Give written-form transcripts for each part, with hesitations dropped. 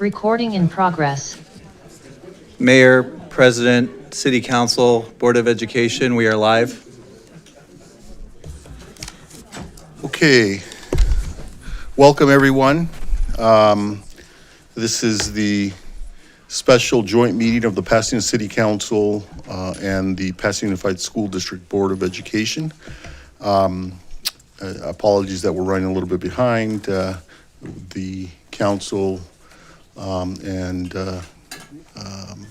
Recording in progress. Mayor, President, City Council, Board of Education, we are live. Okay, welcome everyone. This is the special joint meeting of the Pasadena City Council and the Pasadena Unified School District Board of Education. Apologies that we're running a little bit behind. The council and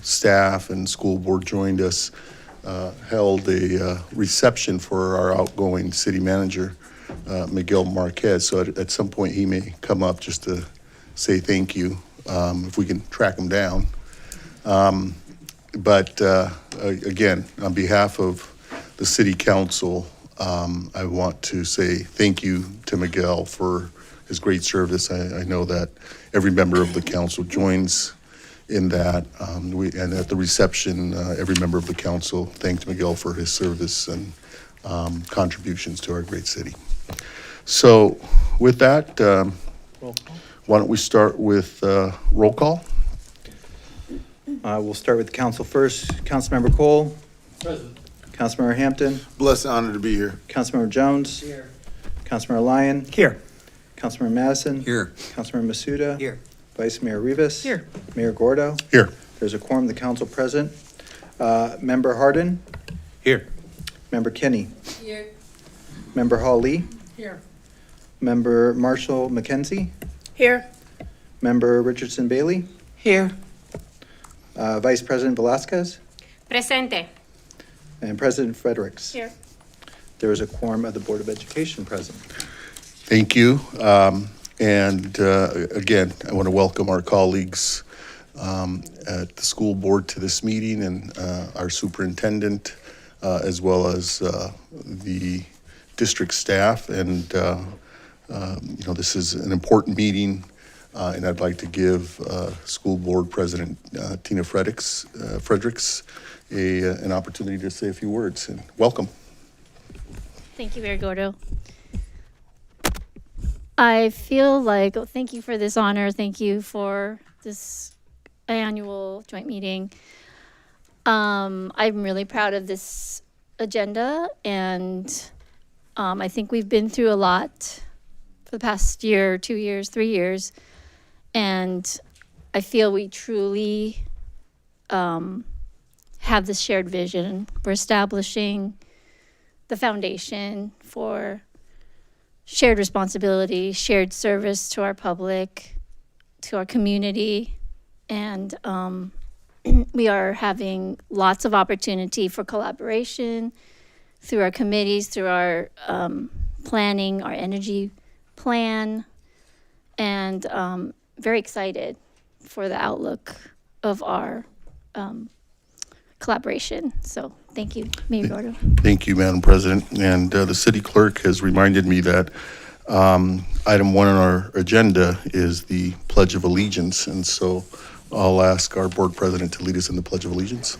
staff and school board joined us, held a reception for our outgoing city manager, Miguel Marquez. So at some point he may come up just to say thank you, if we can track him down. But again, on behalf of the city council, I want to say thank you to Miguel for his great service. I know that every member of the council joins in that. And at the reception, every member of the council thanked Miguel for his service and contributions to our great city. So with that, why don't we start with roll call? We'll start with the council first. Councilmember Cole. Present. Councilmember Hampton. Blessed and honored to be here. Councilmember Jones. Here. Councilmember Lyon. Here. Councilmember Madison. Here. Councilmember Masuda. Here. Vice Mayor Rivas. Here. Mayor Gordo. Here. There's a quorum, the council present. Member Hardin. Here. Member Kinney. Here. Member Hall Lee. Here. Member Marshall McKenzie. Here. Member Richardson Bailey. Here. Vice President Velasquez. Presente. And President Fredericks. Here. There is a quorum of the Board of Education present. Thank you. Again, I want to welcome our colleagues at the school board to this meeting and our superintendent, as well as the district staff. And, this is an important meeting, and I'd like to give school board president Tina Fredericks an opportunity to say a few words. And welcome. Thank you, Mayor Gordo. I feel like, thank you for this honor. Thank you for this annual joint meeting. I'm really proud of this agenda, and I think we've been through a lot for the past year, 2 years, 3 years, and I feel we truly have this shared vision. We're establishing the foundation for shared responsibility, shared service to our public, to our community, and we are having lots of opportunity for collaboration through our committees, through our planning, our energy plan, and very excited for the outlook of our collaboration. So thank you, Mayor Gordo. Thank you, Madam President. And the city clerk has reminded me that item 1 on our agenda is the Pledge of Allegiance. And so I'll ask our board president to lead us in the Pledge of Allegiance.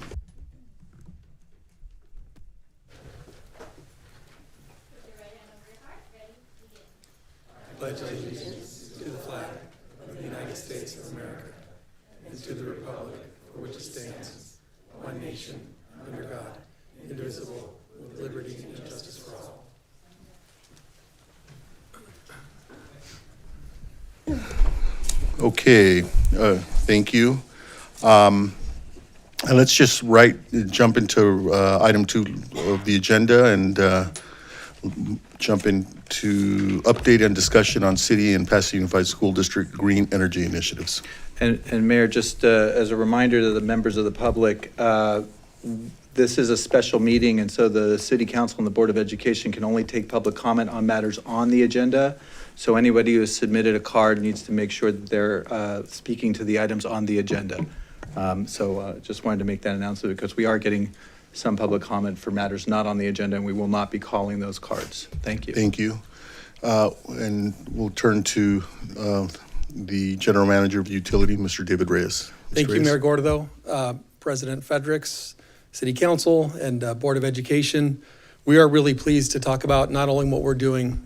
Pledge allegiance to the flag of the United States of America and to the republic for which it stands, one nation, under God, indivisible, with liberty and justice for all. Okay, thank you. And let's just jump into item 2 of the agenda and jump into update and discussion on city and Pasadena Unified School District green energy initiatives. And Mayor, just as a reminder to the members of the public, this is a special meeting, and so the City Council and the Board of Education can only take public comment on matters on the agenda. So anybody who has submitted a card needs to make sure that they're speaking to the items on the agenda. Just wanted to make that announcement because we are getting some public comment for matters not on the agenda, and we will not be calling those cards. Thank you. Thank you. And we'll turn to the General Manager of the Utility, Mr. David Reyes. Thank you, Mayor Gordo, President Fredericks, City Council, and Board of Education. We are really pleased to talk about not only what we're doing,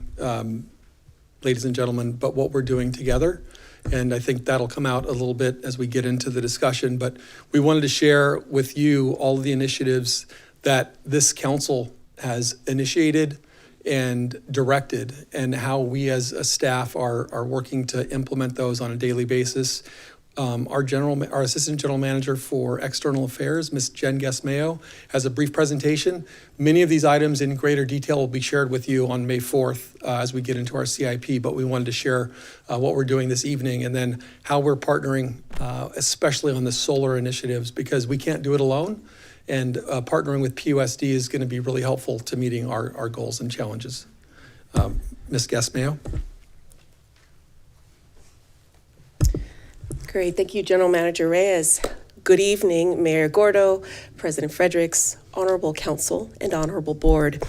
ladies and gentlemen, but what we're doing together And I think that'll come out a little bit as we get into the discussion. But we wanted to share with you all of the initiatives that this council has initiated and directed, and how we as a staff are working to implement those on a daily basis. Our Assistant General Manager for External Affairs, Ms. Jen Guess-Mayo, has a brief presentation. Many of these items in greater detail will be shared with you on May 4th as we get into our CIP, but we wanted to share what we're doing this evening, and then how we're partnering, especially on the solar initiatives, because we can't do it alone. And partnering with PUSD is going to be really helpful to meeting our goals and challenges. Ms. Guess-Mayo. Great, thank you, General Manager Reyes. Good evening, Mayor Gordo, President Fredericks, Honorable Council, and Honorable Board.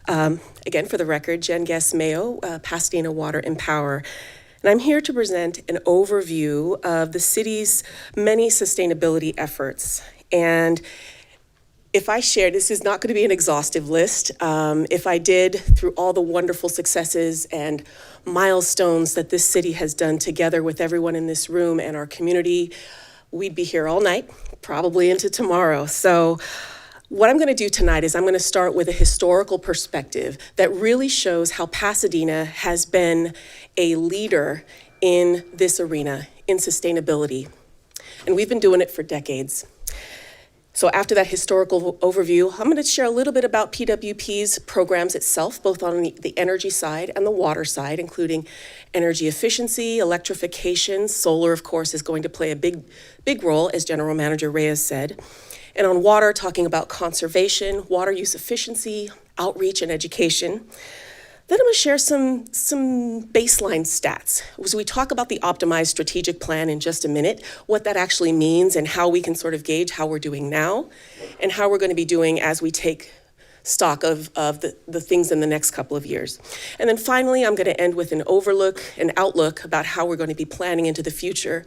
Again, for the record, Jen Guess-Mayo, Pasadena Water and Power. And I'm here to present an overview of the city's many sustainability efforts. And if I share, this is not going to be an exhaustive list. If I did, through all the wonderful successes and milestones that this city has done together with everyone in this room and our community, we'd be here all night, probably into tomorrow. So what I'm going to do tonight is I'm going to start with a historical perspective that really shows how Pasadena has been a leader in this arena, in sustainability. And we've been doing it for decades. So after that historical overview, I'm going to share a little bit about PWP's programs itself, both on the energy side and the water side, including energy efficiency, electrification. Solar, of course, is going to play a big role, as General Manager Reyes said. And on water, talking about conservation, water use efficiency, outreach, and education. Then I'm going to share some baseline stats. As we talk about the optimized strategic plan in just a minute, what that actually means and how we can sort of gauge how we're doing now and how we're going to be doing as we take stock of the things in the next couple of years. And then finally, I'm going to end with an outlook about how we're going to be planning into the future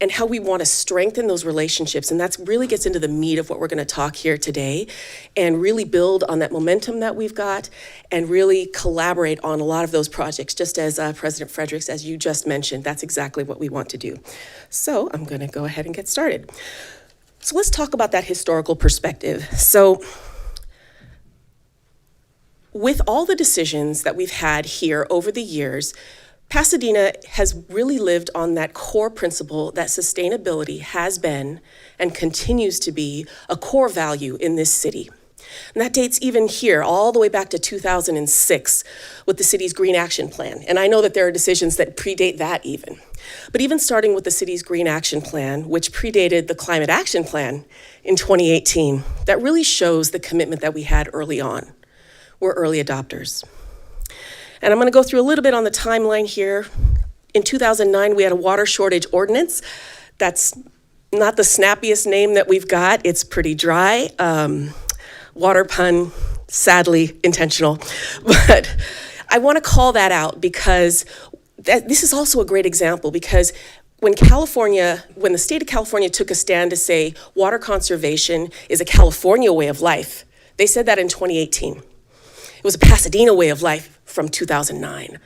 and how we want to strengthen those relationships. And that really gets into the meat of what we're going to talk here today, and really build on that momentum that we've got and really collaborate on a lot of those projects, just as President Fredericks, as you just mentioned, that's exactly what we want to do. So I'm going to go ahead and get started. So let's talk about that historical perspective. So with all the decisions that we've had here over the years, Pasadena has really lived on that core principle that sustainability has been and continues to be a core value in this city. And that dates even here, all the way back to 2006 with the city's Green Action Plan. And I know that there are decisions that predate that even. But even starting with the city's Green Action Plan, which predated the Climate Action Plan in 2018, that really shows the commitment that we had early on. We're early adopters. And I'm going to go through a little bit on the timeline here. In 2009, we had a water shortage ordinance. That's not the snappiest name that we've got. It's pretty dry. Water pun, sadly intentional. But I want to call that out because this is also a great example, because when the state of California took a stand to say water conservation is a California way of life, they said that in 2018. It was a Pasadena way of life from 2009.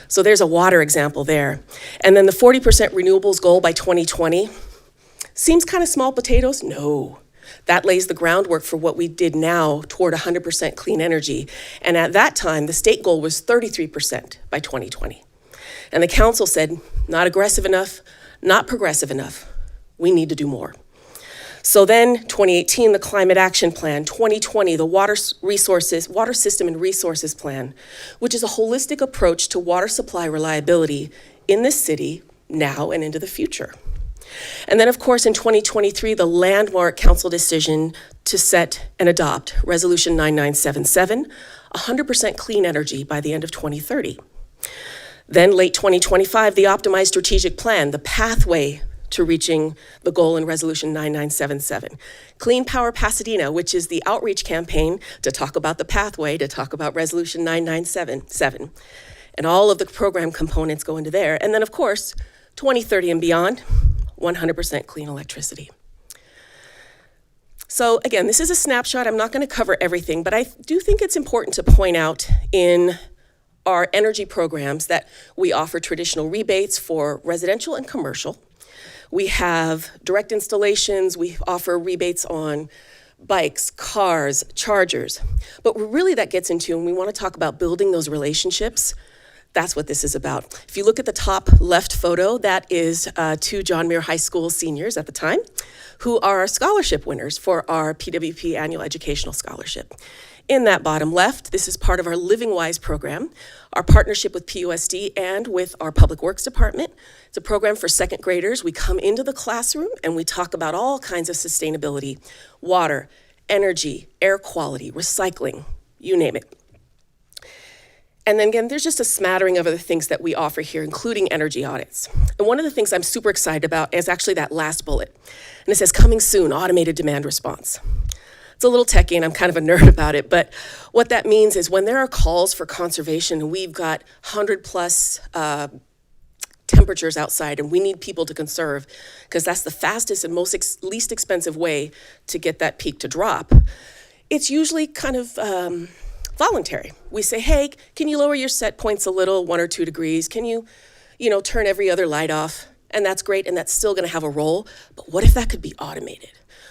So there's a water example there. And then the 40% renewables goal by 2020 seems kind of small potatoes. No, that lays the groundwork for what we did now toward 100% clean energy. And at that time, the state goal was 33% by 2020. And the council said, not aggressive enough, not progressive enough. We need to do more. So then 2018, the Climate Action Plan, 2020, the Water System and Resources Plan, which is a holistic approach to water supply reliability in this city now and into the future. And then, of course, in 2023, the landmark council decision to set and adopt Resolution 9977, 100% clean energy by the end of 2030. Then late 2025, the optimized strategic plan, the pathway to reaching the goal in Resolution 9977. Clean Power Pasadena, which is the outreach campaign to talk about the pathway, to talk about Resolution 9977. And all of the program components go into there. And then, of course, 2030 and beyond, 100% clean electricity. So again, this is a snapshot. I'm not going to cover everything, but I do think it's important to point out in are energy programs that we offer traditional rebates for residential and commercial. We have direct installations, we offer rebates on bikes, cars, chargers. But really that gets into, and we want to talk about building those relationships. That's what this is about. If you look at the top left photo, that is two John Muir High School seniors at the time, who are scholarship winners for our PWP Annual Educational Scholarship. In that bottom left, this is part of our Living Wise program, our partnership with PUSD and with our Public Works Department. It's a program for second graders. We come into the classroom and we talk about all kinds of sustainability, water, energy, air quality, recycling, you name it. And then again, there's just a smattering of other things that we offer here, including energy audits. And one of the things I'm super excited about is actually that last bullet. And it says, coming soon, automated demand response. It's a little techie and I'm kind of a nerd about it, but what that means is when there are calls for conservation and we've got 100+ temperatures outside and we need people to conserve, because that's the fastest and least expensive way to get that peak to drop, it's usually kind of voluntary. We say, hey, can you lower your set points a little, 1 or 2 degrees? Can you turn every other light off? And that's great, and that's still gonna have a role, but what if that could be automated?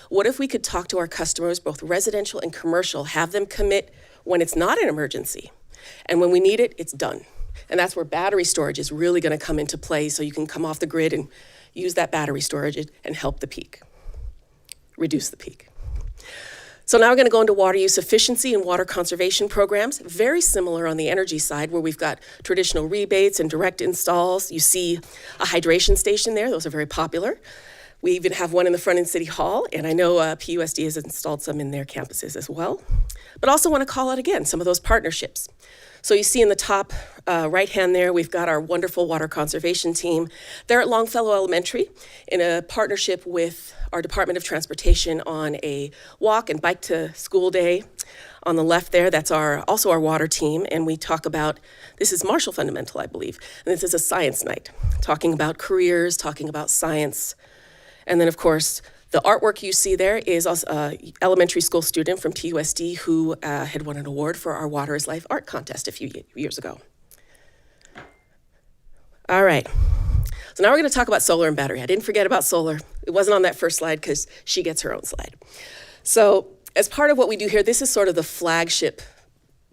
What if we could talk to our customers, both residential and commercial, have them commit when it's not an emergency, and when we need it, it's done. And that's where battery storage is really gonna come into play, so you can come off the grid and use that battery storage and help the peak, reduce the peak. So now we're going to go into water use efficiency and water conservation programs, very similar on the energy side where we've got traditional rebates and direct installs. You see a hydration station there, those are very popular. We even have one in the front in City Hall, and I know PUSD has installed some in their campuses as well. But also want to call out again some of those partnerships. So you see in the top right hand there, we've got our wonderful water conservation team. They're at Longfellow Elementary in a partnership with our Department of Transportation on a walk and bike to school day. On the left there, that's also our water team, and we talk about, this is Marshall Fundamental, I believe, and this is a science night, talking about careers, talking about science. And then of course, the artwork you see there is also an elementary school student from TUSD who had won an award for our Water is Life art contest a few years ago. All right, so now we're gonna talk about solar and battery. I didn't forget about solar. It wasn't on that first slide because she gets her own slide. So as part of what we do here, this is sort of the flagship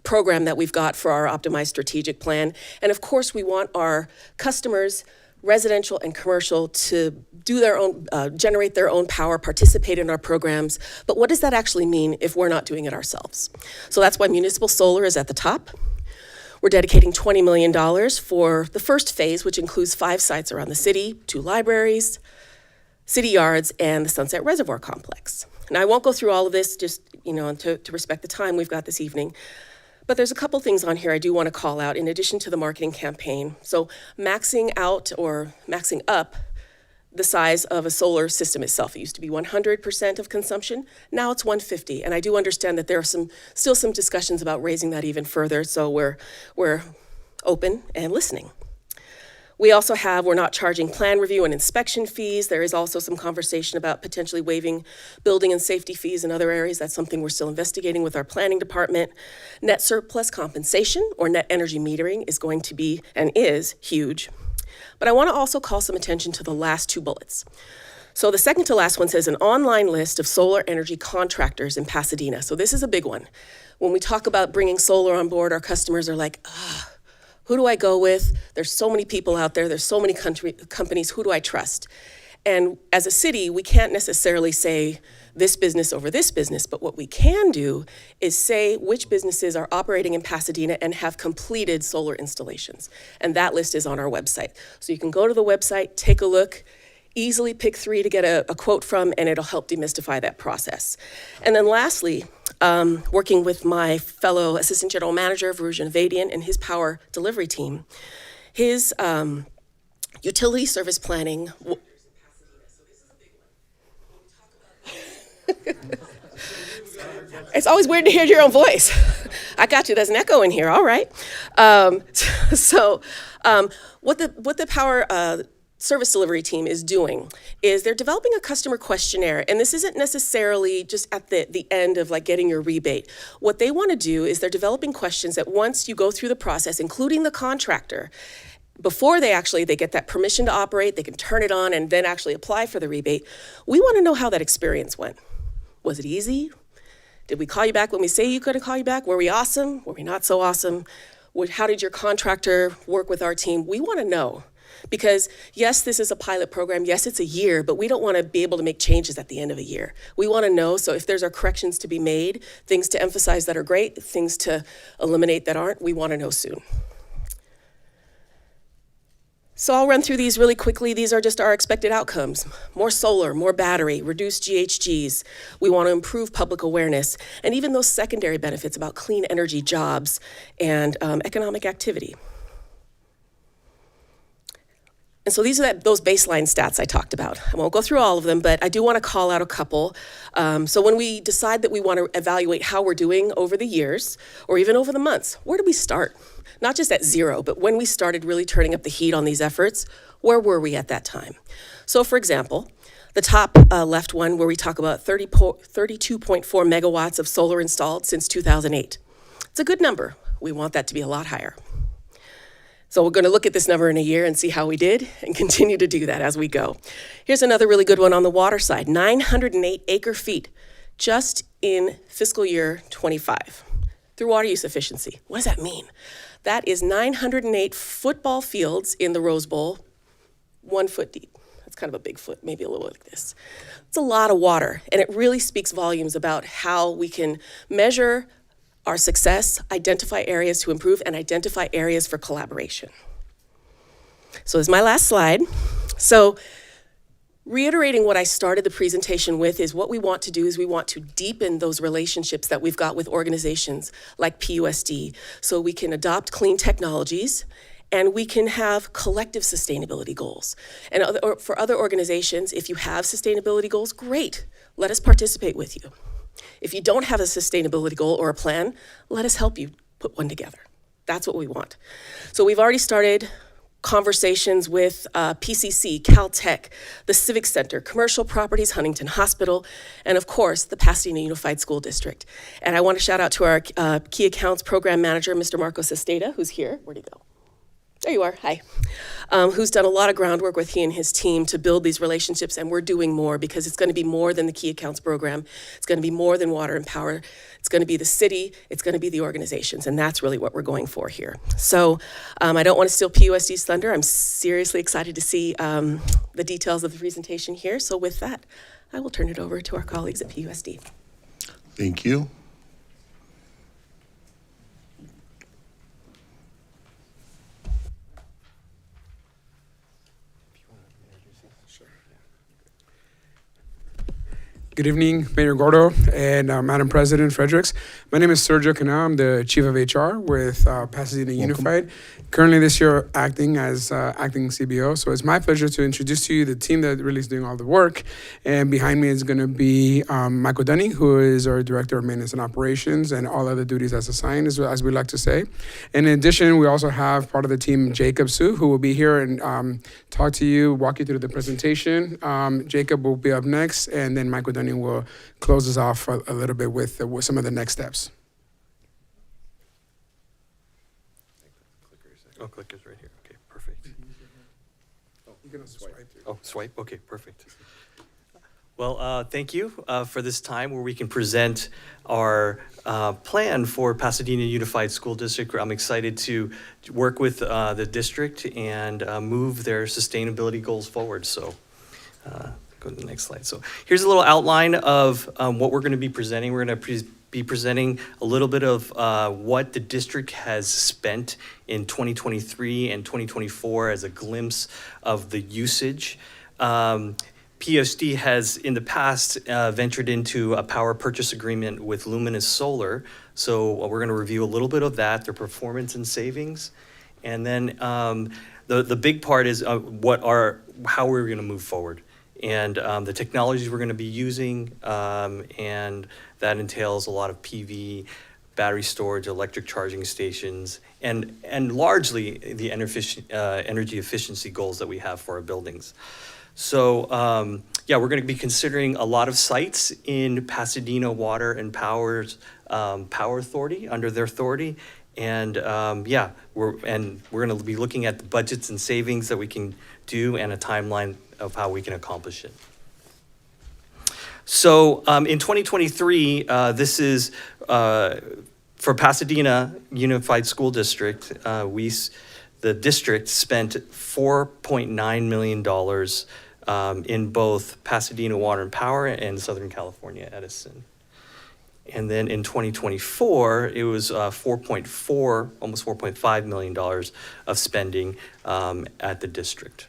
program that we've got for our optimized strategic plan. And of course, we want our customers, residential and commercial, to do their own, generate their own power, participate in our programs. But what does that actually mean if we're not doing it ourselves? So that's why municipal solar is at the top. We're dedicating $20 million for the first phase, which includes 5 sites around the city, 2 libraries, city yards, and the Sunset Reservoir Complex. Now, I won't go through all of this, just to respect the time we've got this evening. But there's a couple things on here I do want to call out in addition to the marketing campaign. So maxing out or maxing up the size of a solar system itself. It used to be 100% of consumption. Now it's 150. And I do understand that there are still some discussions about raising that even further. So we're open and listening. We also we're not charging plan review and inspection fees. There is also some conversation about potentially waiving building and safety fees in other areas. That's something we're still investigating with our planning department. Net surplus compensation or net energy metering is going to be and is huge. But I want to also call some attention to the last 2 bullets. So the second to last one says an online list of solar energy contractors in Pasadena. So this is a big one. When we talk about bringing solar on board, our customers are like, who do I go with? There's so many people out there. There's so many companies. Who do I trust? And as a city, we can't necessarily say this business over this business, but what we can do is say which businesses are operating in Pasadena and have completed solar installations. And that list is on our website. So you can go to the website, take a look, easily pick 3 to get a quote from, and it'll help demystify that process. And then lastly, working with my fellow Assistant General Manager, Varujan Vadian, and his power delivery team, his utility service planning. It's always weird to hear your own voice. I got you, there's an echo in here, all right. What the power service delivery team is doing is they're developing a customer questionnaire. And this isn't necessarily just at the end of like getting your rebate. What they want to do is they're developing questions that once you go through the process, including the contractor, before they get that permission to operate, they can turn it on and then actually apply for the rebate. We want to know how that experience went. Was it easy? Did we call you back when we say you couldn't call you back? Were we awesome? Were we not so awesome? How did your contractor work with our team? We want to know. Because yes, this is a pilot program. Yes, it's a year, but we don't want to be able to make changes at the end of a year. We want to know, so if there's corrections to be made, things to emphasize that are great, things to eliminate that aren't, we want to know soon. So I'll run through these really quickly. These are just our expected outcomes. More solar, more battery, reduced GHGs. We want to improve public awareness, and even those secondary benefits about clean energy jobs and economic activity. And so these are those baseline stats I talked about. I won't go through all of them, but I do want to call out a couple. So when we decide that we want to evaluate how we're doing over the years, or even over the months, where do we start? Not just at 0, but when we started really turning up the heat on these efforts, where were we at that time? So for example, the top left one where we talk about 32.4 megawatts of solar installed since 2008. It's a good number. We want that to be a lot higher. So we're going to look at this number in a year and see how we did and continue to do that as we go. Here's another really good one on the water side, 908 acre feet just in fiscal year 25 through water use efficiency. What does that mean? That is 908 football fields in the Rose Bowl, 1 foot deep. That's kind of a big foot, maybe a little like this. It's a lot of water, and it really speaks volumes about how we can measure our success, identify areas to improve, and identify areas for collaboration. So this is my last slide. So reiterating what I started the presentation with is what we want to do is we want to deepen those relationships that we've got with organizations like PUSD so we can adopt clean technologies and we can have collective sustainability goals. And for other organizations, if you have sustainability goals, great, let us participate with you. If you don't have a sustainability goal or a plan, let us help you put one together. That's what we want. So we've already started conversations with PCC, Caltech, the Civic Center, Commercial Properties, Huntington Hospital, and of course, the Pasadena Unified School District. And I want to shout out to our Key Accounts Program Manager, Mr. Marcos Esteda, who's here. Where'd he go? There you are, hi. Who's done a lot of groundwork with he and his team to build these relationships, and we're doing more because it's going to be more than the Key Accounts Program. It's going to be more than Water and Power. It's going to be the city. It's going to be the organizations, and that's really what we're going for here. So I don't want to steal PUSD's thunder. I'm seriously excited to see the details of the presentation here. So with that, I will turn it over to our colleagues at PUSD. Thank you. Good evening, Mayor Gordo and Madam President Fredericks. My name is Sergio Canal. I'm the Chief of HR with Pasadena Unified. Currently this year acting as acting CBO. So it's my pleasure to introduce to you the team that really is doing all the work. And behind me is going to be Michael Dunning, who is our Director of Maintenance and Operations and all other duties as assigned, as we like to say. And in addition, we also have part of the team, Jacob Su, who will be here and talk to you, walk you through the presentation. Jacob will be up next, and then Michael Dunning will close us off a little bit with some of the next steps. Oh, clicker's right here. Okay, perfect. You're gonna swipe. Oh, swipe? Okay, perfect. Well, thank you for this time where we can present our plan for Pasadena Unified School District. I'm excited to work with the district and move their sustainability goals forward. So go to the next slide. So here's a little outline of what we're going to be presenting. We're going to be presenting a little bit of what the district has spent in 2023 and 2024 as a glimpse of the usage. PSD has in the past ventured into a power purchase agreement with Luminous Solar. So we're going to review a little bit of that, their performance and savings. And then the big part is how we're going to move forward. And the technologies we're going to be using, and that entails a lot of PV, battery storage, electric charging stations, and largely the energy efficiency goals that we have for our buildings. So yeah, we're going to be considering a lot of sites in Pasadena Water and Power's Power Authority, under their authority. And yeah, we're going to be looking at the budgets and savings that we can do and a timeline of how we can accomplish it. So in 2023, this is for Pasadena Unified School District. The district spent $4.9 million in both Pasadena Water and Power and Southern California Edison. And then in 2024, it was almost $4.5 million of spending at the district.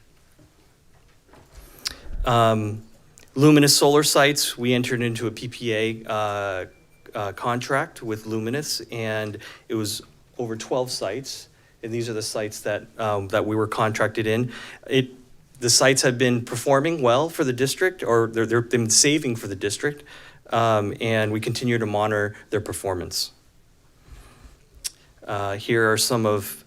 Luminous Solar Sites, we entered into a PPA contract with Luminous, and it was over 12 sites. And these are the sites that that we were contracted in. The sites have been performing well for the district, or they've been saving for the district, and we continue to monitor their performance. Here are some of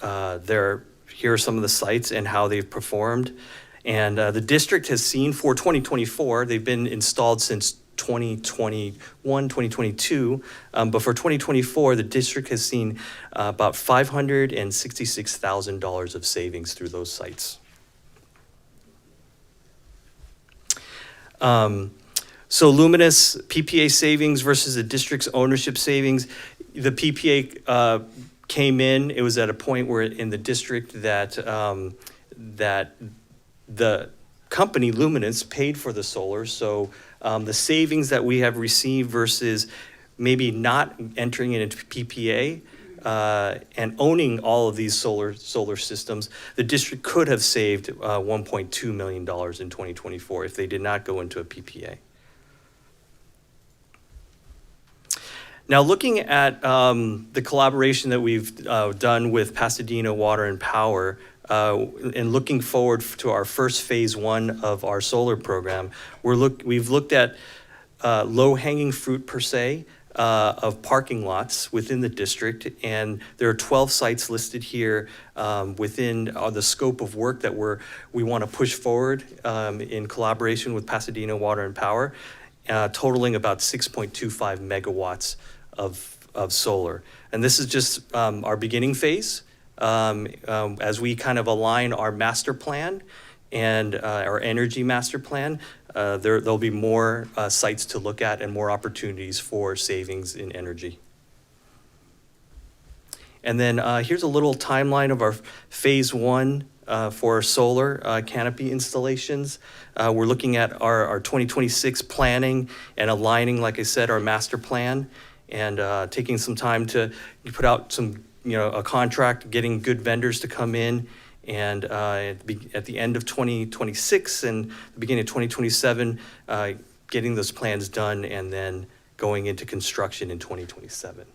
the sites and how they've performed. And the district has seen, for 2024, they've been installed since 2021, 2022, but for 2024, the district has seen about $566,000 of savings through those sites. So Luminous PPA savings versus the district's ownership savings. The PPA came in, it was at a point where in the district that the company Luminous paid for the solar, so the savings that we have received versus maybe not entering into PPA and owning all of these solar systems, the district could have saved $1.2 million in 2024 if they did not go into a PPA. Now, looking at the collaboration that we've done with Pasadena Water and Power, and looking forward to our first phase one of our solar program, we've looked at low-hanging fruit per se of parking lots within the district, and there are 12 sites listed here within the scope of work that we want to push forward in collaboration with Pasadena Water and Power, totaling about 6.25 megawatts of solar. And this is just our beginning phase. As we kind of align our master plan and our energy master plan, there'll be more sites to look at and more opportunities for savings in energy. And then here's a little timeline of our phase one for solar canopy installations. We're looking at our 2026 planning and aligning, like I said, our master plan, and taking some time to put out a contract, getting good vendors to come in, and at the end of 2026 and the beginning of 2027, getting those plans done and then going into construction in 2027.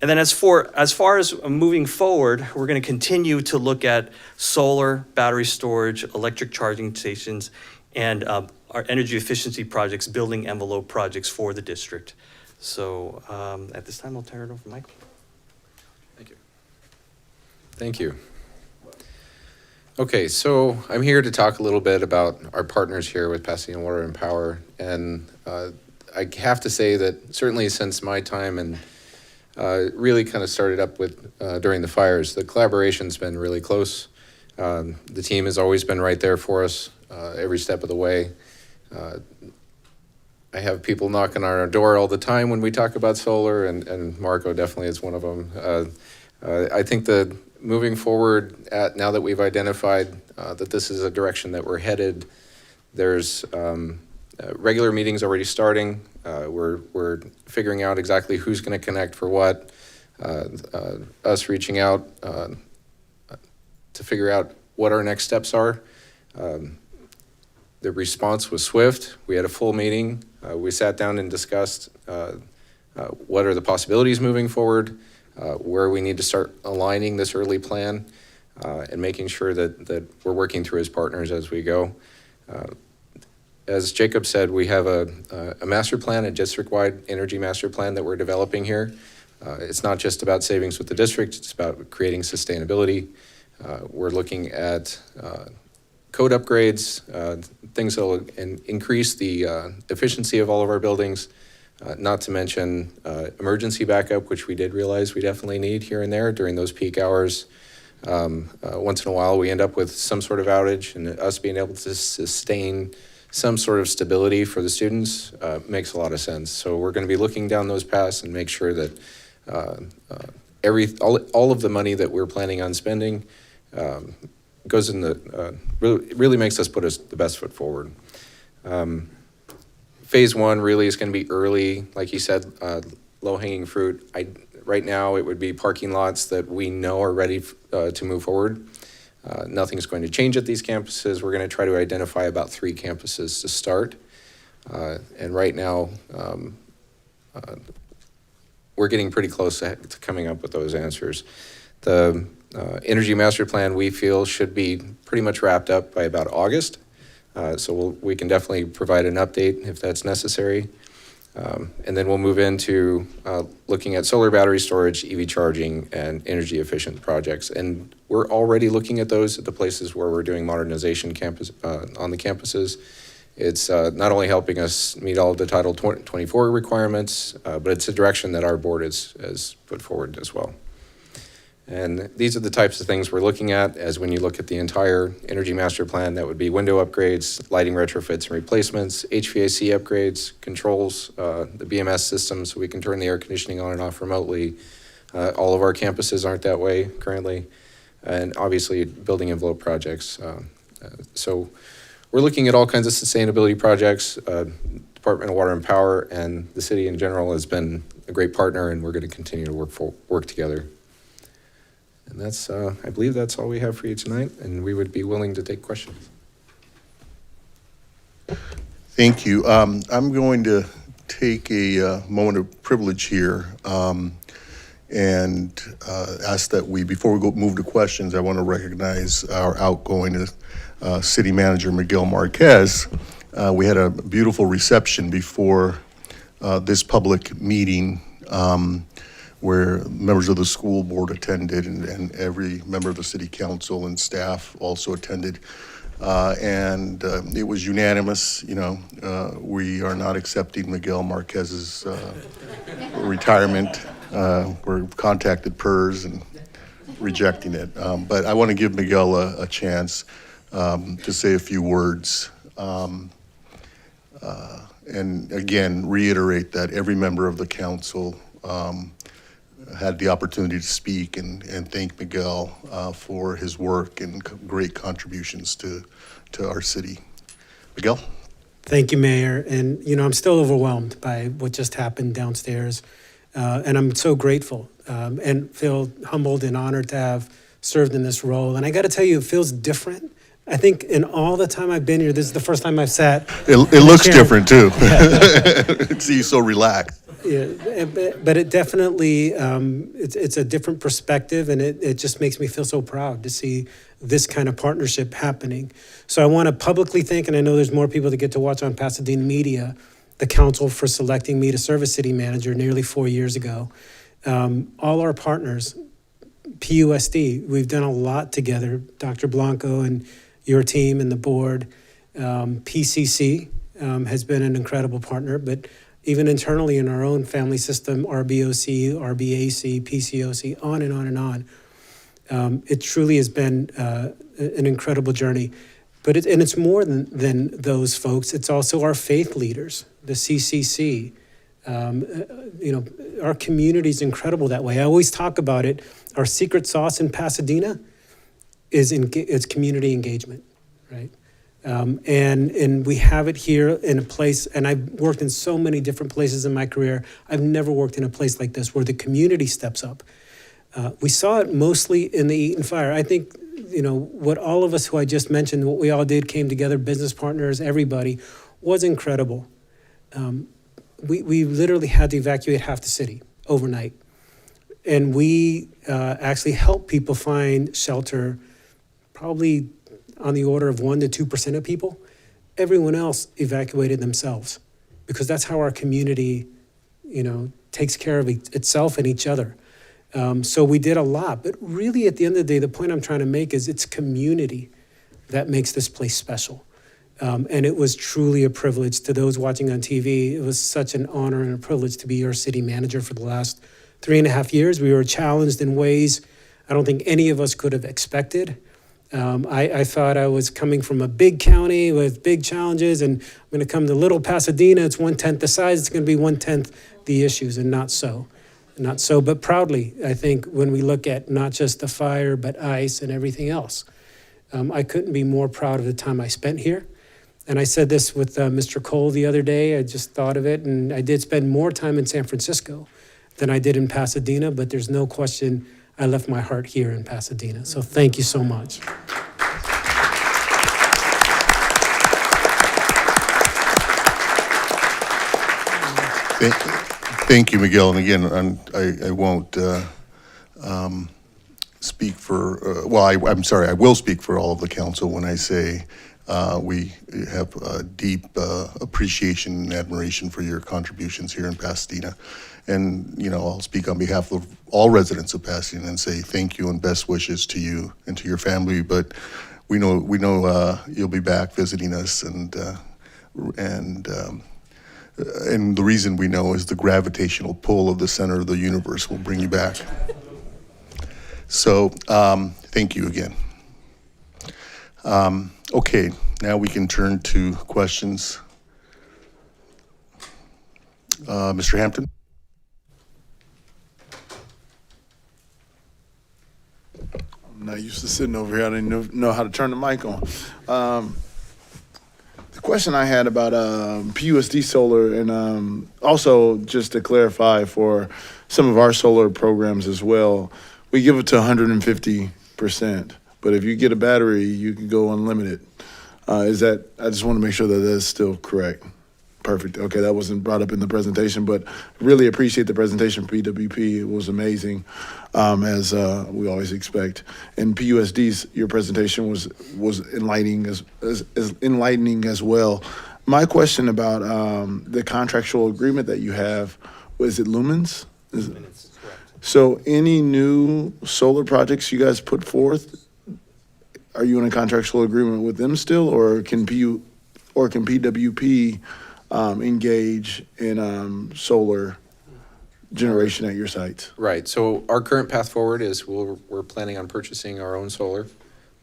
And then as far as moving forward, we're going to continue to look at solar, battery storage, electric charging stations, and our energy efficiency projects, building envelope projects for the district. So at this time, I'll turn it over to Michael. Thank you. Thank you. Okay, so I'm here to talk a little bit about our partners here with Pasadena Water and Power. And I have to say that certainly since my time and really kind of started up with during the fires, the collaboration's been really close. The team has always been right there for us every step of the way. I have people knocking on our door all the time when we talk about solar, and Marco definitely is one of them. I think that moving forward, now that we've identified that this is a direction that we're headed, there's regular meetings already starting. We're figuring out exactly who's going to connect for what. Us reaching out to figure out what our next steps are. The response was swift. We had a full meeting. We sat down and discussed what are the possibilities moving forward, where we need to start aligning this early plan, and making sure that we're working through as partners as we go. as Jacob said, we have a master plan, a district-wide energy master plan that we're developing here. It's not just about savings with the district, it's about creating sustainability. We're looking at code upgrades, things that will increase the efficiency of all of our buildings, not to mention emergency backup, which we did realize we definitely need here and there during those peak hours. Once in a while, we end up with some sort of outage, and us being able to sustain some sort of stability for the students makes a lot of sense. So we're going to be looking down those paths and make sure that all of the money that we're planning on spending goes in the really makes us put the best foot forward. Phase one really is going to be early, like you said, low-hanging fruit. Right now, it would be parking lots that we know are ready to move forward. Nothing's going to change at these campuses. We're going to try to identify about 3 campuses to start. And right now, we're getting pretty close to coming up with those answers. The energy master plan, we feel, should be pretty much wrapped up by about August. So we can definitely provide an update if that's necessary. And then we'll move into looking at solar battery storage, EV charging, and energy efficient projects. And we're already looking at those at the places where we're doing modernization on the campuses. It's not only helping us meet all of the Title 24 requirements, but it's a direction that our board has put forward as well. And these are the types of things we're looking at as when you look at the entire energy master plan. That would be window upgrades, lighting retrofits and replacements, HVAC upgrades, controls, the BMS system so we can turn the air conditioning on and off remotely. All of our campuses aren't that way currently. And obviously building envelope projects. So we're looking at all kinds of sustainability projects. Department of Water and Power and the city in general has been a great partner, and we're going to continue to work together. And that's, I believe that's all we have for you tonight, and we would be willing to take questions. Thank you. I'm going to take a moment of privilege here and ask that before we move to questions, I want to recognize our outgoing City Manager, Miguel Marquez. We had a beautiful reception before this public meeting where members of the school board attended and every member of the city council and staff also attended. And it was unanimous, we are not accepting Miguel Marquez's retirement. We're contacted PERS and rejecting it. But I want to give Miguel a chance to say a few words. And again, reiterate that every member of the council had the opportunity to speak and thank Miguel for his work and great contributions to our city. Miguel? Thank you, Mayor. And, I'm still overwhelmed by what just happened downstairs. And I'm so grateful and feel humbled and honored to have served in this role. And I got to tell you, it feels different. I think in all the time I've been here, this is the first time I've sat. It looks different too. See you so relaxed. Yeah, but it definitely, it's a different perspective, and it just makes me feel so proud to see this kind of partnership happening. So I want to publicly thank, and I know there's more people that get to watch on Pasadena Media, the council for selecting me to serve as city manager nearly 4 years ago. All our partners, PUSD, we've done a lot together, Dr. Blanco and your team and the board. PCC has been an incredible partner, but even internally in our own family system, RBOC, RBAC, PCOC, on and on and on. It truly has been an incredible journey. But it's more than those folks. It's also our faith leaders, the CCC. Our community is incredible that way. I always talk about it. Our secret sauce in Pasadena is community engagement, right? And we have it here in a place, and I've worked in so many different places in my career. I've never worked in a place like this where the community steps up. We saw it mostly in the Eaton Fire. I think, what all of us who I just mentioned, what we all did, came together, business partners, everybody, was incredible. We literally had to evacuate half the city overnight. And we actually helped people find shelter, probably on the order of 1% to 2% of people. everyone else evacuated themselves, because that's how our community, takes care of itself and each other. So we did a lot, but really at the end of the day, the point I'm trying to make is it's community that makes this place special. And it was truly a privilege to those watching on TV. It was such an honor and a privilege to be your city manager for the last 3.5 years. We were challenged in ways I don't think any of us could have expected. I thought I was coming from a big county with big challenges, and I'm going to come to little Pasadena. It's 1/10 the size. It's going to be 1/10 the issues, and not so. Not so, but proudly, I think, when we look at not just the fire, but ice and everything else. I couldn't be more proud of the time I spent here. And I said this with Mr. Cole the other day. I just thought of it, and I did spend more time in San Francisco than I did in Pasadena, but there's no question I left my heart here in Pasadena. So thank you so much. Thank you, Miguel. And again, I won't speak for, I'm sorry, I will speak for all of the council when I say we have a deep appreciation and admiration for your contributions here in Pasadena. And, I'll speak on behalf of all residents of Pasadena and say thank you and best wishes to you and to your family. But we know you'll be back visiting us, and the reason we know is the gravitational pull of the center of the universe will bring you back. So thank you again. Okay, now we can turn to questions. Mr. Hampton? I'm not used to sitting over here. I didn't know how to turn the mic on. The question I had about PUSD solar, and also just to clarify for some of our solar programs as well, we give it to 150%. But if you get a battery, you can go unlimited. I just want to make sure that that's still correct. Perfect. Okay, that wasn't brought up in the presentation, but really appreciate the presentation for PWP. It was amazing, as we always expect. And PUSD's, your presentation was enlightening as enlightening as well. My question about the contractual agreement that you have, was it Lumens? So any new solar projects you guys put forth, are you in a contractual agreement with them still, or can PWP engage in solar generation at your sites? Right. So our current path forward is we're planning on purchasing our own solar,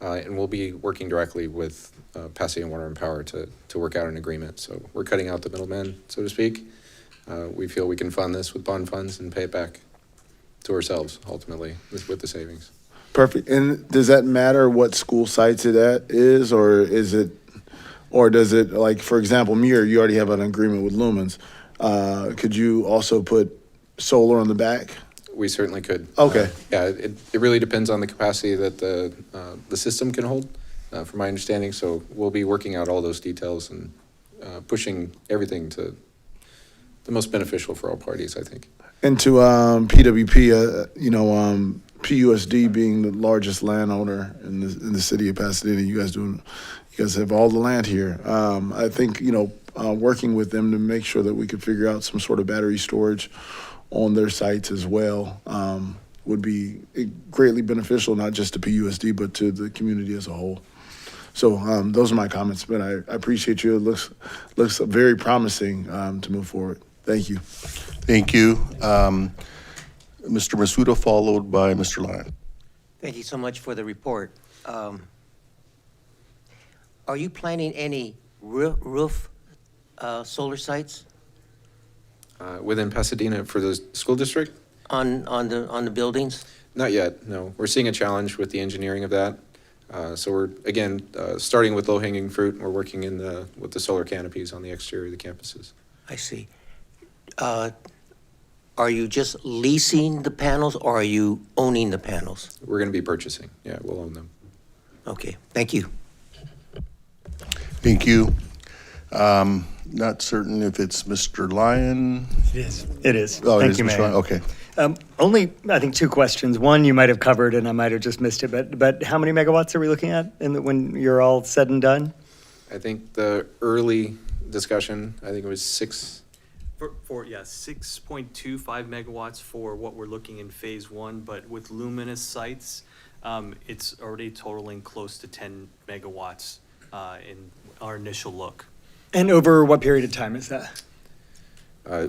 and we'll be working directly with Pasadena Water and Power to work out an agreement. So we're cutting out the middleman, so to speak. We feel we can fund this with bond funds and pay it back to ourselves ultimately with the savings. Perfect. And does that matter what school sites it is, or does it, like, for example, Muir, you already have an agreement with Lumens. Could you also put solar on the back? We certainly could. Okay. Yeah, it really depends on the capacity that the system can hold, from my understanding. So we'll be working out all those details and pushing everything to the most beneficial for all parties, I think. And to PWP, PUSD being the largest landowner in the city of Pasadena, you guys have all the land here. I think, working with them to make sure that we could figure out some sort of battery storage on their sites as well would be greatly beneficial, not just to PUSD, but to the community as a whole. So those are my comments, but I appreciate you. It looks very promising to move forward. Thank you. Thank you. Mr. Masuda, followed by Mr. Lyon. Thank you so much for the report. Are you planning any roof solar sites Within Pasadena for the school district? on the buildings? Not yet, no. We're seeing a challenge with the engineering of that. So we're, again, starting with low-hanging fruit, and we're working with the solar canopies on the exterior of the campuses. I see. Are you just leasing the panels, or are you owning the panels? We're going to be purchasing. Yeah, we'll own them. Okay, thank you. Thank you. Not certain if it's Mr. Lyon. It is. It is. Oh, it Thank is you, Mr. Mayor. Lyon. Okay. Only, I think, two questions. One, you might have covered, and I might have just missed it, but how many megawatts are we looking at when you're all said and done? I think the early discussion, I think it was 6. For 6.25 megawatts for what we're looking in phase one, but with luminous sites, it's already totaling close to 10 megawatts in our initial look. And over what period of time is that?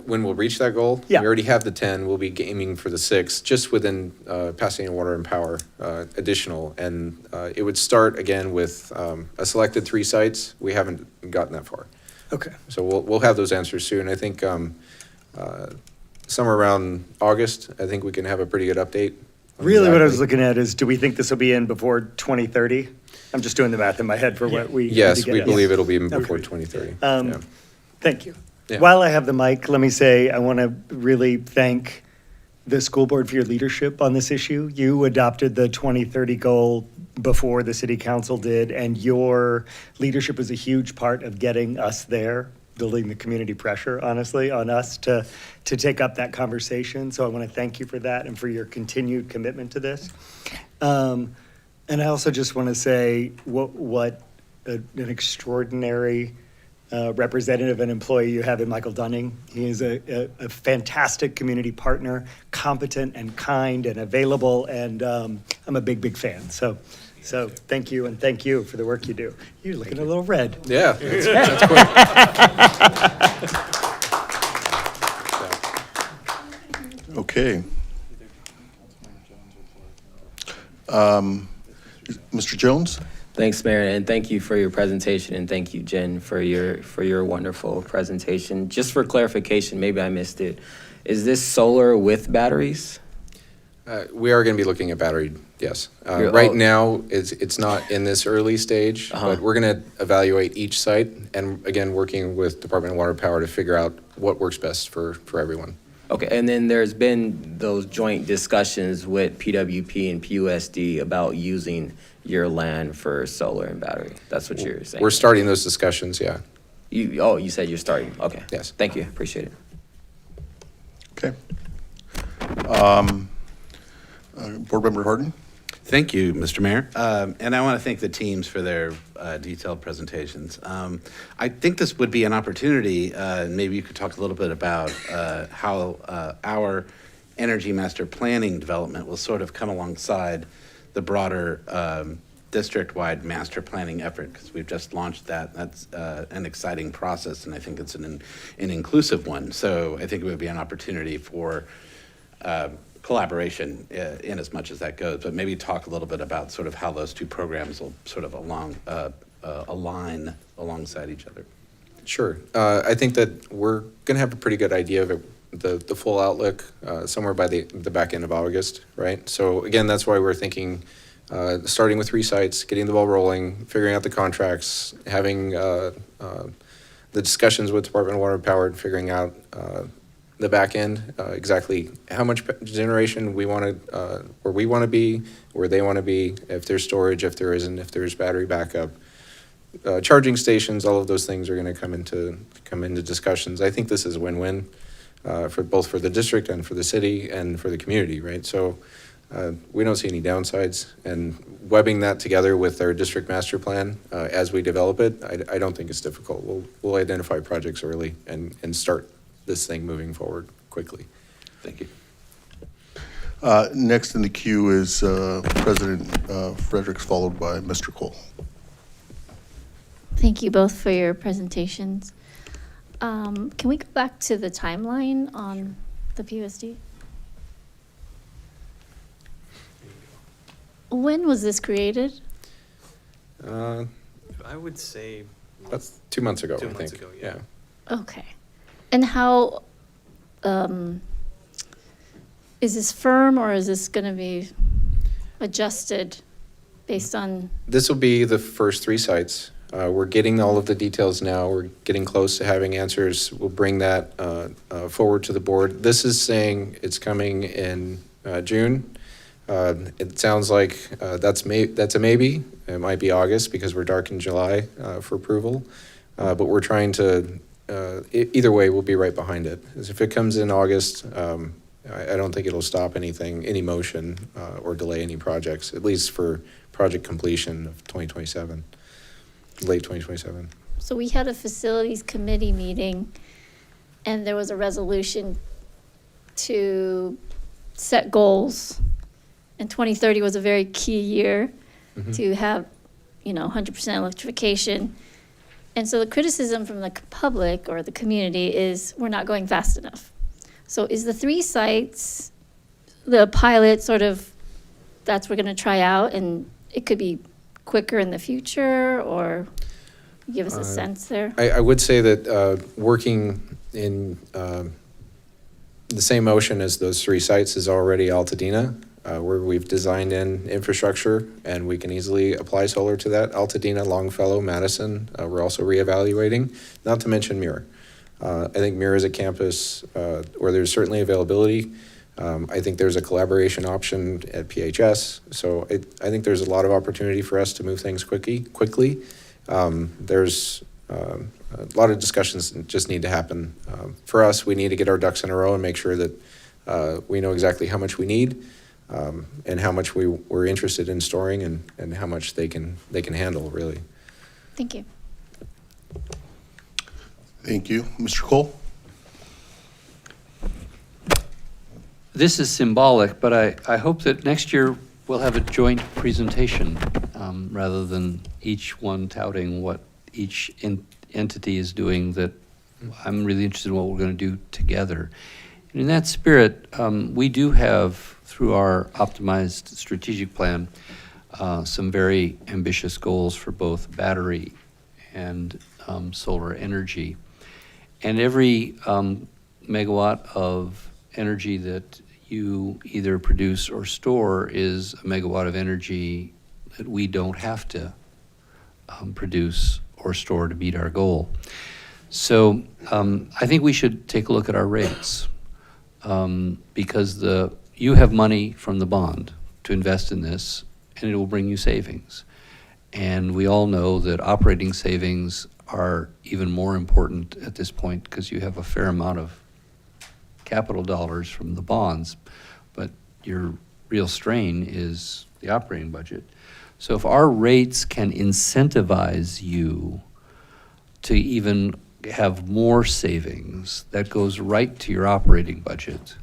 When we'll reach that goal, Yeah. we already have the 10. We'll be aiming for the 6, just within Pasadena Water and Power additional. And it would start again with a selected 3 sites. We haven't gotten that far. Okay. So we'll have those answers soon. I think somewhere around August, I think we can have a pretty good update. on Really what I was exactly- looking at is, do we think this will be in before 2030? I'm just doing the math in my head for what we. need to Yes, get. we believe it'll be Okay. before 2030. Yeah. Thank you. Yeah. While I have the mic, let me say, I want to really thank the school board for your leadership on this issue. You adopted the 2030 goal before the city council did, and your leadership was a huge part of getting us there, building the community pressure, honestly, on us to take up that conversation. So I want to thank you for that and for your continued commitment to this. And I also just want to say what an extraordinary representative and employee you have in Michael Dunning. He is a fantastic community partner, competent and kind and available, and I'm a big, big fan. So thank you, and thank you for the work you do. You're looking a little red. Yeah, that's quick. Okay. Mr. Jones? Thanks, Mayor, and thank you for your presentation, and thank you, Jen, for your wonderful presentation. Just for clarification, maybe I missed it. Is this solar with batteries? We are going to be looking at battery, yes. You're- Right oh. now, it's not in this early stage, but we're going to evaluate each site, and again, working with Department of Water and Power to figure out what works best for everyone. Okay, and then there's been those joint discussions with PWP and PUSD about using your land for solar and battery. That's what you're saying? We're starting those discussions, yeah. You said you're starting. Okay. Yes. Thank you. Appreciate it. Okay. Board Member Harden? Thank you, Mr. Mayor. And I want to thank the teams for their detailed presentations. I think this would be an opportunity, maybe you could talk a little bit about how our energy master planning development will sort of come alongside the broader district-wide master planning effort, because we've just launched that. That's an exciting process, and I think it's an inclusive one. So I think it would be an opportunity for collaboration in as much as that goes, but maybe talk a little bit about sort of how those two programs will sort of align alongside each other. Sure. I think that we're going to have a pretty good idea of the full outlook somewhere by the back end of August, right? So again, that's why we're thinking starting with 3 sites, getting the ball rolling, figuring out the contracts, having the discussions with Department of Water and Power, and figuring out the back end, exactly how much generation we want to, where we want to be, where they want to be, if there's storage, if there isn't, if there's battery backup, charging stations, all of those things are going to come into discussions. I think this is a win-win for both for the district and for the city and for the community, right? So we don't see any downsides, and webbing that together with our district master plan as we develop it, I don't think it's difficult. We'll identify projects early and start this thing moving forward quickly. Thank you. Next in the queue is President Fredericks, followed by Mr. Cole. Thank you both for your presentations. Can we go back to the timeline on the PUSD? When was this created? I would say That's 2 months ago, 2 I months think. ago, yeah. Okay. And how, is this firm or is this going to be adjusted based on? This will be the first 3 sites. We're getting all of the details now. We're getting close to having answers. We'll bring that forward to the board. This is saying it's coming in June. It sounds like that's a maybe. It might be August because we're dark in July for approval. But we're trying to, either way, we'll be right behind it. As if it comes in August, I don't think it'll stop any motion or delay any projects, at least for project completion of 2027. late 2027. So we had a facilities committee meeting, and there was a resolution to set goals. And 2030 was a very key year to have, 100% electrification. And so the criticism from the public or the community is we're not going fast enough. So is the 3 sites, the pilot sort of, that's we're going to try out, and it could be quicker in the future, or give us a sense there? I would say that working in the same motion as those 3 sites is already Altadena, where we've designed in infrastructure and we can easily apply solar to that. Altadena, Longfellow, Madison, we're also reevaluating, not to mention Muir. I think Muir is a campus where there's certainly availability. I think there's a collaboration option at PHS. So I think there's a lot of opportunity for us to move things quickly. There's a lot of discussions that just need to happen. For us, we need to get our ducks in a row and make sure that we know exactly how much we need and how much we're interested in storing and how much they can handle, really. Thank you. Thank you. Mr. Cole? This is symbolic, but I hope that next year we'll have a joint presentation rather than each one touting what each entity is doing. That I'm really interested in what we're going to do together. And in that spirit, we do have, through our optimized strategic plan, some very ambitious goals for both battery and solar energy. And every megawatt of energy that you either produce or store is a megawatt of energy that we don't have to produce or store to meet our goal. So I think we should take a look at our rates because you have money from the bond to invest in this, and it will bring you savings. And we all know that operating savings are even more important at this point because you have a fair amount of capital dollars from the bonds, but your real strain is the operating budget. So if our rates can incentivize you to even have more savings, that goes right to your operating budget,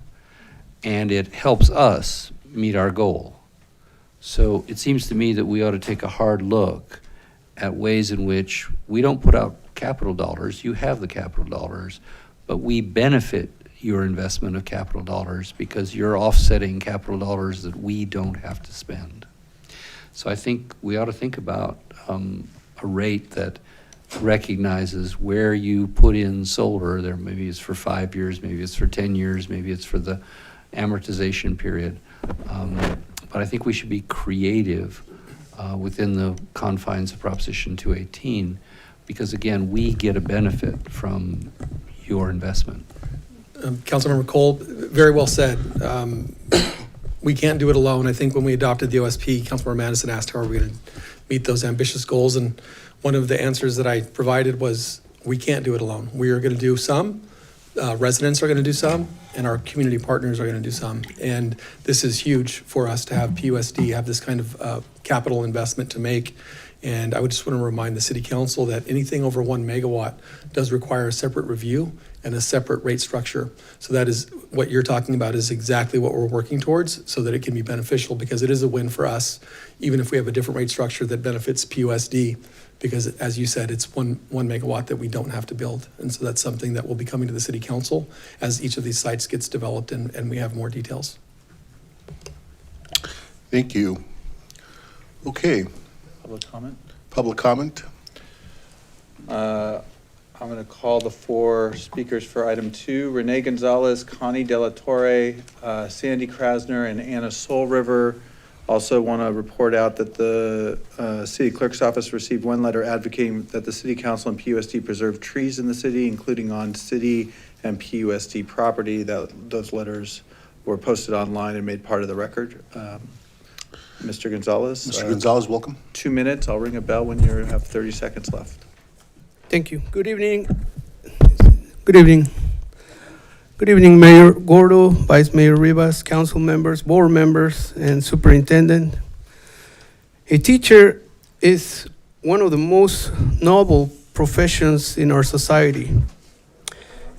and it helps us meet our goal. So it seems to me that we ought to take a hard look at ways in which we don't put out capital dollars, you have the capital dollars, but we benefit your investment of capital dollars because you're offsetting capital dollars that we don't have to spend. So I think we ought to think about a rate that recognizes where you put in solar. There maybe it's for 5 years, maybe it's for 10 years, maybe it's for the amortization period. But I think we should be creative within the confines of Proposition 218 because, again, we get a benefit from your investment. Councilmember Cole, very well said. We can't do it alone. I think when we adopted the OSP, Councilmember Madison asked how are we going to meet those ambitious goals, and one of the answers that I provided was we can't do it alone. We are going to do some, residents are going to do some, and our community partners are going to do some. And this is huge for us to have PUSD have this kind of capital investment to make. And I would just want to remind the City Council that anything over 1 megawatt does require a separate review and a separate rate structure. So that is what you're talking about is exactly what we're working towards so that it can be beneficial because it is a win for us, even if we have a different rate structure that benefits PUSD, because as you said, it's one megawatt that we don't have to build. And so that's something that will be coming to the City Council as each of these sites gets developed and we have more details. Thank you. Okay, Public comment? public comment? I'm going to call the 4 speakers for item 2, Renee Gonzalez, Connie De La Torre, Sandy Krasner, and Anna Soul River. Also want to report out that the city clerk's office received 1 letter advocating that the city council and PUSD preserve trees in the city, including on city and PUSD property. Those letters were posted online and made part of the record. Mr. Gonzalez. Mr. Gonzalez, welcome. 2 minutes. I'll ring a bell when you have 30 seconds left. Thank you. Good evening. Good evening. Good evening, Mayor Gordo, Vice Mayor Rivas, council members, board members, and superintendent. A teacher is one of the most noble professions in our society.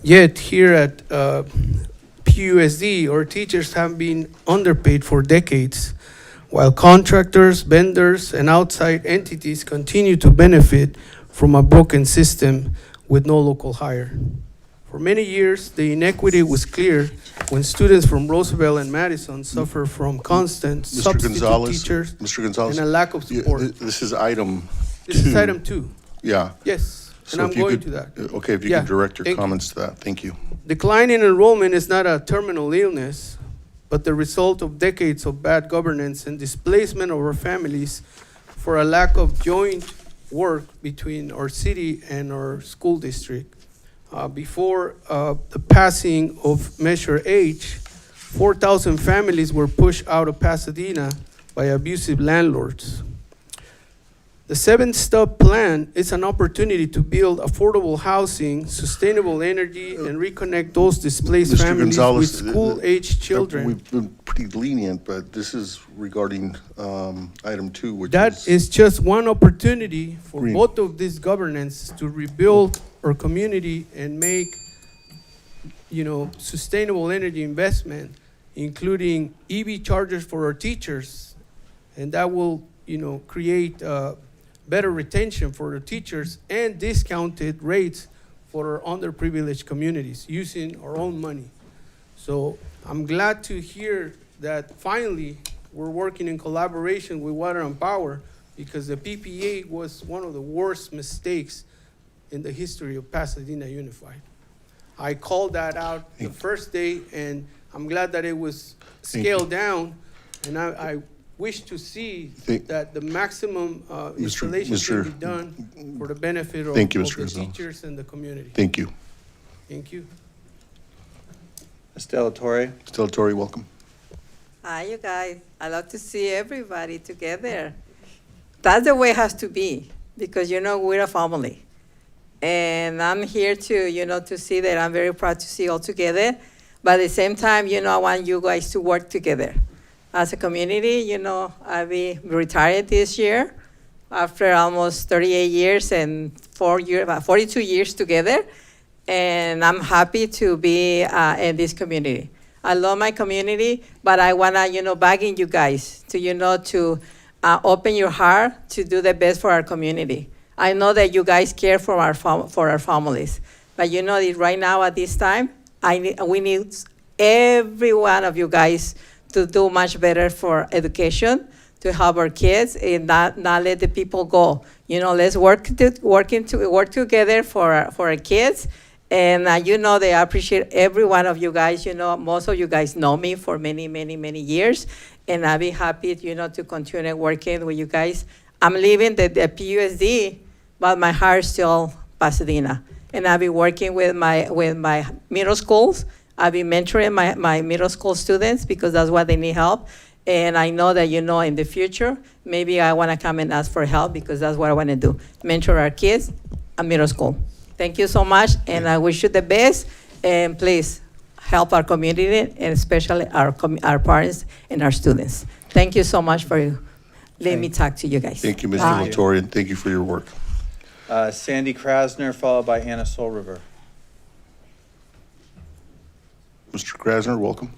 Yet here at PUSD, our teachers have been underpaid for decades, while contractors, vendors, and outside entities continue to benefit from a broken system with no local hire. For many years, the inequity was clear when students from Roosevelt and Madison suffer from constant Mr. substitute Gonzalez, teachers Mr. Gonzalez, and a lack of support. This is item This is two. item 2. Yeah. Yes, and So I'm if you going could- to that. Okay, if you Yeah, could direct your thank you. comments to that, thank you. Decline in enrollment is not a terminal illness, but the result of decades of bad governance and displacement of our families for a lack of joint work between our city and our school district. Before the passing of Measure H, 4,000 families were pushed out of Pasadena by abusive landlords. The 7-step plan is an opportunity to build affordable housing, sustainable energy, and reconnect those displaced Mr. families with Gonzalez, school-aged children. We've been pretty lenient, but this is regarding item 2, which That is just one opportunity for Green. both of these governments to rebuild our community and make, sustainable energy investment, including EV chargers for our teachers. And that will, create better retention for the teachers and discounted rates for our underprivileged communities using our own money. So I'm glad to hear that finally we're working in collaboration with Water and Power, because the PPA was one of the worst mistakes in the history of Pasadena Unified. I called that out the first day, and I'm glad that it was scaled down, and I wish to see that the maximum installation can be done for the benefit of Thank you, of Mr. the Gonzalez. teachers and the community. Thank you. Thank you. Estela Torre. Stella Torre, welcome. Hi, you guys. I love to see everybody together. That's the way it has to be, because, we're a family. And I'm here to, to see that I'm very proud to see all together. But at the same time, I want you guys to work together. As a community, I'll be retired this year after almost 38 years and 42 years together. And I'm happy to be in this community. I love my community, but I wanna, begging you guys to, to open your heart to do the best for our community. I know that you guys care for our families, but that right now at this time, we need every one of you guys to do much better for education, to help our kids, and not let the people go. Let's work together for our kids. And they appreciate every one of you guys. Most of you guys know me for many, many, many years, and I'll be happy, to continue working with you guys. I'm leaving the PUSD, but my heart is still Pasadena, and I'll be working with my middle schools. I'll be mentoring my middle school students, because that's what they need help. And I know that, in the future, maybe I want to come and ask for help, because that's what I want to do, mentor our kids at middle school. Thank you so much, and I wish you the best. And please help our community, and especially our parents and our students. Thank you so much for letting me talk to you guys. Thank you, Mr. Bye. Latorre, and thank you for your work. Sandy Krasner, followed by Anna Soul River. Mr. Krasner, welcome.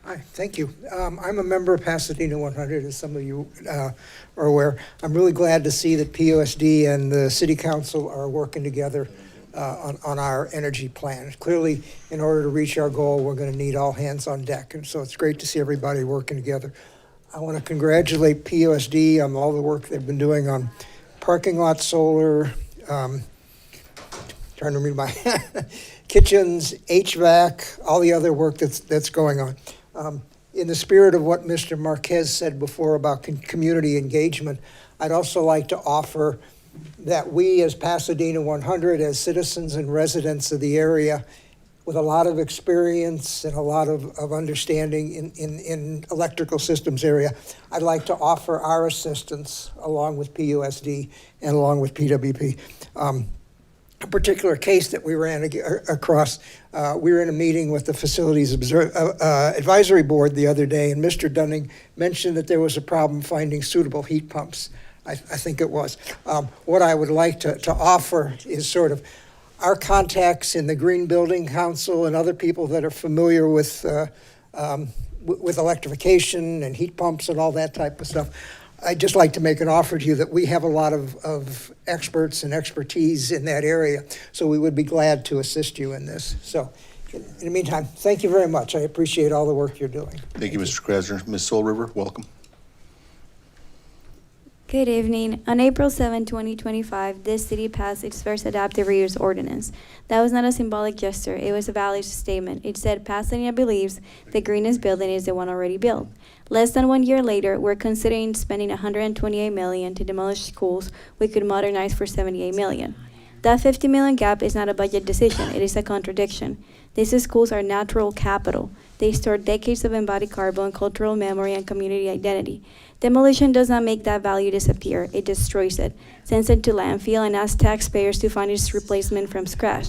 Hi, thank you. I'm a member of Pasadena 100, as some of you are aware. I'm really glad to see that PUSD and the City Council are working together on our energy plan. Clearly, in order to reach our goal, we're going to need all hands on deck, and so it's great to see everybody working together. I want to congratulate PUSD on all the work they've been doing on parking lot solar, trying to read my kitchens, HVAC, all the other work that's going on. In the spirit of what Mr. Marquez said before about community engagement, I'd also like to offer that we as Pasadena 100, as citizens and residents of the area with a lot of experience and a lot of understanding in electrical systems area, I'd like to offer our assistance along with PUSD and along with PWP. A particular case that we ran across, we were in a meeting with the Facilities Advisory Board the other day, and Mr. Dunning mentioned that there was a problem finding suitable heat pumps. I think it was. What I would like to offer is sort of our contacts in the Green Building Council and other people that are familiar with electrification and heat pumps and all that type of stuff. I'd just like to make an offer to you that we have a lot of experts and expertise in that area, so we would be glad to assist you in this. So in the meantime, thank you very much. I appreciate all the work you're doing. Thank you, Mr. Krasner. Ms. Soul River, welcome. Good evening. On April 7, 2025, this city passed its first adaptive reuse ordinance. That was not a symbolic gesture, it was a valid statement. It said Pasadena believes the greenest building is the one already built. Less than 1 year later, we're considering spending $128 million to demolish schools we could modernize for $78 million. That $50 million gap is not a budget decision, it is a contradiction. These schools are natural capital. They store decades of embodied carbon, cultural memory, and community identity. Demolition does not make that value disappear, it destroys it, sends it to landfill, and asks taxpayers to find its replacement from scratch.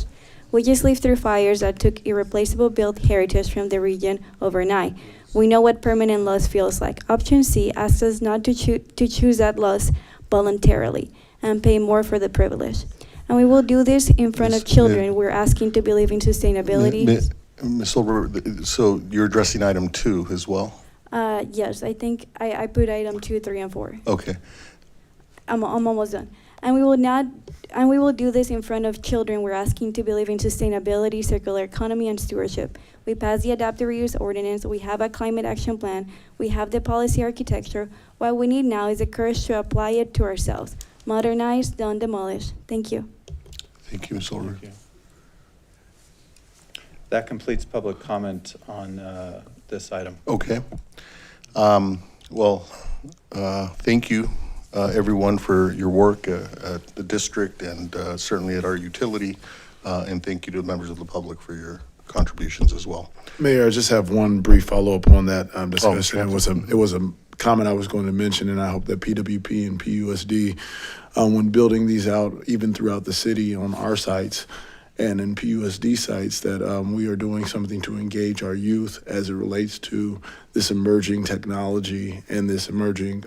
We just lived through fires that took irreplaceable built heritage from the region overnight. We know what permanent loss feels like. Option C asks us not to choose that loss voluntarily and pay more for the privilege. And we will do this in front of children we're asking to believe in sustainability. Ms. Soul River, so you're addressing item 2 as well? Yes, I think I put item 2, 3, and 4. Okay. I'm almost done. And we will do this in front of children we're asking to believe in sustainability, circular economy, and stewardship. We passed the adaptive reuse ordinance, we have a climate action plan, we have the policy architecture. What we need now is the courage to apply it to ourselves. Modernize, don't demolish. Thank you. Thank you, Ms. Soul River. That completes public comment on this item. Okay. Well, thank you, everyone, for your work at the district and certainly at our utility. And thank you to the members of the public for your contributions as well. Mayor, I just have one brief follow-up on that discussion. Mr. It was a comment I was going to mention, and I hope that PWP and PUSD, when building these out, even throughout the city on our sites and in PUSD sites, that we are doing something to engage our youth as it relates to this emerging technology and this emerging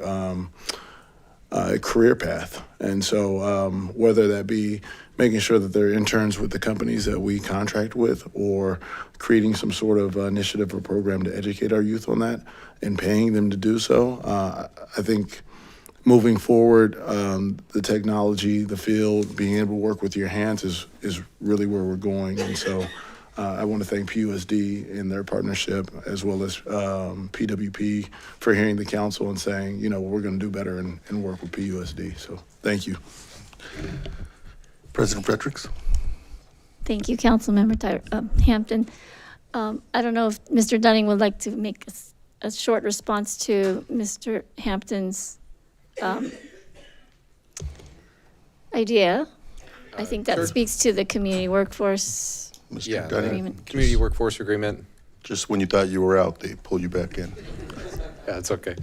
career path. And so whether that be making sure that they're interns with the companies that we contract with, or creating some sort of initiative or program to educate our youth on that and paying them to do so, I think moving forward, the technology, the field, being able to work with your hands is really where we're going. And so I want to thank PUSD in their partnership, as well as PWP for hearing the council and saying, you know, we're going to do better and work with PUSD. So thank you. President Fredericks. Thank you, Councilmember Hampton. I don't know if Mr. Dunning would like to make a short response to Mr. Hampton's idea. I think that Sure. speaks to the community workforce Mr. Dunning. agreement. Community workforce agreement. Just when you thought you were out, they pull you back in. Yeah, it's okay.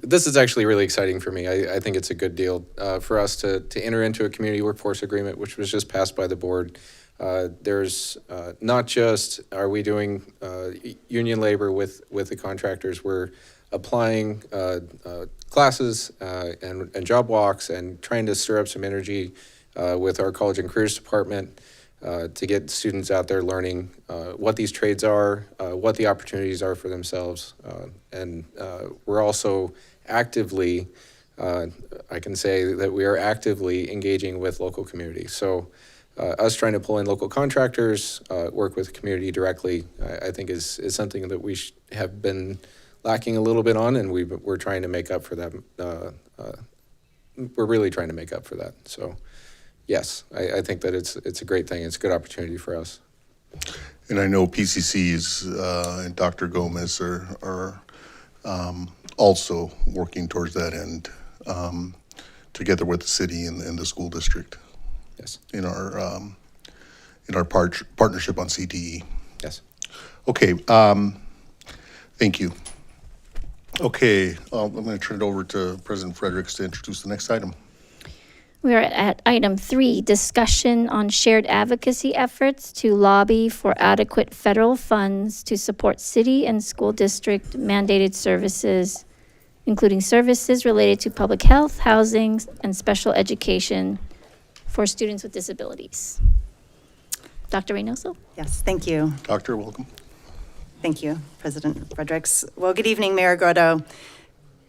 This is actually really exciting for me. I think it's a good deal for us to enter into a community workforce agreement, which was just passed by the board. There's not just are we doing union labor with the contractors, we're applying classes and job walks and trying to stir up some energy with our College and Careers Department to get students out there learning what these trades are, what the opportunities are for themselves. And we're also actively, I can say that we are actively engaging with local communities. So us trying to pull in local contractors, work with the community directly, I think is something that we have been lacking a little bit on, and we're trying to make up for that. We're really trying to make up for that. So yes, I think that it's a great thing. It's a good opportunity for us. And I know PCCs and Dr. Gomez are also working towards that end together with the city and the school district. Yes. In our partnership on CTE. Yes. Okay. Thank you. Okay, I'm going to turn it over to President Fredericks to introduce the next item. We are at item 3, discussion on shared advocacy efforts to lobby for adequate federal funds to support city and school district mandated services including services related to public health, housing, and special education for students with disabilities. Dr. Reynoso? Yes, thank you. Doctor, welcome. Thank you, President Fredericks. Well, good evening, Mayor Grotto,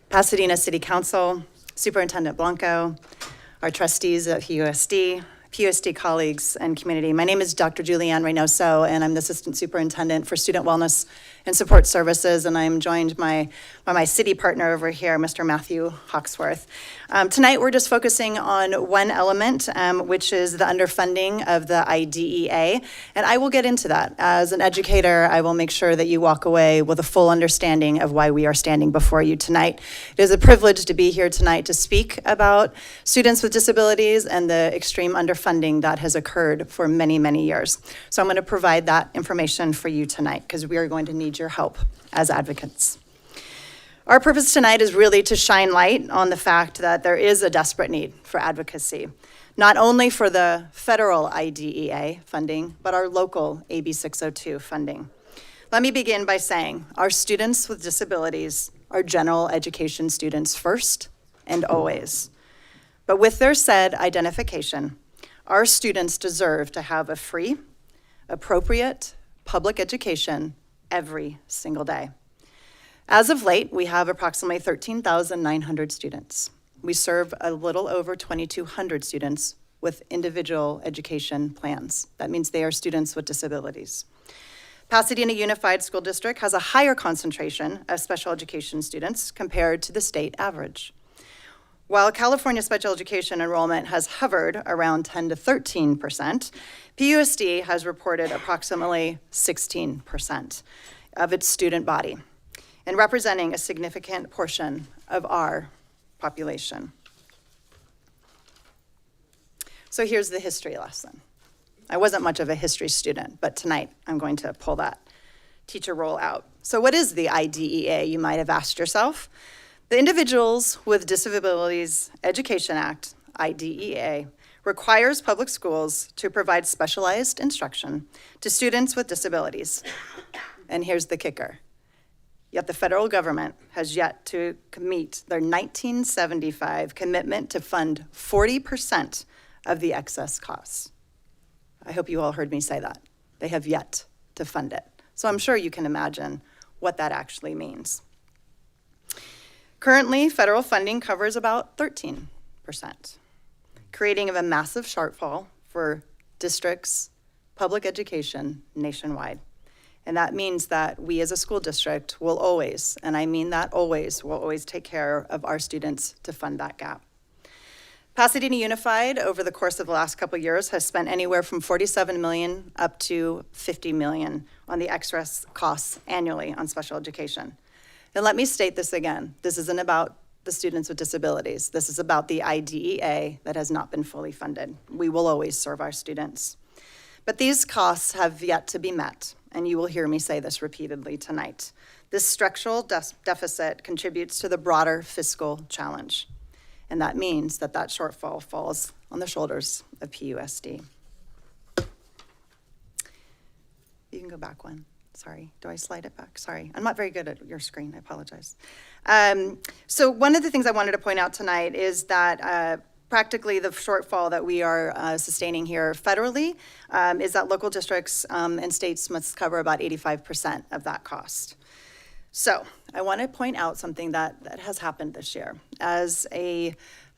Pasadena City Council, Superintendent Blanco, our trustees at PUSD colleagues, and community. My name is Dr. Julianne Reynoso, and I'm the Assistant Superintendent for Student Wellness and Support Services, and I'm joined by my city partner over here, Mr. Matthew Hawksworth. Tonight, we're just focusing on one element, which is the underfunding of the IDEA, and I will get into that. As an educator, I will make sure that you walk away with a full understanding of why we are standing before you tonight. It is a privilege to be here tonight to speak about students with disabilities and the extreme underfunding that has occurred for many, many years. So I'm going to provide that information for you tonight because we are going to need your help as advocates. Our purpose tonight is really to shine light on the fact that there is a desperate need for advocacy, not only for the federal IDEA funding, but our local AB 602 funding. Let me begin by saying our students with disabilities are general education students first and always. But with their said identification, our students deserve to have a free, appropriate public education every single day. As of late, we have approximately 13,900 students. We serve a little over 2,200 students with individual education plans. That means they are students with disabilities. Pasadena Unified School District has a higher concentration of special education students compared to the state average. While California special education enrollment has hovered around 10 to 13%, PUSD has reported approximately 16% of its student body, and representing a significant portion of our population. So here's the history lesson. I wasn't much of a history student, but tonight I'm going to pull that teacher role out. So what is the IDEA, you might have asked yourself? The Individuals with Disabilities Education Act, IDEA, requires public schools to provide specialized instruction to students with disabilities. And here's the kicker. Yet the federal government has yet to meet their 1975 commitment to fund 40% of the excess costs. I hope you all heard me say that. They have yet to fund it. So I'm sure you can imagine what that actually means. Currently, federal funding covers about 13%, creating a massive shortfall for districts, public education nationwide. And that means that we as a school district will always, and I mean that always, will always take care of our students to fund that gap. Pasadena Unified, over the course of the last couple of years, has spent anywhere from $47 million up to $50 million on the excess costs annually on special education. And let me state this again. This isn't about the students with disabilities. This is about the IDEA that has not been fully funded. We will always serve our students. But these costs have yet to be met, and you will hear me say this repeatedly tonight. This structural deficit contributes to the broader fiscal challenge, and that means that that shortfall falls on the shoulders of PUSD. You can go back one. Sorry, do I slide it back? Sorry, I'm not very good at your screen, I apologize. So one of the things I wanted to point out tonight is that practically the shortfall that we are sustaining here federally is that local districts and states must cover about 85% of that cost. So I want to point out something that has happened this year. As a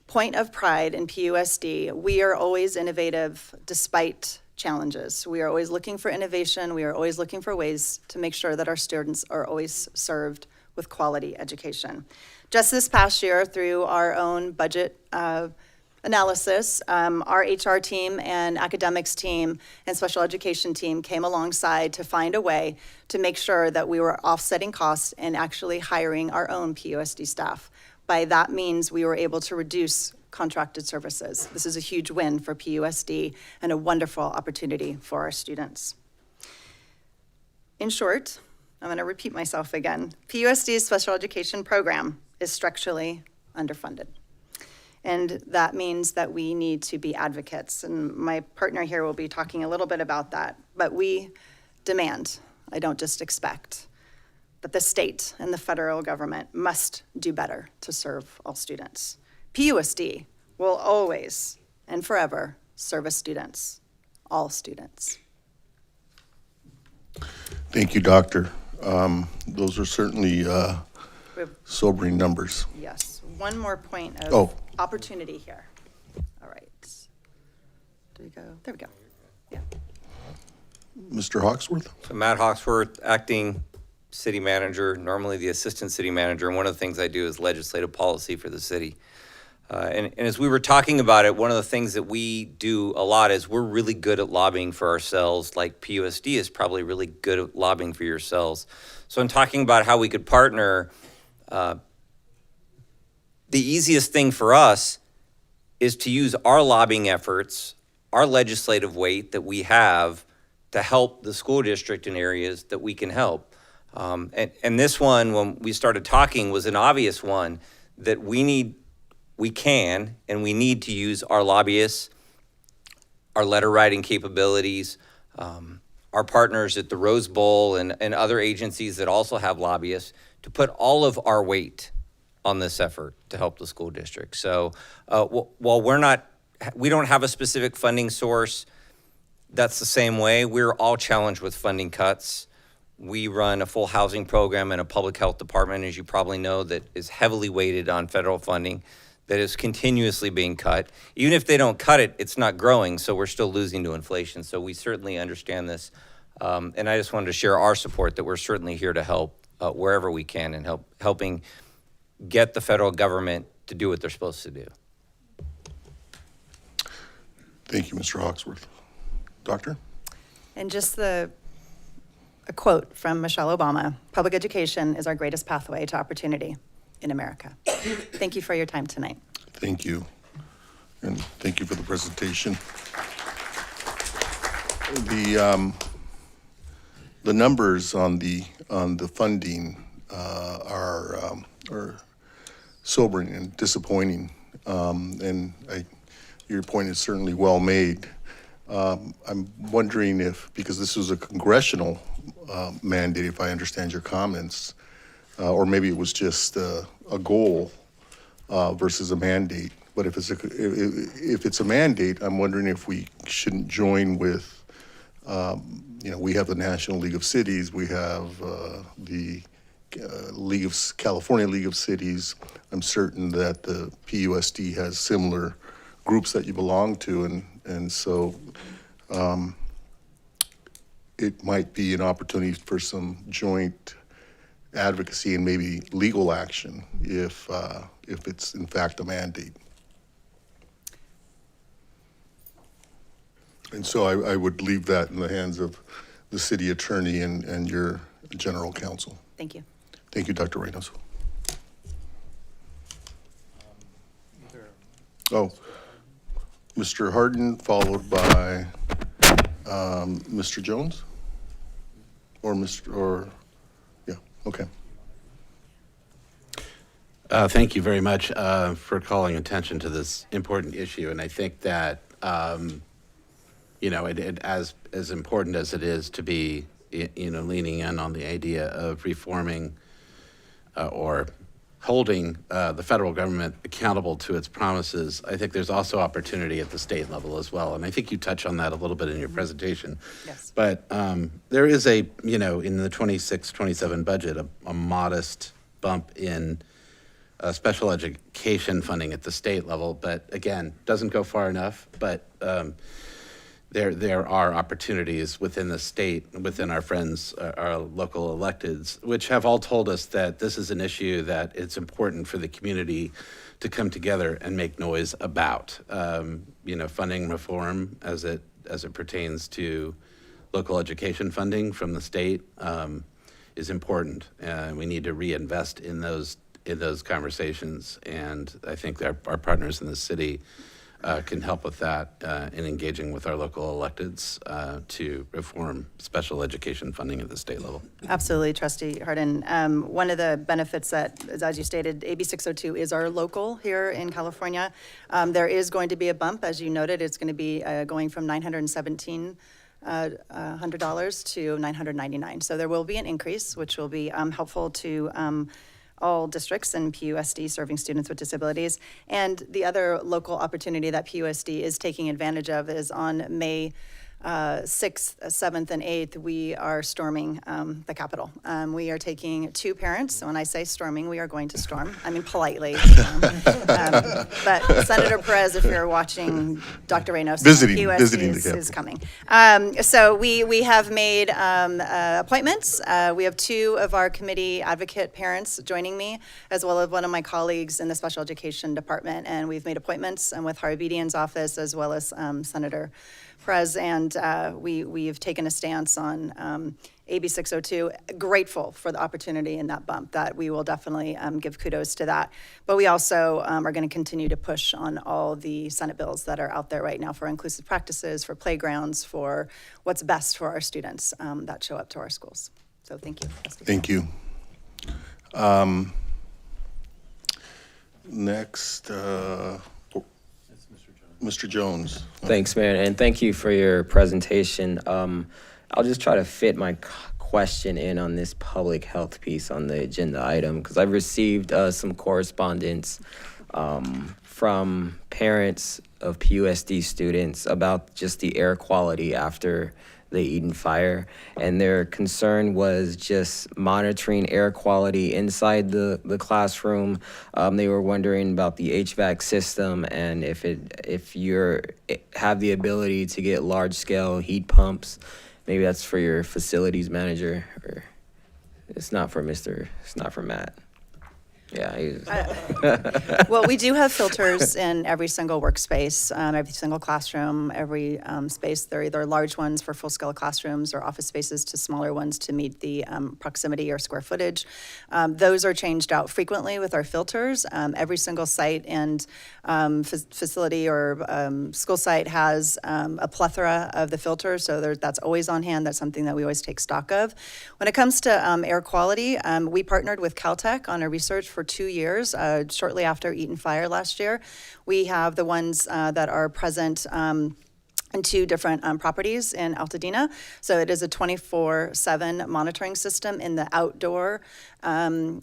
point of pride in PUSD, we are always innovative despite challenges. We are always looking for innovation. We are always looking for ways to make sure that our students are always served with quality education. Just this past year, through our own budget analysis, our HR team and academics team and special education team came alongside to find a way to make sure that we were offsetting costs and actually hiring our own PUSD staff. By that means, we were able to reduce contracted services. This is a huge win for PUSD and a wonderful opportunity for our students. In short, I'm going to repeat myself again. PUSD's special education program is structurally underfunded. And that means that we need to be advocates. And my partner here will be talking a little bit about that. But we demand, I don't just expect, but the state and the federal government must do better to serve all students. PUSD will always and forever service students, all students. Thank you, Doctor. Those are certainly We have- sobering numbers. Yes, one more point Oh. of opportunity here. All right. There we go. There we go. Yeah. Mr. Hawksworth? So Matt Hawksworth, acting city manager, normally the assistant city manager, and one of the things I do is legislative policy for the city. And as we were talking about it, one of the things that we do a lot is we're really good at lobbying for ourselves, like PUSD is probably really good at lobbying for yourselves. So in talking about how we could partner, the easiest thing for us is to use our lobbying efforts, our legislative weight that we have to help the school district in areas that we can help. And this one, when we started talking, was an obvious one that we can and we need to use our lobbyists, our letter writing capabilities, our partners at the Rose Bowl and other agencies that also have lobbyists to put all of our weight on this effort to help the school district. So while we don't have a specific funding source, that's the same way. We're all challenged with funding cuts. We run a full housing program and a public health department, as you probably know, that is heavily weighted on federal funding, that is continuously being cut. Even if they don't cut it, it's not growing, so we're still losing to inflation. So we certainly understand this. And I just wanted to share our support that we're certainly here to help wherever we can and helping get the federal government to do what they're supposed to do. Thank you, Mr. Hawksworth. Doctor? And just a quote from Michelle Obama, public education is our greatest pathway to opportunity in America. Thank you for your time tonight. Thank you. And thank you for the presentation. The numbers on the funding are sobering and disappointing. And your point is certainly well made. I'm wondering if, because this was a congressional mandate, if I understand your comments, or maybe it was just a goal versus a mandate. But if it's a mandate, I'm wondering if we shouldn't join with, we have the National League of Cities, we have the California League of Cities. I'm certain that the PUSD has similar groups that you belong to, and so it might be an opportunity for some joint advocacy and maybe legal action if it's in fact a mandate. And so I would leave that in the hands of the city attorney and your general counsel. Thank you. Thank you, Dr. Reynos. Oh, Mr. Harden, followed by Mr. Jones? Yeah, okay. Thank you very much for calling attention to this important issue. And I think that, it as important as it is to be, leaning in on the idea of reforming or holding the federal government accountable to its promises, I think there's also opportunity at the state level as well. And I think you touched on that a little bit in your presentation. Yes. But there is in the 26-27 budget, a modest bump in special education funding at the state level. But again, doesn't go far enough. But there are opportunities within the state, within our friends, our local electeds, which have all told us that this is an issue that it's important for the community to come together and make noise about. Funding reform as it pertains to local education funding from the state is important. We need to reinvest in those conversations, and I think our partners in the city can help with that in engaging with our local electeds to reform special education funding at the state level. Absolutely, Trustee Hardin. One of the benefits that, as you stated, AB 602 is our local here in California. There is going to be a bump, as you noted. It's going to be going from 917 $100 to $999. So there will be an increase, which will be helpful to all districts and PUSD serving students with disabilities. And the other local opportunity that PUSD is taking advantage of is on May 6th, 7th, and 8th, we are storming the Capitol. We are taking 2 parents. So when I say storming, we are going to storm. I mean, politely. But Senator Perez, if you're watching, Dr. Reynoso, Visiting PUSD the is coming. So we have made appointments. We have 2 of our committee advocate parents joining me, as well as one of my colleagues in the special education department. And we've made appointments with Harabedian's office, as well as Senator Perez, and we've taken a stance on AB 602. Grateful for the opportunity and that bump. That we will definitely give kudos to that. But we also are going to continue to push on all the Senate bills that are out there right now for inclusive practices, for playgrounds, for what's best for our students that show up to our schools. So thank you. Thank you. Next, Mr. Jones. Thanks, Mayor, and thank you for your presentation. I'll just try to fit my question in on this public health piece on the agenda item, because I've received some correspondence from parents of PUSD students about just the air quality after the Eden fire, and their concern was just monitoring air quality inside the classroom. They were wondering about the HVAC system, and if you have the ability to get large-scale heat pumps. Maybe that's for your facilities manager, or it's not for Matt. Yeah. Well, we do have filters in every single workspace, every single classroom, every space. They're either large ones for full-scale classrooms or office spaces to smaller ones to meet the proximity or square footage. Those are changed out frequently with our filters. Every single site and facility or school site has a plethora of the filters, so that's always on hand. That's something that we always take stock of. When it comes to air quality, we partnered with Caltech on a research for 2 years, shortly after Eaton Fire last year. We have the ones that are present in 2 different properties in Pasadena. So it is a 24/7 monitoring system in the outdoor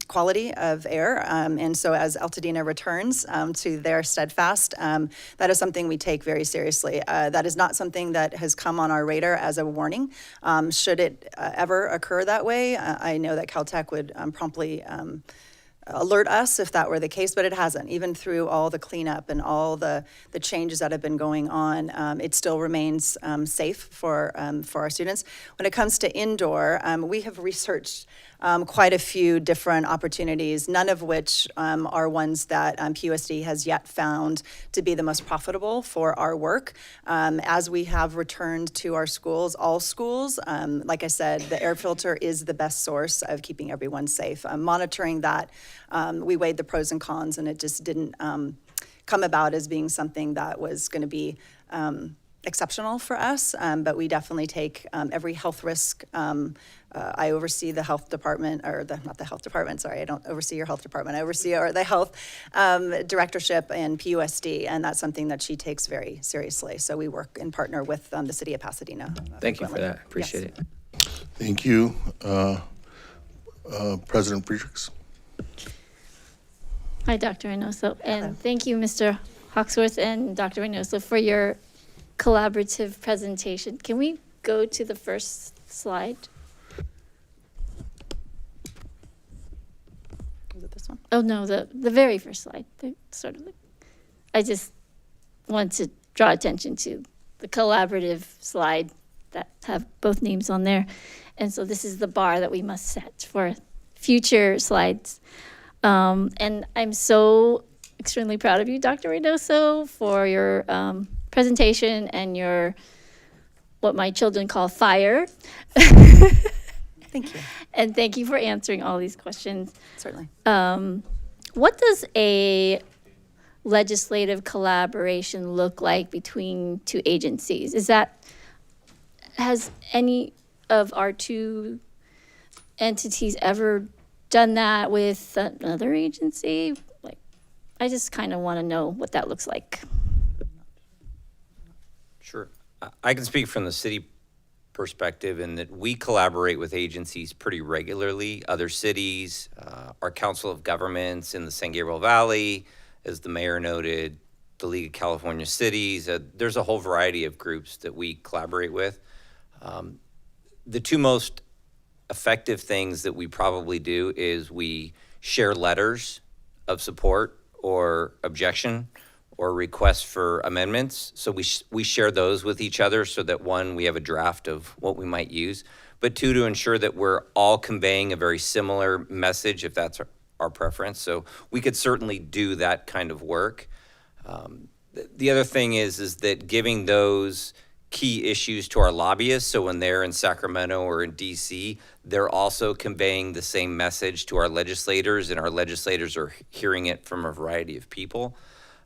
quality of air. And so as Pasadena returns to their steadfast, that is something we take very seriously. That is not something that has come on our radar as a warning. Should it ever occur that way, I know that Caltech would promptly alert us if that were the case, but it hasn't. Even through all the cleanup and all the changes that have been going on, it still remains safe for our students. When it comes to indoor, we have researched quite a few different opportunities, none of which are ones that PUSD has yet found to be the most profitable for our work. As we have returned to our schools, all schools, like I said, the air filter is the best source of keeping everyone safe. Monitoring that, we weighed the pros and cons, and it just didn't come about as being something that was going to be exceptional for us, but we definitely take every health risk. I oversee the health department, or not the health department, sorry, I don't oversee your health department. I oversee the health directorship and PUSD, and that's something that she takes very seriously. So we work and partner with the city of Pasadena. Thank you for that. Appreciate it. Thank you. President Friedrichs. Hi, Dr. Reynoso, and thank you, Mr. Hawksworth and Dr. Reynoso, for your collaborative presentation. Can we go to the first slide? Is it this one? Oh, no, the very first slide. I just want to draw attention to the collaborative slide that have both names on there. And so this is the bar that we must set for future slides. And I'm so extremely proud of you, Dr. Reynoso, for your presentation and your, what my children call fire. Thank you. And thank you for answering all these questions. Certainly. What does a legislative collaboration look like between 2 agencies? Has any of our 2 entities ever done that with another agency? I just kind of want to know what that looks like. Sure. I can speak from the city perspective in that we collaborate with agencies pretty regularly, other cities, our Council of Governments in the San Gabriel Valley, as the mayor noted, the League of California Cities. There's a whole variety of groups that we collaborate with. The two most effective things that we probably do is we share letters of support or objection or requests for amendments. So we share those with each other so that, one, we have a draft of what we might use, but two, to ensure that we're all conveying a very similar message if that's our preference. So we could certainly do that kind of work. The other thing is that giving those key issues to our lobbyists, so when they're in Sacramento or in DC, they're also conveying the same message to our legislators, and our legislators are hearing it from a variety of people.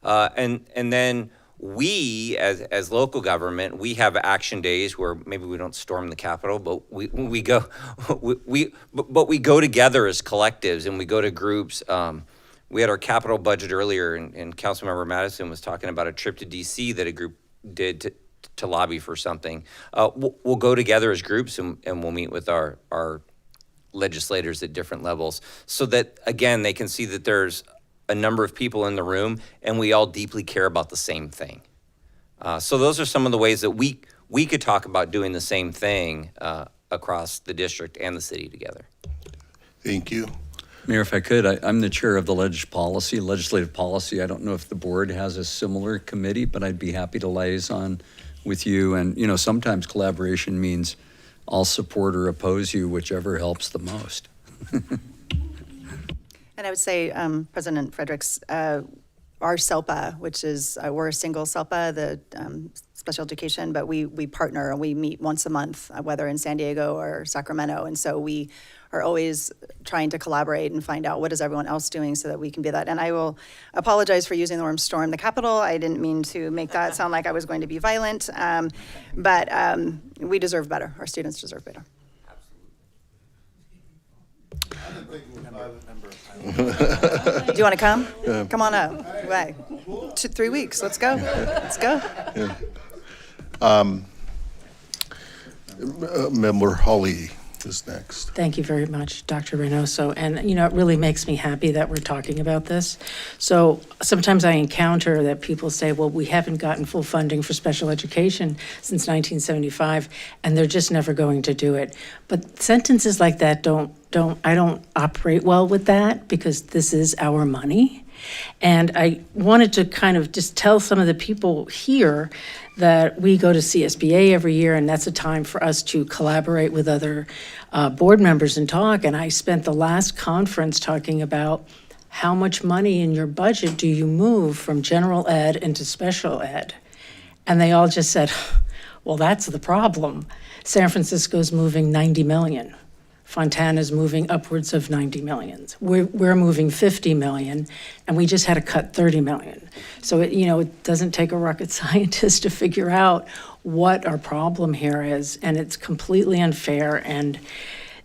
And then we, as local government, we have action days where maybe we don't storm the Capitol, but we go together as collectives, and we go to groups. We had our capital budget earlier, and Councilmember Madison was talking about a trip to DC that a group did to lobby for something. We'll go together as groups, and we'll meet with our legislators at different levels, so that, again, they can see that there's a number of people in the room, and we all deeply care about the same thing. So those are some of the ways that we could talk about doing the same thing across the district and the city together. Thank you. Mayor, if I could, I'm the chair of the legislative policy. I don't know if the board has a similar committee, but I'd be happy to liaison with you. And, you know, sometimes collaboration means I'll support or oppose you, whichever helps the most. And I would say, President Fredericks, our SELPA, which is, we're a single SELPA, the special education, but we partner and we meet once a month, whether in San Diego or Sacramento. And so we are always trying to collaborate and find out what is everyone else doing so that we can be that. And I will apologize for using the word storm the Capitol. I didn't mean to make that sound like I was going to be violent, but we deserve better. Our students deserve better. Do you want to come? Yeah. Come on up. Right. 3 weeks. Let's go. Let's go. Yeah. Member Hawley is next. Thank you very much, Dr. Reynoso. And, you know, it really makes me happy that we're talking about this. So sometimes I encounter that people say, well, we haven't gotten full funding for special education since 1975, and they're just never going to do it. But sentences like that I don't operate well with that, because this is our money. And I wanted to kind of just tell some of the people here that we go to CSBA every year, and that's a time for us to collaborate with other board members and talk. And I spent the last conference talking about how much money in your budget do you move from general ed into special ed? And they all just said, well, that's the problem. San Francisco's moving 90 million. Fontana's moving upwards of 90 million. We're moving 50 million, and we just had to cut 30 million. So it doesn't take a rocket scientist to figure out what our problem here is, and it's completely unfair, and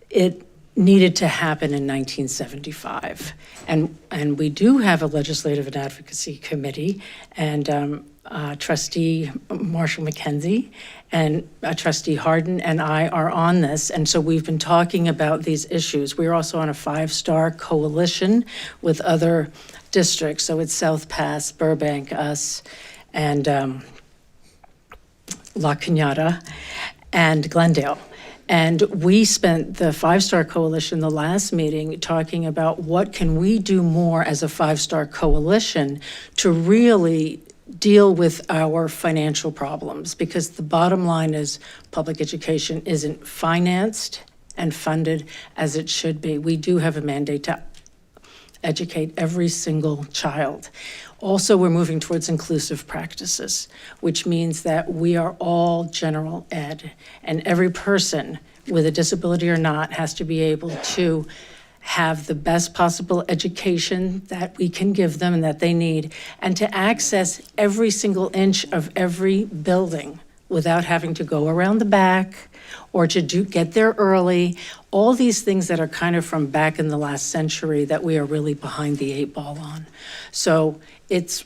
it needed to happen in 1975. And we do have a legislative and advocacy committee, and Trustee Marshall McKenzie and Trustee Harden and I are on this, and so we've been talking about these issues. We're also on a 5-star coalition with other districts, so it's South Pass, Burbank, us, and La Cañada, and Glendale. And we spent the 5-star coalition, the last meeting, talking about what can we do more as a 5-star coalition to really deal with our financial problems, because the bottom line is public education isn't financed and funded as it should be. We do have a mandate to educate every single child. Also, we're moving towards inclusive practices, which means that we are all general ed, and every person, with a disability or not, has to be able to have the best possible education that we can give them and that they need, and to access every single inch of every building without having to go around the back or to get there early. All these things that are kind of from back in the last century that we are really behind the 8 ball on. So it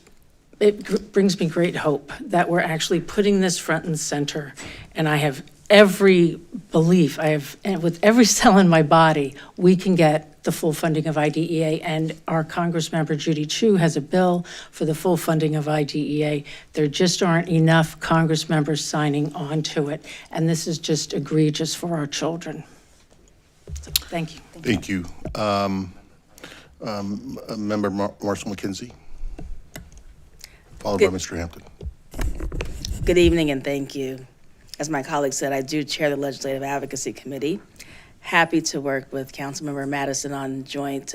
brings me great hope that we're actually putting this front and center, and I have every belief I have, and with every cell in my body, we can get the full funding of IDEA. And our Congressmember Judy Chu has a bill for the full funding of IDEA. There just aren't enough Congress members signing on to it. And this is just egregious for our children. So, thank you. Thank you. Member Marshall McKenzie, followed by Mr. Hampton. Good evening and thank you. As my colleague said, I do chair the Legislative Advocacy Committee. Happy to work with Councilmember Madison on joint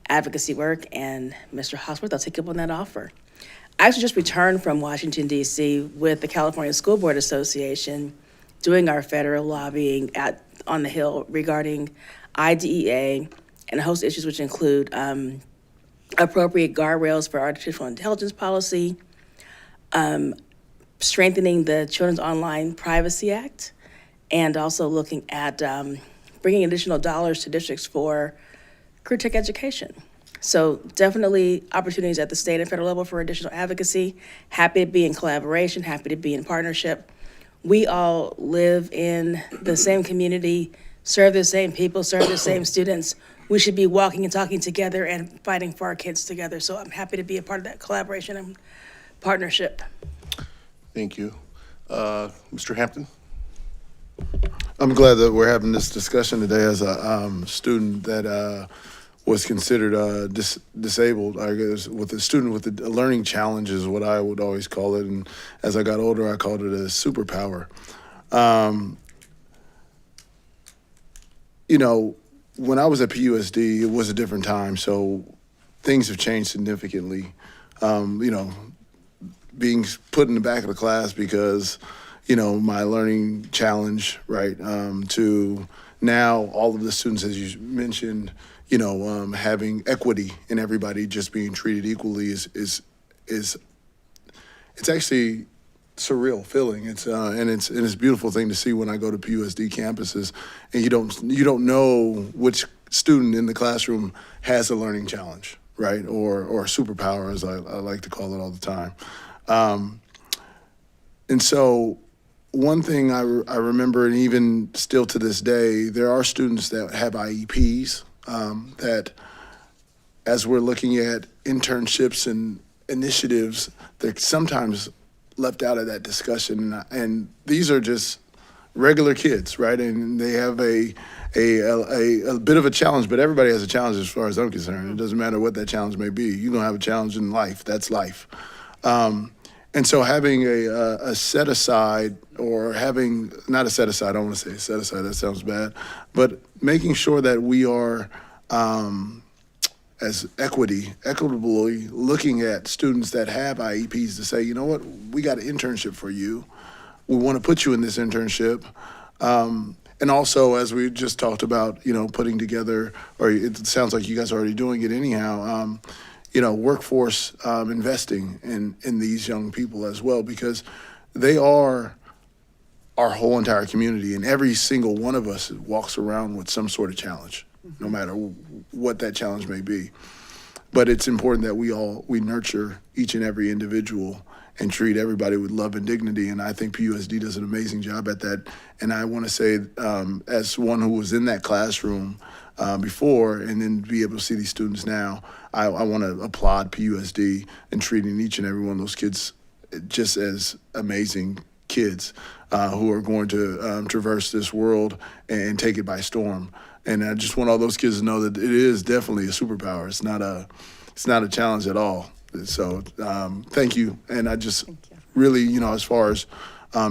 advocacy work, and Mr. Hosworth, I'll take up on that offer. I actually just returned from Washington, D.C. with the California School Board Association doing our federal lobbying on the Hill regarding IDEA and a host of issues which include appropriate guardrails for artificial intelligence policy, strengthening the Children's Online Privacy Act, and also looking at bringing additional dollars to districts for career tech education. So definitely opportunities at the state and federal level for additional advocacy. Happy to be in collaboration, happy to be in partnership. We all live in the same community, serve the same people, serve the same students. We should be walking and talking together and fighting for our kids together. So I'm happy to be a part of that collaboration and partnership. Thank you. Mr. Hampton? I'm glad that we're having this discussion today as a student that was considered disabled. I guess with a student with a learning challenge is what I would always call it. And as I got older, I called it a superpower. You know, when I was at PUSD, it was a different time. So things have changed significantly. You know, being put in the back of the class because, you know, my learning challenge, right, to now all of the students, as you mentioned, you know, having equity and everybody just being treated equally is it's actually surreal feeling. It's and it's a beautiful thing to see when I go to PUSD campuses, and you don't know which student in the classroom has a learning challenge, right, or a superpower, as I like to call it all the time. And so one thing I remember, and even still to this day, there are students that have IEPs that, as we're looking at internships and initiatives, they're sometimes left out of that discussion. And these are just regular kids, right? And they have a bit of a challenge, but everybody has a challenge as far as I'm concerned. It doesn't matter what that challenge may be. You're gonna have a challenge in life. That's life. And so having a set aside, or having, not a set aside, I don't want to say set aside, that sounds bad, but making sure that we are, as equitably looking at students that have IEPs to say, you know what, we got an internship for you. We want to put you in this internship. And also, as we just talked about, you know, putting together, or it sounds like you guys are already doing it anyhow, you know, workforce investing in these young people as well, because they are our whole entire community, and every single one of us walks around with some sort of challenge, no matter what that challenge may be. But it's important that we nurture each and every individual and treat everybody with love and dignity, and I think PUSD does an amazing job at that. And I want to say, as one who was in that classroom before, and then be able to see these students now, I want to applaud PUSD in treating each and every one of those kids just as amazing kids who are going to traverse this world and take it by storm. And I just want all those kids to know that it is definitely a superpower. It's not a challenge at all. So thank you. And I just really, you know, as far as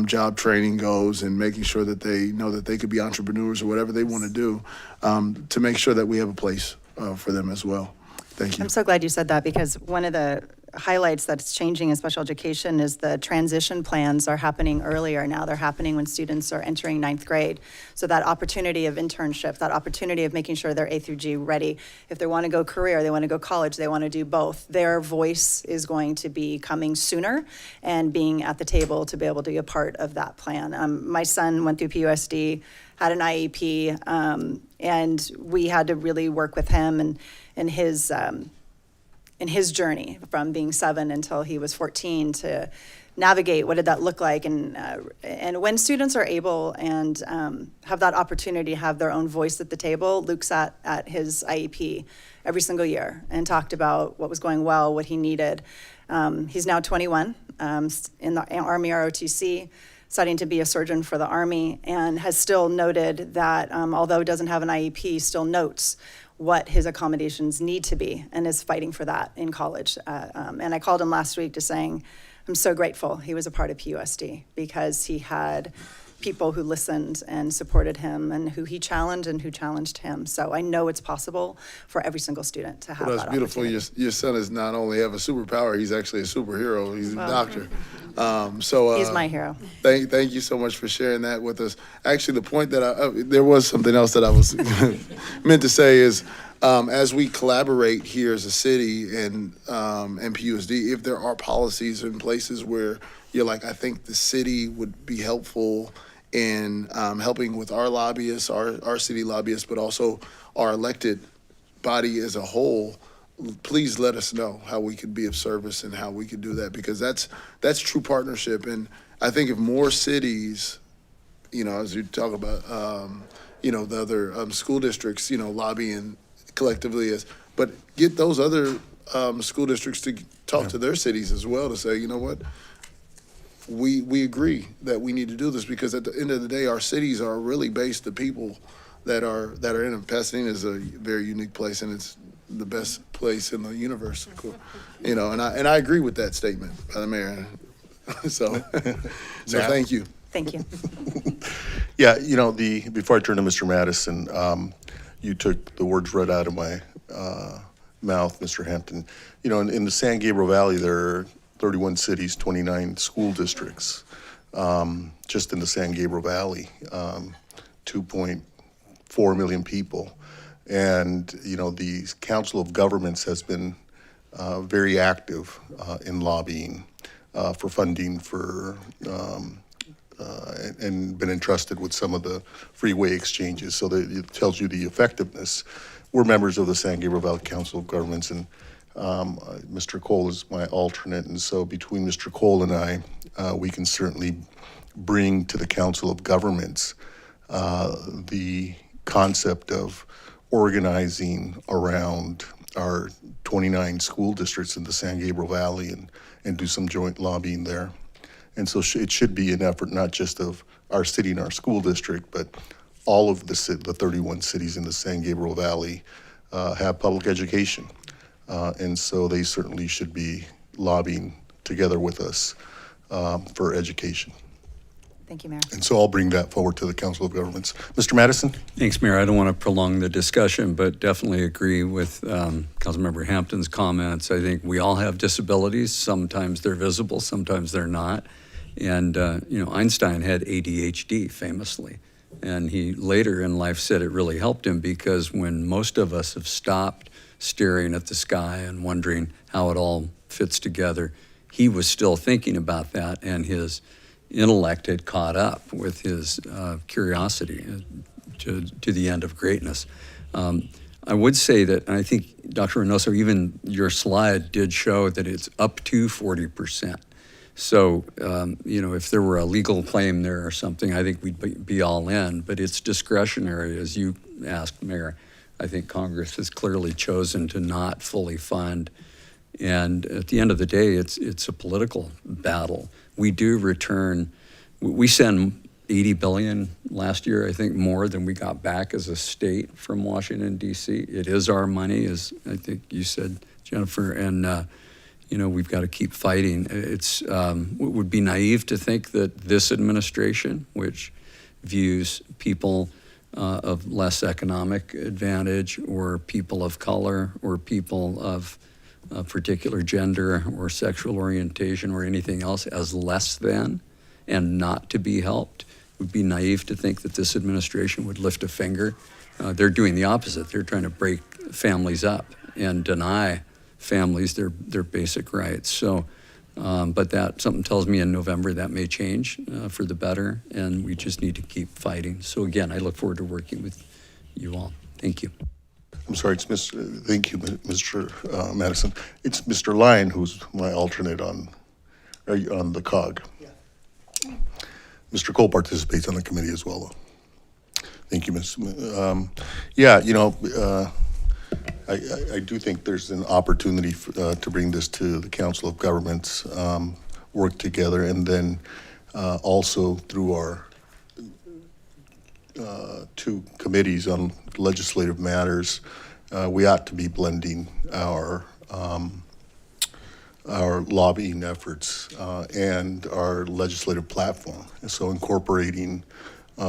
job training goes and making sure that they know that they could be entrepreneurs or whatever they want to do, to make sure that we have a place for them as well. Thank you. I'm so glad you said that, because one of the highlights that's changing in special education is the transition plans are happening earlier now. They're happening when students are entering 9th grade. So that opportunity of internship, that opportunity of making sure they're A through G ready. If they want to go career, they want to go college, they want to do both. Their voice is going to be coming sooner and being at the table to be able to be a part of that plan. My son went through PUSD, had an IEP, and we had to really work with him and his in his journey from being 7 until he was 14 to navigate what did that look like, and when students are able and have that opportunity to have their own voice at the table. Luke sat at his IEP every single year and talked about what was going well, what he needed. He's now 21, in the Army ROTC, studying to be a surgeon for the Army, and has still noted that although he doesn't have an IEP, still notes what his accommodations need to be and is fighting for that in college. And I called him last week just saying, I'm so grateful he was a part of PUSD, because he had people who listened and supported him, and who he challenged and who challenged him. So I know it's possible for every single student to have Well, that that's beautiful. opportunity. Your son is not only have a superpower, he's actually a superhero. He's a Well, doctor. He's my hero. Thank you so much for sharing that with us. Actually, the point that there was something else that I was meant to say is, as we collaborate here as a city and PUSD, if there are policies in places where you're like, I think the city would be helpful in helping with our lobbyists, our city lobbyists, but also our elected body as a whole, please let us know how we could be of service and how we could do that, because that's true partnership. And I think if more cities, as you talk about, the other school districts, lobbying collectively but get those other school districts to talk to their cities as well, to say, you know what, we agree that we need to do this, because at the end of the day, our cities are really based, the people that are in them. Pasadena is a very unique place, and it's the best place in the universe, and I agree with that statement by the mayor. so thank you. Thank you. Yeah, before I turn to Mr. Madison, you took the words right out of my mouth, Mr. Hampton. In the San Gabriel Valley, there are 31 cities, 29 school districts, just in the San Gabriel Valley, 2.4 million people. And, the Council of Governments has been very active in lobbying for funding for and been entrusted with some of the freeway exchanges, so that it tells you the effectiveness. We're members of the San Gabriel Valley Council of Governments, and Mr. Cole is my alternate, and so between Mr. Cole and I, we can certainly bring to the Council of Governments the concept of organizing around our 29 school districts in the San Gabriel Valley and do some joint lobbying there. And so it should be an effort not just of our city and our school district, but all of the 31 cities in the San Gabriel Valley have public education. And so they certainly should be lobbying together with us for education. Thank you, Mayor. And so I'll bring that forward to the Council of Governments. Mr. Madison? Thanks, Mayor. I don't want to prolong the discussion, but definitely agree with Councilmember Hampton's comments. I think we all have disabilities. Sometimes they're visible, sometimes they're not. And, Einstein had ADHD famously. And he later in life said it really helped him, because when most of us have stopped staring at the sky and wondering how it all fits together, he was still thinking about that, and his intellect had caught up with his curiosity to the end of greatness. I would say that, and I think Dr. Reynoso, even your slide did show that it's up to 40%. So, if there were a legal claim there or something, I think we'd be all in, but it's discretionary, as you asked, Mayor. I think Congress has clearly chosen to not fully fund. And at the end of the day, it's a political battle. We do return, we send $80 billion last year, I think more than we got back as a state from Washington, D.C. It is our money, as I think you said, Jennifer, and we've got to keep fighting. It would be naive to think that this administration, which views people of less economic advantage, or people of color, or people of a particular gender or sexual orientation or anything else as less than and not to be helped. It would be naive to think that this administration would lift a finger. They're doing the opposite. They're trying to break families up and deny families their basic rights. So, but that something tells me in November that may change for the better, and we just need to keep fighting. So again, I look forward to working with you all. Thank you. I'm sorry, it's thank you, Mr. Madison. It's Mr. Lyon who's my alternate on the COG. Mr. Cole participates on the committee as well, though. Thank you, Ms. Yeah, you know, I do think there's an opportunity to bring this to the Council of Governments, work together, and then also through our two committees on legislative matters, we ought to be blending our lobbying efforts and our legislative platform. And so incorporating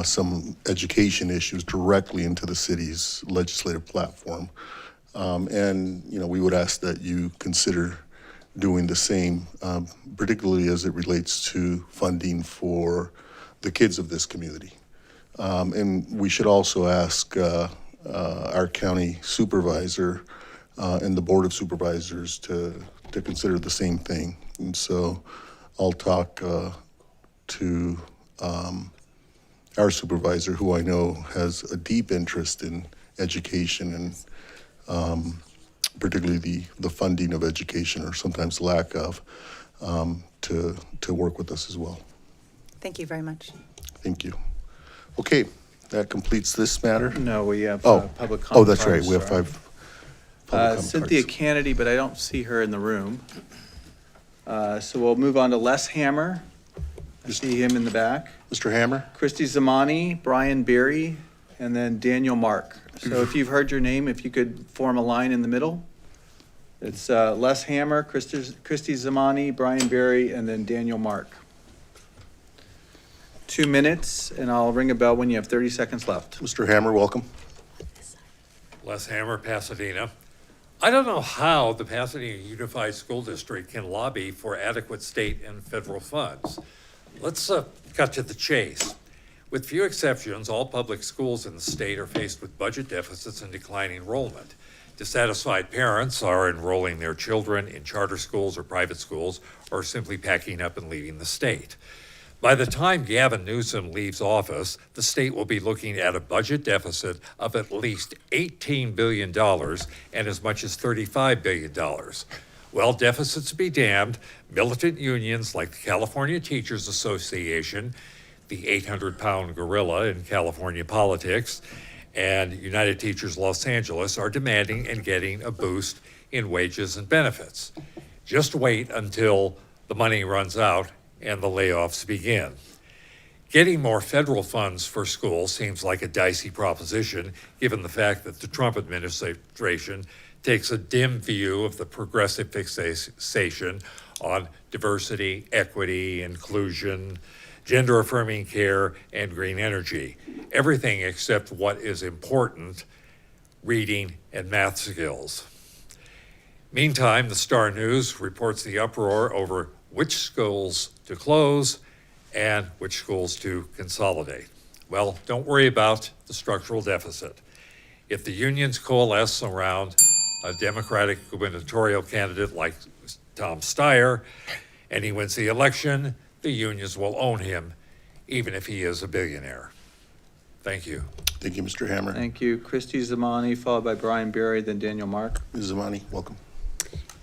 some education issues directly into the city's legislative platform. And, you know, we would ask that you consider doing the same, particularly as it relates to funding for the kids of this community. And we should also ask our county supervisor and the Board of Supervisors to consider the same thing. And so I'll talk to our supervisor, who I know has a deep interest in education and particularly the funding of education, or sometimes lack of, to work with us as well. Thank you very much. Thank you. Okay, that completes this matter. No, we have public comment. Oh, that's right, cards, we have sorry. 5 public comment Cynthia cards. Kennedy, but I don't see her in the room. So we'll move on to Les Hammer. I see him in the back. Mr. Hammer? Christy Zamani, Brian Berry, and then Daniel Mark. So if you've heard your name, if you could form a line in the middle. It's Les Hammer, Christy Zamani, Brian Berry, and then Daniel Mark. 2 minutes, and I'll ring a bell when you have 30 seconds left. Mr. Hammer, welcome. Les Hammer, Pasadena. I don't know how the Pasadena Unified School District can lobby for adequate state and federal funds. Let's cut to the chase. With few exceptions, all public schools in the state are faced with budget deficits and declining enrollment. Dissatisfied parents are enrolling their children in charter schools or private schools, or simply packing up and leaving the state. By the time Gavin Newsom leaves office, the state will be looking at a budget deficit of at least $18 billion and as much as $35 billion. Well, deficits be damned, militant unions like the California Teachers Association, the 800-pound gorilla in California politics, and United Teachers Los Angeles are demanding and getting a boost in wages and benefits. Just wait until the money runs out and the layoffs begin. Getting more federal funds for schools seems like a dicey proposition, given the fact that the Trump administration takes a dim view of the progressive fixation on diversity, equity, inclusion, gender-affirming care, and green energy. Everything except what is important, reading and math skills. Meantime, the Star News reports the uproar over which schools to close and which schools to consolidate. Well, don't worry about the structural deficit. If the unions coalesce around a Democratic gubernatorial candidate like Tom Steyer and he wins the election, the unions will own him, even if he is a billionaire. Thank you. Thank you, Mr. Hammer. Thank you. Christy Zamani, followed by Brian Berry, then Daniel Mark. Ms. Zamani, welcome.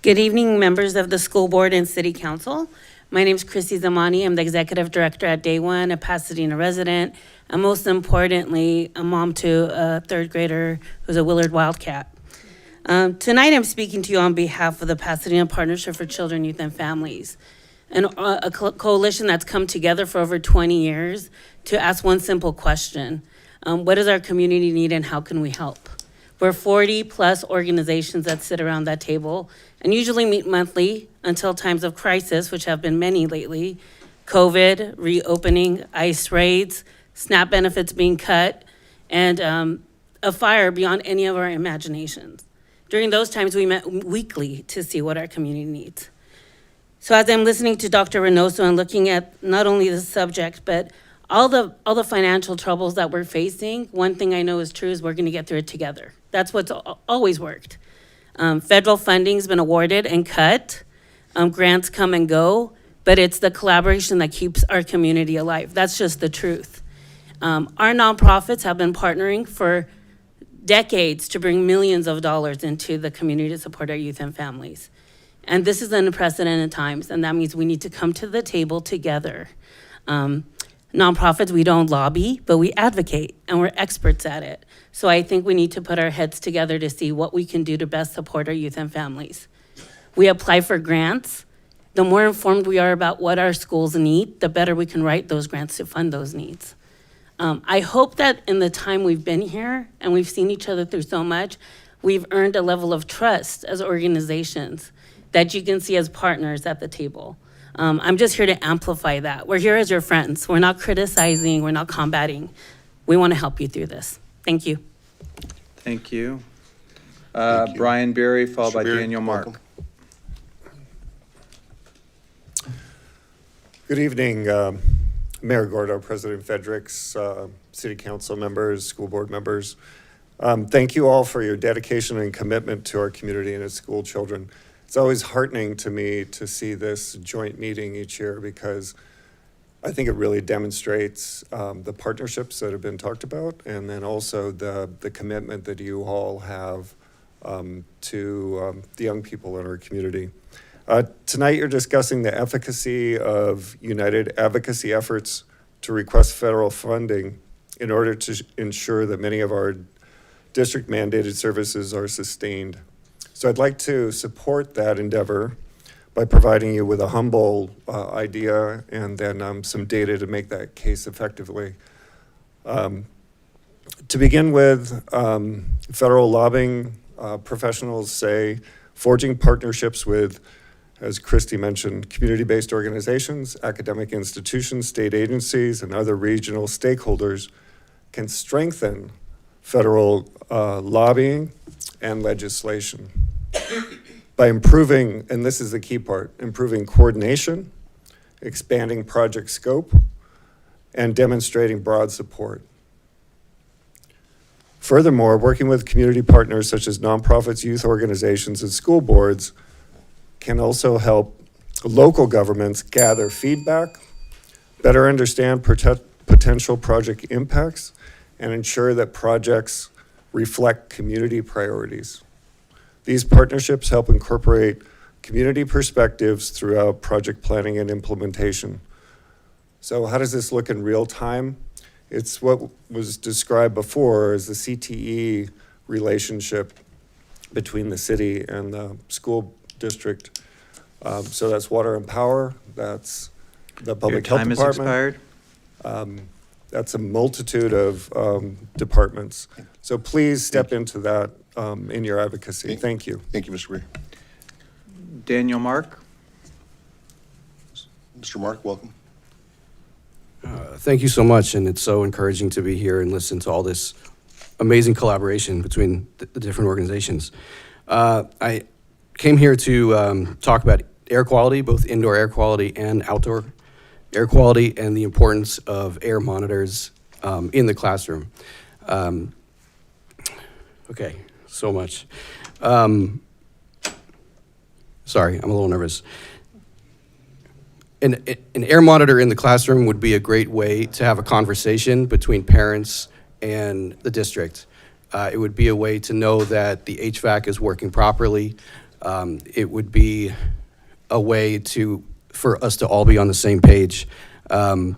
Good evening, members of the school board and city council. My name is Christy Zamani. I'm the executive director at Day One, a Pasadena resident, and most importantly, a mom to a third grader who's a Willard Wildcat. Tonight, I'm speaking to you on behalf of the Pasadena Partnership for Children, Youth, and Families, a coalition that's come together for over 20 years to ask one simple question. What does our community need and how can we help? We're 40 plus organizations that sit around that table and usually meet monthly until times of crisis, which have been many lately, COVID, reopening, ICE raids, SNAP benefits being cut, and a fire beyond any of our imaginations. During those times, we met weekly to see what our community needs. So as I'm listening to Dr. Reynoso and looking at not only the subject, but all the financial troubles that we're facing, one thing I know is true is we're gonna get through it together. That's what's always worked. Federal funding's been awarded and cut. Grants come and go, but it's the collaboration that keeps our community alive. That's just the truth. Our nonprofits have been partnering for decades to bring millions of dollars into the community to support our youth and families. And this is unprecedented times, and that means we need to come to the table together. Nonprofits, we don't lobby, but we advocate, and we're experts at it. So I think we need to put our heads together to see what we can do to best support our youth and families. We apply for grants. The more informed we are about what our schools need, the better we can write those grants to fund those needs. I hope that in the time we've been here and we've seen each other through so much, we've earned a level of trust as organizations that you can see as partners at the table. I'm just here to amplify that. We're here as your friends. We're not criticizing, we're not combating. We want to help you through this. Thank you. Thank you. Brian Berry, followed by Berry, Daniel Mark. welcome. Good evening, Mayor Gordo, President Fredericks, City Council members, school board members. Thank you all for your dedication and commitment to our community and its school children. It's always heartening to me to see this joint meeting each year because I think it really demonstrates the partnerships that have been talked about and then also the commitment that you all have to the young people in our community. Tonight you're discussing the efficacy of united advocacy efforts to request federal funding in order to ensure that many of our district mandated services are sustained. So I'd like to support that endeavor by providing you with a humble idea and then some data to make that case effectively. To begin with, federal lobbying professionals say forging partnerships with, as Christy mentioned, community-based organizations, academic institutions, state agencies, and other regional stakeholders can strengthen federal lobbying and legislation by improving, and this is the key part, improving coordination, expanding project scope, and demonstrating broad support. Furthermore, working with community partners such as nonprofits, youth organizations, and school boards can also help local governments gather feedback, better understand potential project impacts, and ensure that projects reflect community priorities. These partnerships help incorporate community perspectives throughout project planning and implementation. So how does this look in real time? It's what was described before as the CTE relationship between the city and the school district. So that's water and power, that's the public health department. Your time has expired. That's a multitude of departments. So please step into that in your advocacy. Thank you. Thank you, Mr. Berry. Daniel Mark. Mr. Mark, welcome. Thank you so much, and it's so encouraging to be here and listen to all this amazing collaboration between the different organizations. I came here to talk about air quality, both indoor air quality and outdoor air quality, and the importance of air monitors in the classroom. Okay, so much. Sorry, I'm a little nervous. An air monitor in the classroom would be a great way to have a conversation between parents and the district. It would be a way to know that the HVAC is working properly. It would be a way for us to all be on the same page. I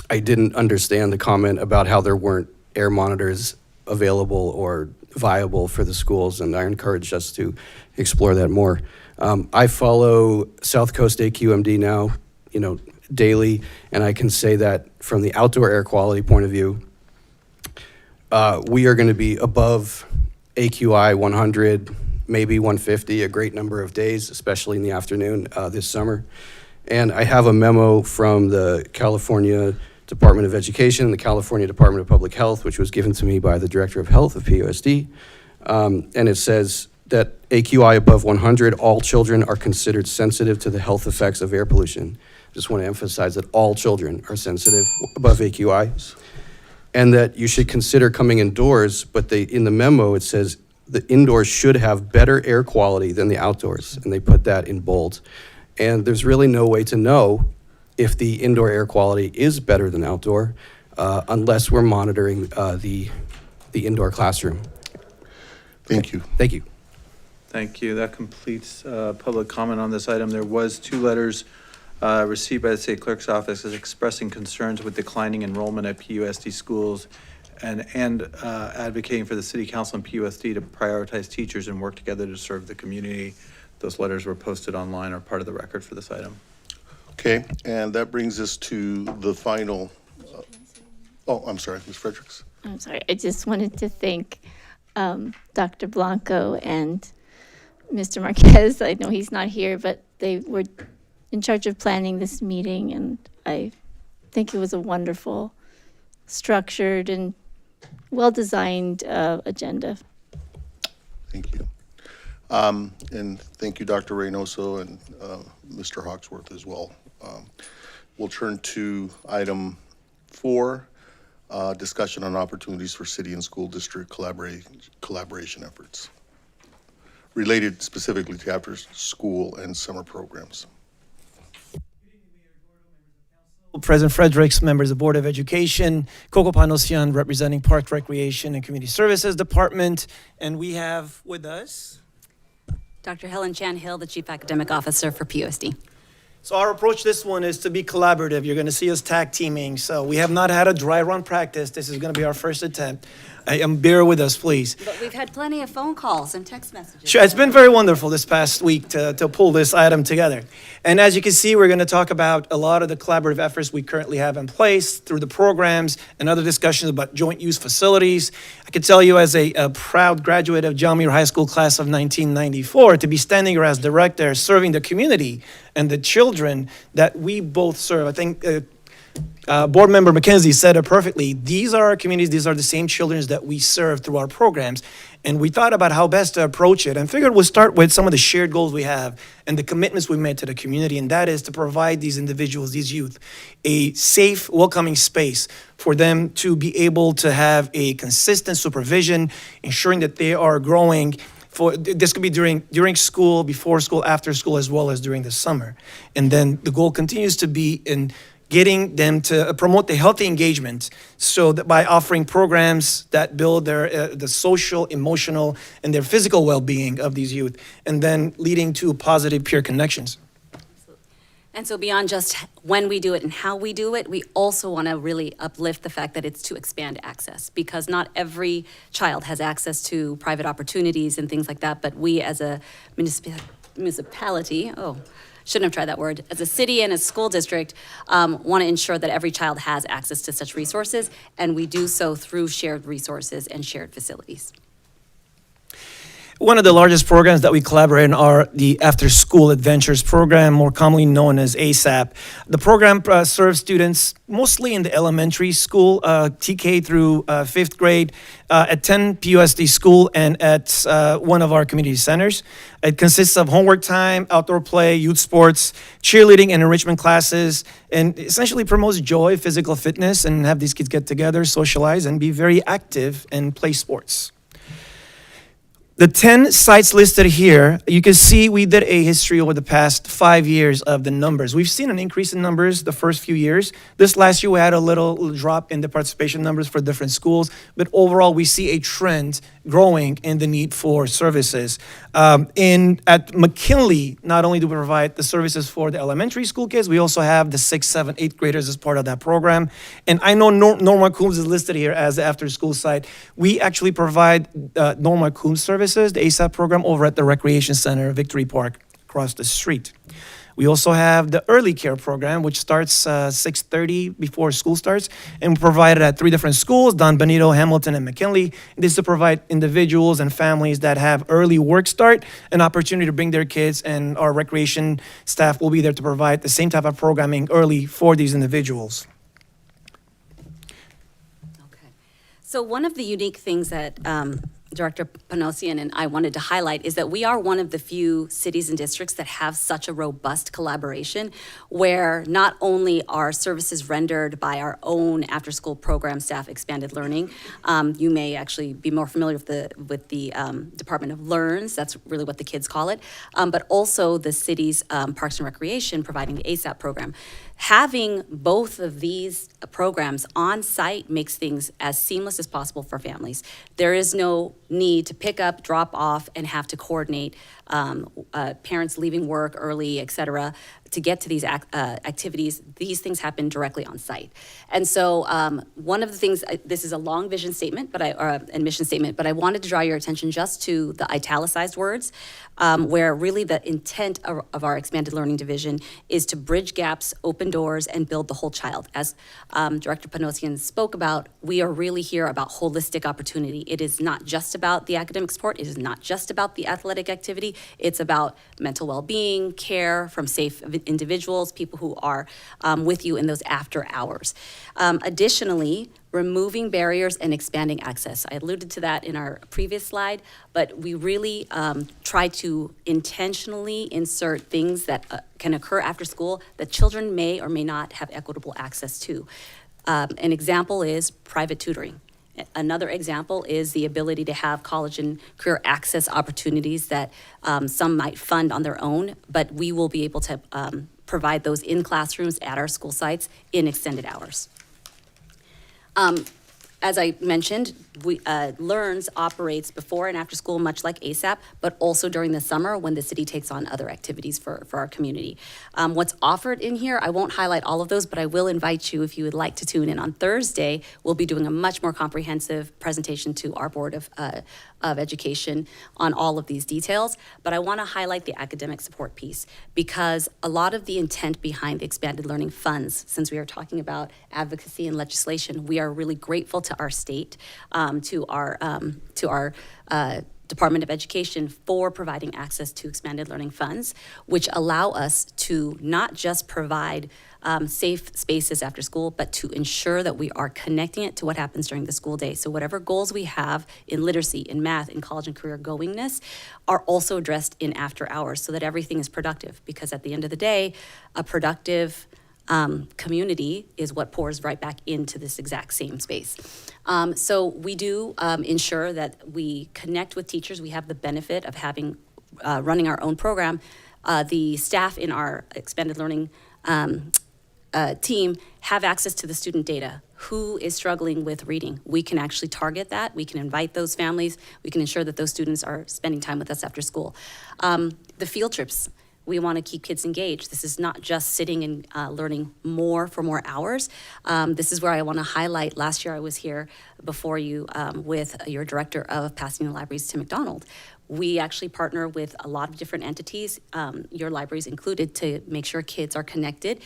didn't understand the comment about how there weren't air monitors available or viable for the schools, and I encourage us to explore that more. I follow South Coast AQMD now, daily, and I can say that from the outdoor air quality point of view, we are going to be above AQI 100, maybe 150, a great number of days, especially in the afternoon this summer. And I have a memo from the California Department of Education and the California Department of Public Health, which was given to me by the Director of Health of PUSD. And it says that AQI above 100, all children are considered sensitive to the health effects of air pollution. Just want to emphasize that all children are sensitive above AQI, and that you should consider coming indoors, but in the memo it says the indoors should have better air quality than the outdoors, and they put that in bold. And there's really no way to know if the indoor air quality is better than outdoor unless we're monitoring the the indoor classroom. Thank you. Thank you. Thank you. That completes public comment on this item. There was 2 letters received by the State Clerk's Office expressing concerns with declining enrollment at PUSD schools and advocating for the City Council and PUSD to prioritize teachers and work together to serve the community. Those letters were posted online, are part of the record for this item. Okay, and that brings us to the final, oh, I'm sorry, Ms. Fredericks. I'm sorry, I just wanted to thank Dr. Blanco and Mr. Marquez. I know he's not here, but they were in charge of planning this meeting, and I think it was a wonderful, structured, and well-designed agenda. Thank you. And thank you, Dr. Reynoso and Mr. Hawksworth as well. We'll turn to item 4, discussion on opportunities for city and school district collaboration efforts related specifically to after school and summer programs. President Fredericks, members of the Board of Education, Coco Panosian representing Park Recreation and Community Services Department, and we have with us Dr. Helen Chan Hill, the Chief Academic Officer for PUSD. So our approach this one is to be collaborative. You're going to see us tag teaming. So we have not had a dry run practice. This is going to be our first attempt. Bear with us, please. But we've had plenty of phone calls and text messages. Sure, it's been very wonderful this past week to pull this item together. And as you can see, we're going to talk about a lot of the collaborative efforts we currently have in place through the programs and other discussions about joint use facilities. I can tell you as a proud graduate of John Muir High School class of 1994, to be standing here as director, serving the community and the children that we both serve. I think Board Member McKenzie said it perfectly. These are our communities. These are the same children that we serve through our programs. And we thought about how best to approach it and figured we'll start with some of the shared goals we have and the commitments we made to the community. And that is to provide these individuals, these youth, a safe, welcoming space for them to be able to have a consistent supervision, ensuring that they are growing. This could be during school, before school, after school, as well as during the summer. And then the goal continues to be in getting them to promote the healthy engagement, so that by offering programs that build their the social, emotional, and their physical well-being of these youth, and then leading to positive peer connections. And so beyond just when we do it and how we do it, we also want to really uplift the fact that it's to expand access, because not every child has access to private opportunities and things like that, but we as a municipality, shouldn't have tried that word, as a city and a school district, want to ensure that every child has access to such resources, and we do so through shared resources and shared facilities. One of the largest programs that we collaborate in are the After School Adventures program, more commonly known as ASAP. The program serves students mostly in the elementary school, TK through 5th grade, at 10 PUSD school and at one of our community centers. It consists of homework time, outdoor play, youth sports, cheerleading and enrichment classes, and essentially promotes joy, physical fitness, and have these kids get together, socialize, and be very active and play sports. The 10 sites listed here, you can see we did a history over the past 5 years of the numbers. We've seen an increase in numbers the first few years. This last year, we had a little drop in the participation numbers for different schools, but overall, we see a trend growing in the need for services. At McKinley, not only do we provide the services for the elementary school kids, we also have the 6th, 7th, 8th graders as part of that program. And I know Norma Coombs is listed here as the after-school site. We actually provide Norma Coombs services, the ASAP program, over at the Recreation Center, Victory Park, across the street. We also have the early care program, which starts 6:30 before school starts, and we provide it at 3 different schools, Don Benito, Hamilton, and McKinley. This is to provide individuals and families that have early work start an opportunity to bring their kids, and our recreation staff will be there to provide the same type of programming early for these individuals. So one of the unique things that Director Panosian and I wanted to highlight is that we are one of the few cities and districts that have such a robust collaboration where not only are services rendered by our own after-school program staff expanded learning, you may actually be more familiar with the Department of Learns, that's really what the kids call it, but also the city's Parks and Recreation providing the ASAP program. Having both of these programs on site makes things as seamless as possible for families. There is no need to pick up, drop off, and have to coordinate parents leaving work early, et cetera, to get to these activities. These things happen directly on site. And so one of the things, this is a long vision statement, and mission statement, but I wanted to draw your attention just to the italicized words, where really the intent of our expanded learning division is to bridge gaps, open doors, and build the whole child. As Director Panosian spoke about, we are really here about holistic opportunity. It is not just about the academic support. It is not just about the athletic activity. It's about mental well-being, care from safe individuals, people who are with you in those after hours. Additionally, removing barriers and expanding access. I alluded to that in our previous slide, but we really try to intentionally insert things that can occur after school that children may or may not have equitable access to. An example is private tutoring. Another example is the ability to have college and career access opportunities that some might fund on their own, but we will be able to provide those in classrooms at our school sites in extended hours. As I mentioned, Learns operates before and after school, much like ASAP, but also during the summer when the city takes on other activities for our community. What's offered in here, I won't highlight all of those, but I will invite you, if you would like to tune in on Thursday, we'll be doing a much more comprehensive presentation to our Board of Education on all of these details. But I want to highlight the academic support piece because a lot of the intent behind the expanded learning funds, since we are talking about advocacy and legislation, we are really grateful to our state, to our Department of Education for providing access to expanded learning funds, which allow us to not just provide safe spaces after school, but to ensure that we are connecting it to what happens during the school day. So whatever goals we have in literacy, in math, in college and career goingness are also addressed in after hours so that everything is productive. Because at the end of the day, a productive community is what pours right back into this exact same space. So we do ensure that we connect with teachers. We have the benefit of having running our own program. The staff in our expanded learning team have access to the student data. Who is struggling with reading? We can actually target that. We can invite those families. We can ensure that those students are spending time with us after school. The field trips. We want to keep kids engaged. This is not just sitting and learning more for more hours. This is where I want to highlight, last year I was here before you with your director of Pasadena Libraries, Tim McDonald. We actually partner with a lot of different entities, your libraries included, to make sure kids are connected,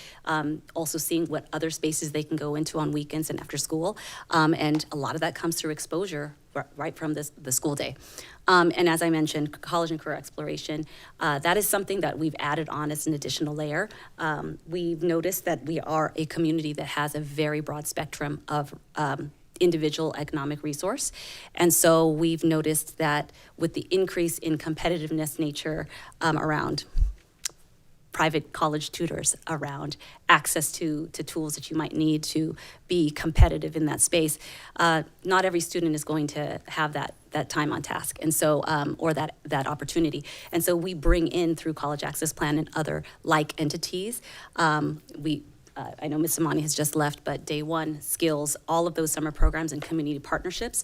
also seeing what other spaces they can go into on weekends and after school. And a lot of that comes through exposure right from the school day. And as I mentioned, college and career exploration, that is something that we've added on as an additional layer. We've noticed that we are a community that has a very broad spectrum of individual economic resource. And so we've noticed that with the increase in competitiveness nature around private college tutors, around access to tools that you might need to be competitive in that space, not every student is going to have that time on task, and so or that opportunity. And so we bring in, through College Access Plan and other like entities, I know Ms. Samani has just left, but Day One, Skills, all of those summer programs and community partnerships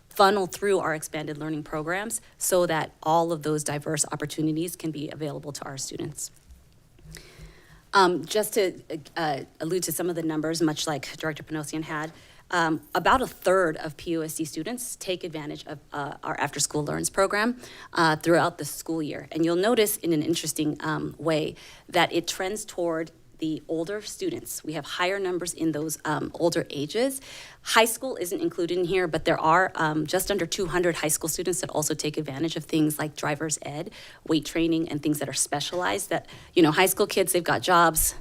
funnel through our expanded learning programs so that all of those diverse opportunities can be available to our students. Just to allude to some of the numbers, much like Director Panosian had, about a third of PUSD students take advantage of our After School Learns program throughout the school year. And you'll notice in an interesting way that it trends toward the older students. We have higher numbers in those older ages. High school isn't included in here, but there are just under 200 high school students that also take advantage of things like driver's ed, weight training, and things that are specialized that, high school kids, they've got jobs,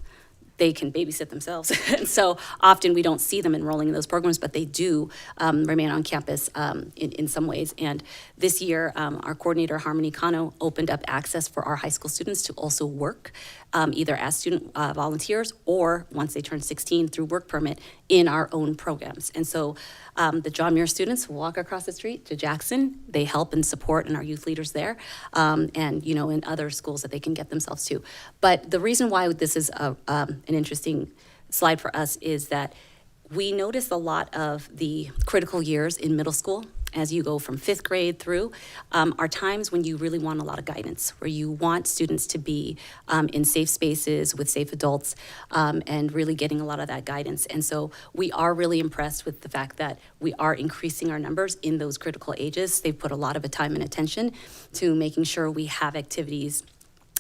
they can babysit themselves. And so often we don't see them enrolling in those programs, but they do remain on campus in some ways. And this year, our coordinator, Harmony Kano, opened up access for our high school students to also work, either as student volunteers or once they turn 16 through work permit in our own programs. And so the John Muir students walk across the street to Jackson. They help and support, and our youth leaders there, and in other schools that they can get themselves to. But the reason why this is an interesting slide for us is that we notice a lot of the critical years in middle school as you go from 5th grade through, are times when you really want a lot of guidance, where you want students to be in safe spaces with safe adults, and really getting a lot of that guidance. And so we are really impressed with the fact that we are increasing our numbers in those critical ages. They've put a lot of time and attention to making sure we have activities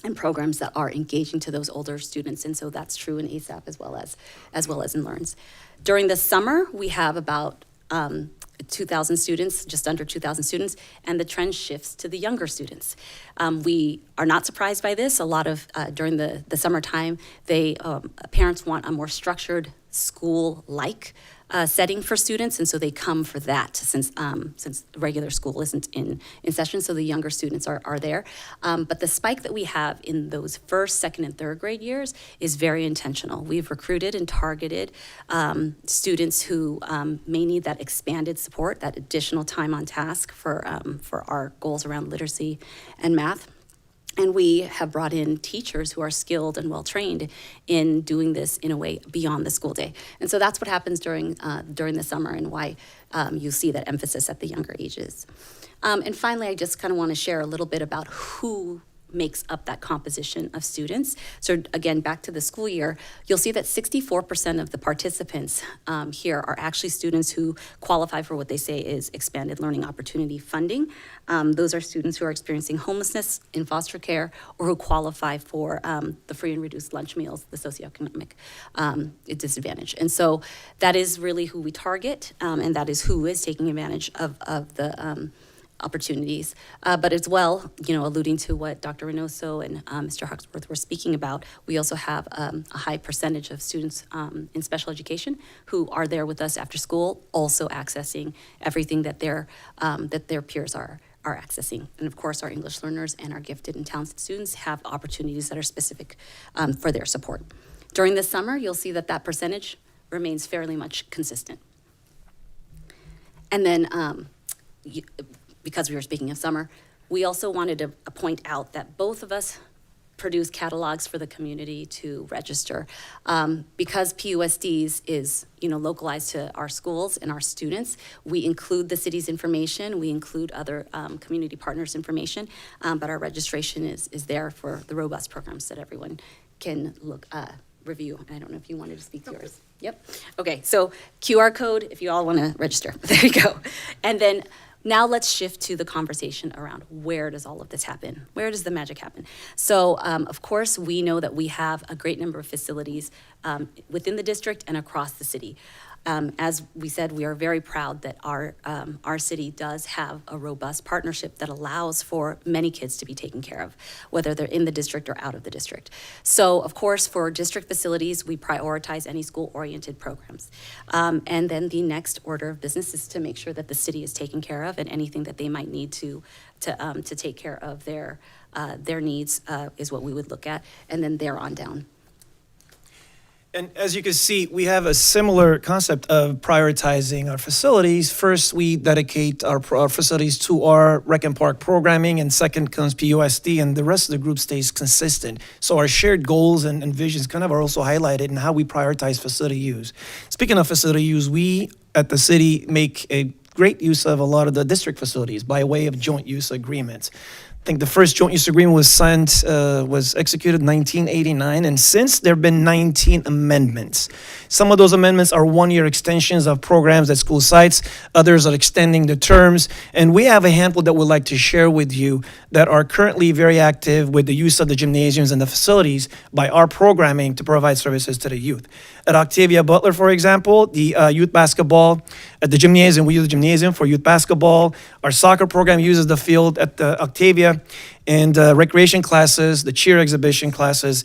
and programs that are engaging to those older students. And so that's true in ASAP as well as in LEARNS. During the summer, we have about 2,000 students, just under 2,000 students, and the trend shifts to the younger students. We are not surprised by this. A lot of, during the summertime, parents want a more structured school-like setting for students, and so they come for that since regular school isn't in session, so the younger students are there. But the spike that we have in those 1st, 2nd, and 3rd grade years is very intentional. We've recruited and targeted students who may need that expanded support, that additional time on task for our goals around literacy and math. And we have brought in teachers who are skilled and well-trained in doing this in a way beyond the school day. And so that's what happens during the summer, and why you see that emphasis at the younger ages. And finally, I just kind of want to share a little bit about who makes up that composition of students. So again, back to the school year, you'll see that 64% of the participants here are actually students who qualify for what they say is expanded learning opportunity funding. Those are students who are experiencing homelessness, in foster care, or who qualify for the free and reduced lunch meals, the socioeconomic disadvantage. And so that is really who we target, and that is who is taking advantage of the opportunities, but as well, alluding to what Dr. Reynoso and Mr. Huxworth were speaking about, we also have a high percentage of students in special education who are there with us after school, also accessing everything that their peers are accessing. And of course, our English learners and our gifted and talented students have opportunities that are specific for their support. During the summer, you'll see that percentage remains fairly much consistent. And then, because we were speaking of summer, we also wanted to point out that both of us produce catalogs for the community to register. Because PUSDs is localized to our schools and our students, we include the city's information, we include other community partners' information, but our registration is there for the robust programs that everyone can review. And I don't know if you wanted to speak to yours. Yep. Okay, so QR code if you all want to register. There you go. And then now let's shift to the conversation around where does all of this happen? Where does the magic happen? So, of course, we know that we have a great number of facilities within the district and across the city. As we said, we are very proud that our city does have a robust partnership that allows for many kids to be taken care of, whether they're in the district or out of the district. So, of course, for district facilities, we prioritize any school-oriented programs. And then the next order of business is to make sure that the city is taken care of, and anything that they might need to take care of their needs is what we would look at, and then there on down. And as you can see, we have a similar concept of prioritizing our facilities. First, we dedicate our facilities to our Rec and Park programming, and second comes PUSD, and the rest of the group stays consistent. So our shared goals and visions kind of are also highlighted in how we prioritize facility use. Speaking of facility use, we at the city make a great use of a lot of the district facilities by way of joint use agreements. I think the first joint use agreement was executed in 1989, and since there have been 19 amendments. Some of those amendments are one-year extensions of programs at school sites, others are extending the terms, and we have a handful that we'd like to share with you that are currently very active with the use of the gymnasiums and the facilities by our programming to provide services to the youth. At Octavia Butler, for example, the youth basketball at the gymnasium, we use the gymnasium for youth basketball. Our soccer program uses the field at the Octavia, and recreation classes, the cheer exhibition classes,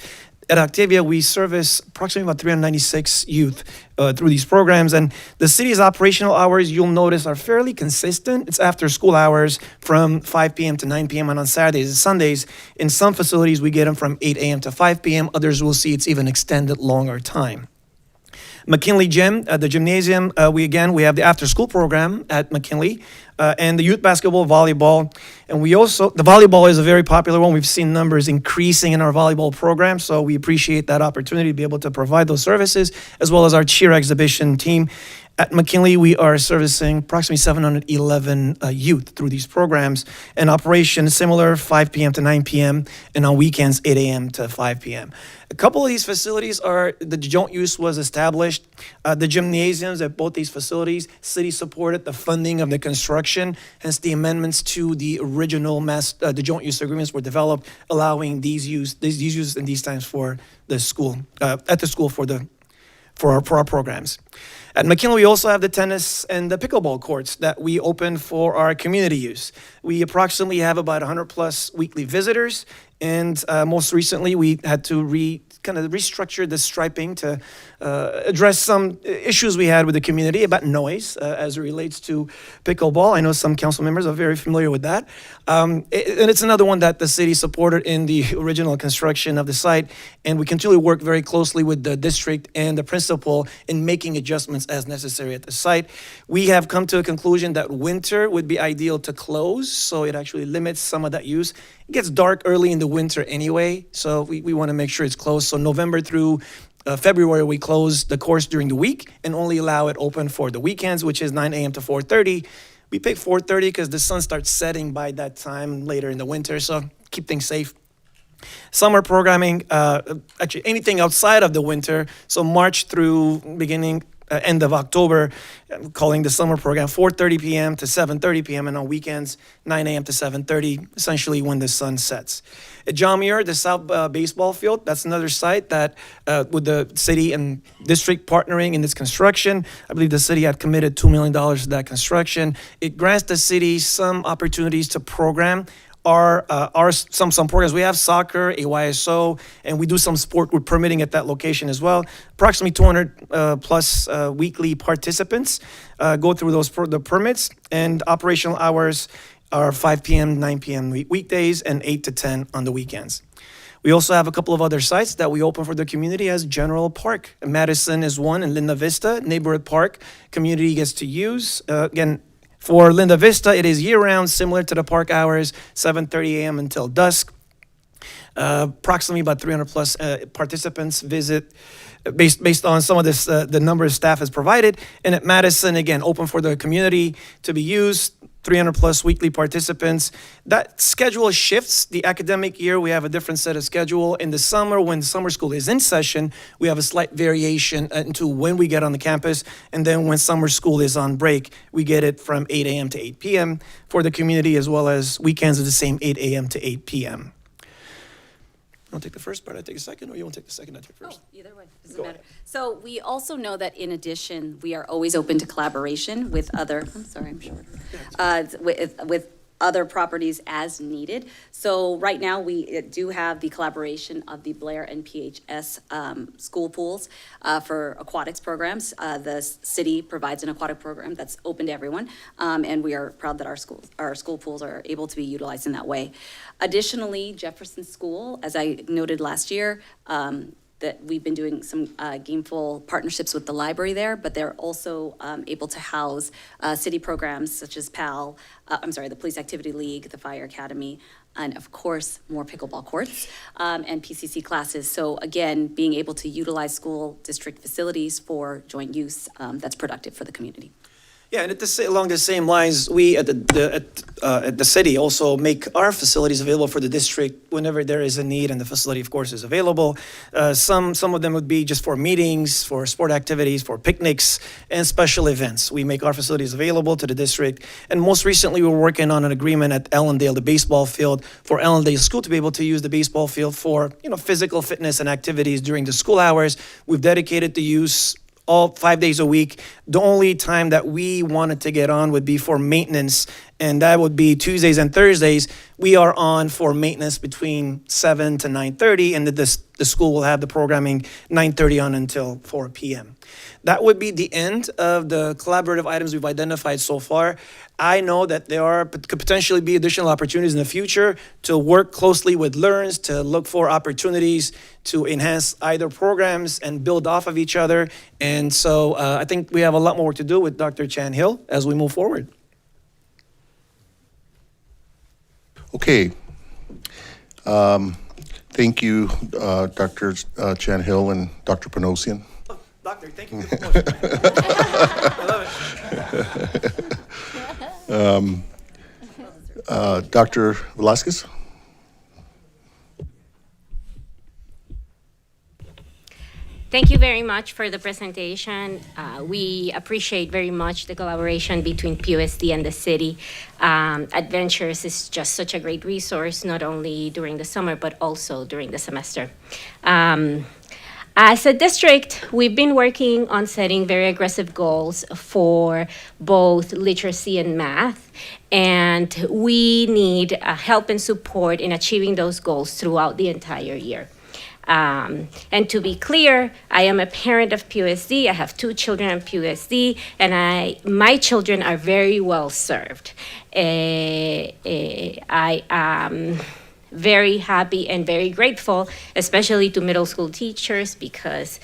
At Octavia, we service approximately about 396 youth through these programs. And the city's operational hours, you'll notice, are fairly consistent. It's after school hours from 5 p.m. to 9 p.m. and on Saturdays and Sundays. In some facilities, we get them from 8 a.m. to 5 p.m. Others will see it's even extended longer time. McKinley Gym, the gymnasium, we have the after-school program at McKinley, and the youth basketball, volleyball, and the volleyball is a very popular one. We've seen numbers increasing in our volleyball program, so we appreciate that opportunity to be able to provide those services, as well as our cheer exhibition team. At McKinley, we are servicing approximately 711 youth through these programs. And operation similar, 5 p.m. to 9 p.m., and on weekends, 8 a.m. to 5 p.m. A couple of these facilities the joint use was established. The gymnasiums at both these facilities, city supported the funding of the construction, hence the amendments to the original the joint use agreements were developed, allowing these uses in these times for the school, at the school for our programs. At McKinley, we also have the tennis and the pickleball courts that we open for our community use. We approximately have about 100 plus weekly visitors, and most recently we had to restructure the striping to address some issues we had with the community about noise as it relates to pickleball. I know some council members are very familiar with that. And it's another one that the city supported in the original construction of the site, and we continue to work very closely with the district and the principal in making adjustments as necessary at the site. We have come to a conclusion that winter would be ideal to close, so it actually limits some of that use. It gets dark early in the winter anyway, so we want to make sure it's closed. So November through February, we close the course during the week and only allow it open for the weekends, which is 9 a.m. to 4:30. We pick 4:30 because the sun starts setting by that time later in the winter, so keep things safe. Summer programming, actually anything outside of the winter, so March through end of October, calling the summer program 4:30 p.m. to 7:30 p.m. and on weekends 9 a.m. to 7:30, essentially when the sun sets. At John Muir, the South Baseball Field, that's another site that with the city and district partnering in this construction, I believe the city had committed $2 million to that construction. It grants the city some opportunities to program some programs. We have soccer, AYSO, and we do some sport with permitting at that location as well. Approximately 200 plus weekly participants go through the permits, and operational hours are 5 p.m., 9 p.m. weekdays, and 8 to 10 on the weekends. We also have a couple of other sites that we open for the community as general park. Madison is one, and Linda Vista, neighborhood park, community gets to use. Again, for Linda Vista, it is year-round, similar to the park hours, 7:30 a.m. until dusk. Approximately about 300 plus participants visit based on some of this, the number of staff is provided. And at Madison, again, open for the community to be used, 300 plus weekly participants. That schedule shifts. The academic year, we have a different set of schedule. In the summer, when summer school is in session, we have a slight variation into when we get on the campus. And then when summer school is on break, we get it from 8 a.m. to 8 p.m. for the community, as well as weekends are the same, 8 a.m. to 8 p.m. You want to take the first part, I take the second, or you want to take the second, I take first? Either way, doesn't matter. So we also know that in addition, we are always open to collaboration with other, I'm sorry, I'm short, with other properties as needed. So right now, we do have the collaboration of the Blair and PHS school pools for aquatics programs. The city provides an aquatic program that's open to everyone, and we are proud that our school pools are able to be utilized in that way. Additionally, Jefferson School, as I noted last year, that we've been doing some gameful partnerships with the library there, but they're also able to house city programs such as the Police Activity League, the Fire Academy, and of course, more pickleball courts and PCC classes. So again, being able to utilize school district facilities for joint use that's productive for the community. Yeah, and along the same lines, we at the city also make our facilities available for the district whenever there is a need, and the facility, of course, is available. Some of them would be just for meetings, for sport activities, for picnics, and special events. We make our facilities available to the district, and most recently, we're working on an agreement at Ellendale, the baseball field, for Ellendale School to be able to use the baseball field for physical fitness and activities during the school hours. We've dedicated the use all 5 days a week The only time that we wanted to get on would be for maintenance, and that would be Tuesdays and Thursdays. We are on for maintenance between 7 to 9:30, and the school will have the programming 9:30 on until 4 p.m. That would be the end of the collaborative items we've identified so far. I know that there could potentially be additional opportunities in the future to work closely with LEARNS to look for opportunities to enhance either programs and build off of each other. And so I think we have a lot more work to do with Dr. Chan Hill as we move forward. Okay. Thank you, Dr. Chan Hill and Dr. Panosian. Doctor, thank you for the motion. I love it. Dr. Velasquez? Thank you very much for the presentation. We appreciate very much the collaboration between PUSD and the city. Adventures is just such a great resource, not only during the summer, but also during the semester. As a district, we've been working on setting very aggressive goals for both literacy and math, and we need help and support in achieving those goals throughout the entire year. And to be clear, I am a parent of PUSD. I have 2 children in PUSD, and my children are very well served. I am very happy and very grateful, especially to middle school teachers, because,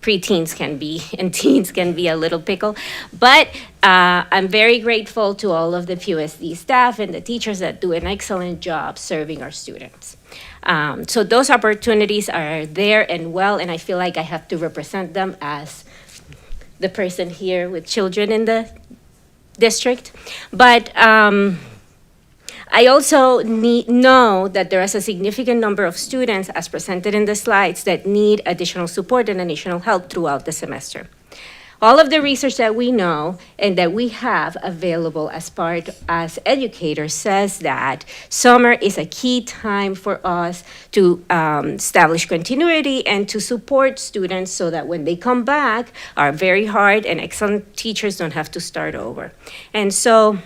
preteens can be and teens can be a little pickle. But I'm very grateful to all of the PUSD staff and the teachers that do an excellent job serving our students. So those opportunities are there and well, and I feel like I have to represent them as the person here with children in the district. But I also know that there is a significant number of students, as presented in the slides, that need additional support and additional help throughout the semester. All of the research that we know and that we have available as educators says that summer is a key time for us to establish continuity and to support students so that when they come back, our very hard and excellent teachers don't have to start over. And so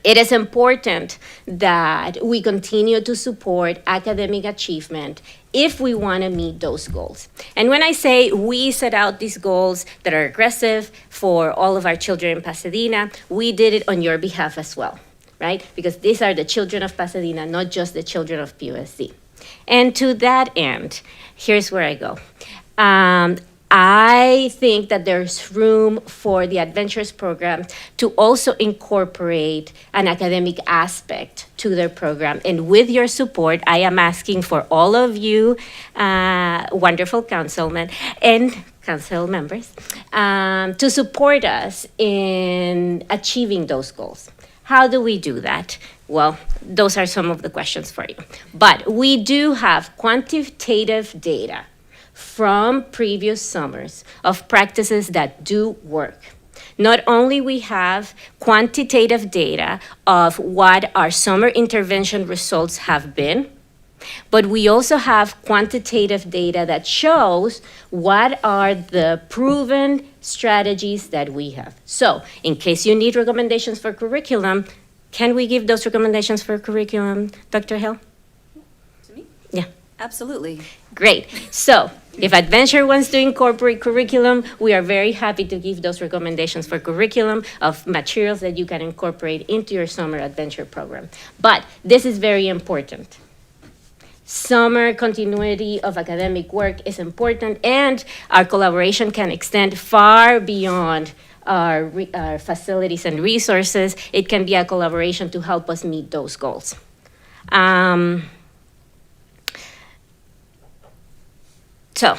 it is important that we continue to support academic achievement if we want to meet those goals. And when I say we set out these goals that are aggressive for all of our children in Pasadena, we did it on your behalf as well, right? Because these are the children of Pasadena, not just the children of PUSD. And to that end, here's where I go. I think that there's room for the Adventures program to also incorporate an academic aspect to their program. And with your support, I am asking for all of you wonderful councilmen and council members to support us in achieving those goals. How do we do that? Well, those are some of the questions for you. But we do have quantitative data from previous summers of practices that do work. Not only we have quantitative data of what our summer intervention results have been, but we also have quantitative data that shows what are the proven strategies that we have. So, in case you need recommendations for curriculum, can we give those recommendations for curriculum, Dr. Hill? To me? Yeah. Absolutely. Great. So, if Adventure wants to incorporate curriculum, we are very happy to give those recommendations for curriculum of materials that you can incorporate into your summer adventure program. But this is very important. Summer continuity of academic work is important, and our collaboration can extend far beyond our facilities and resources. It can be a collaboration to help us meet those goals. So,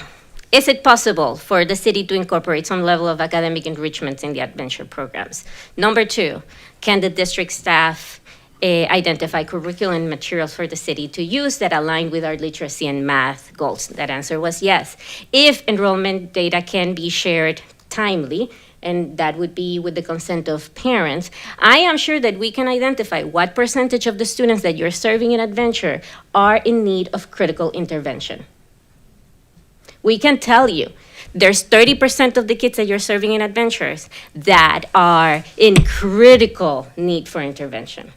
is it possible for the city to incorporate some level of academic enrichment in the adventure programs? Number 2, can the district staff identify curriculum materials for the city to use that align with our literacy and math goals? That answer was yes. If enrollment data can be shared timely, and that would be with the consent of parents, I am sure that we can identify what percentage of the students that you're serving in adventure are in need of critical intervention. We can tell you there's 30% of the kids that you're serving in Adventures that are in critical need for intervention.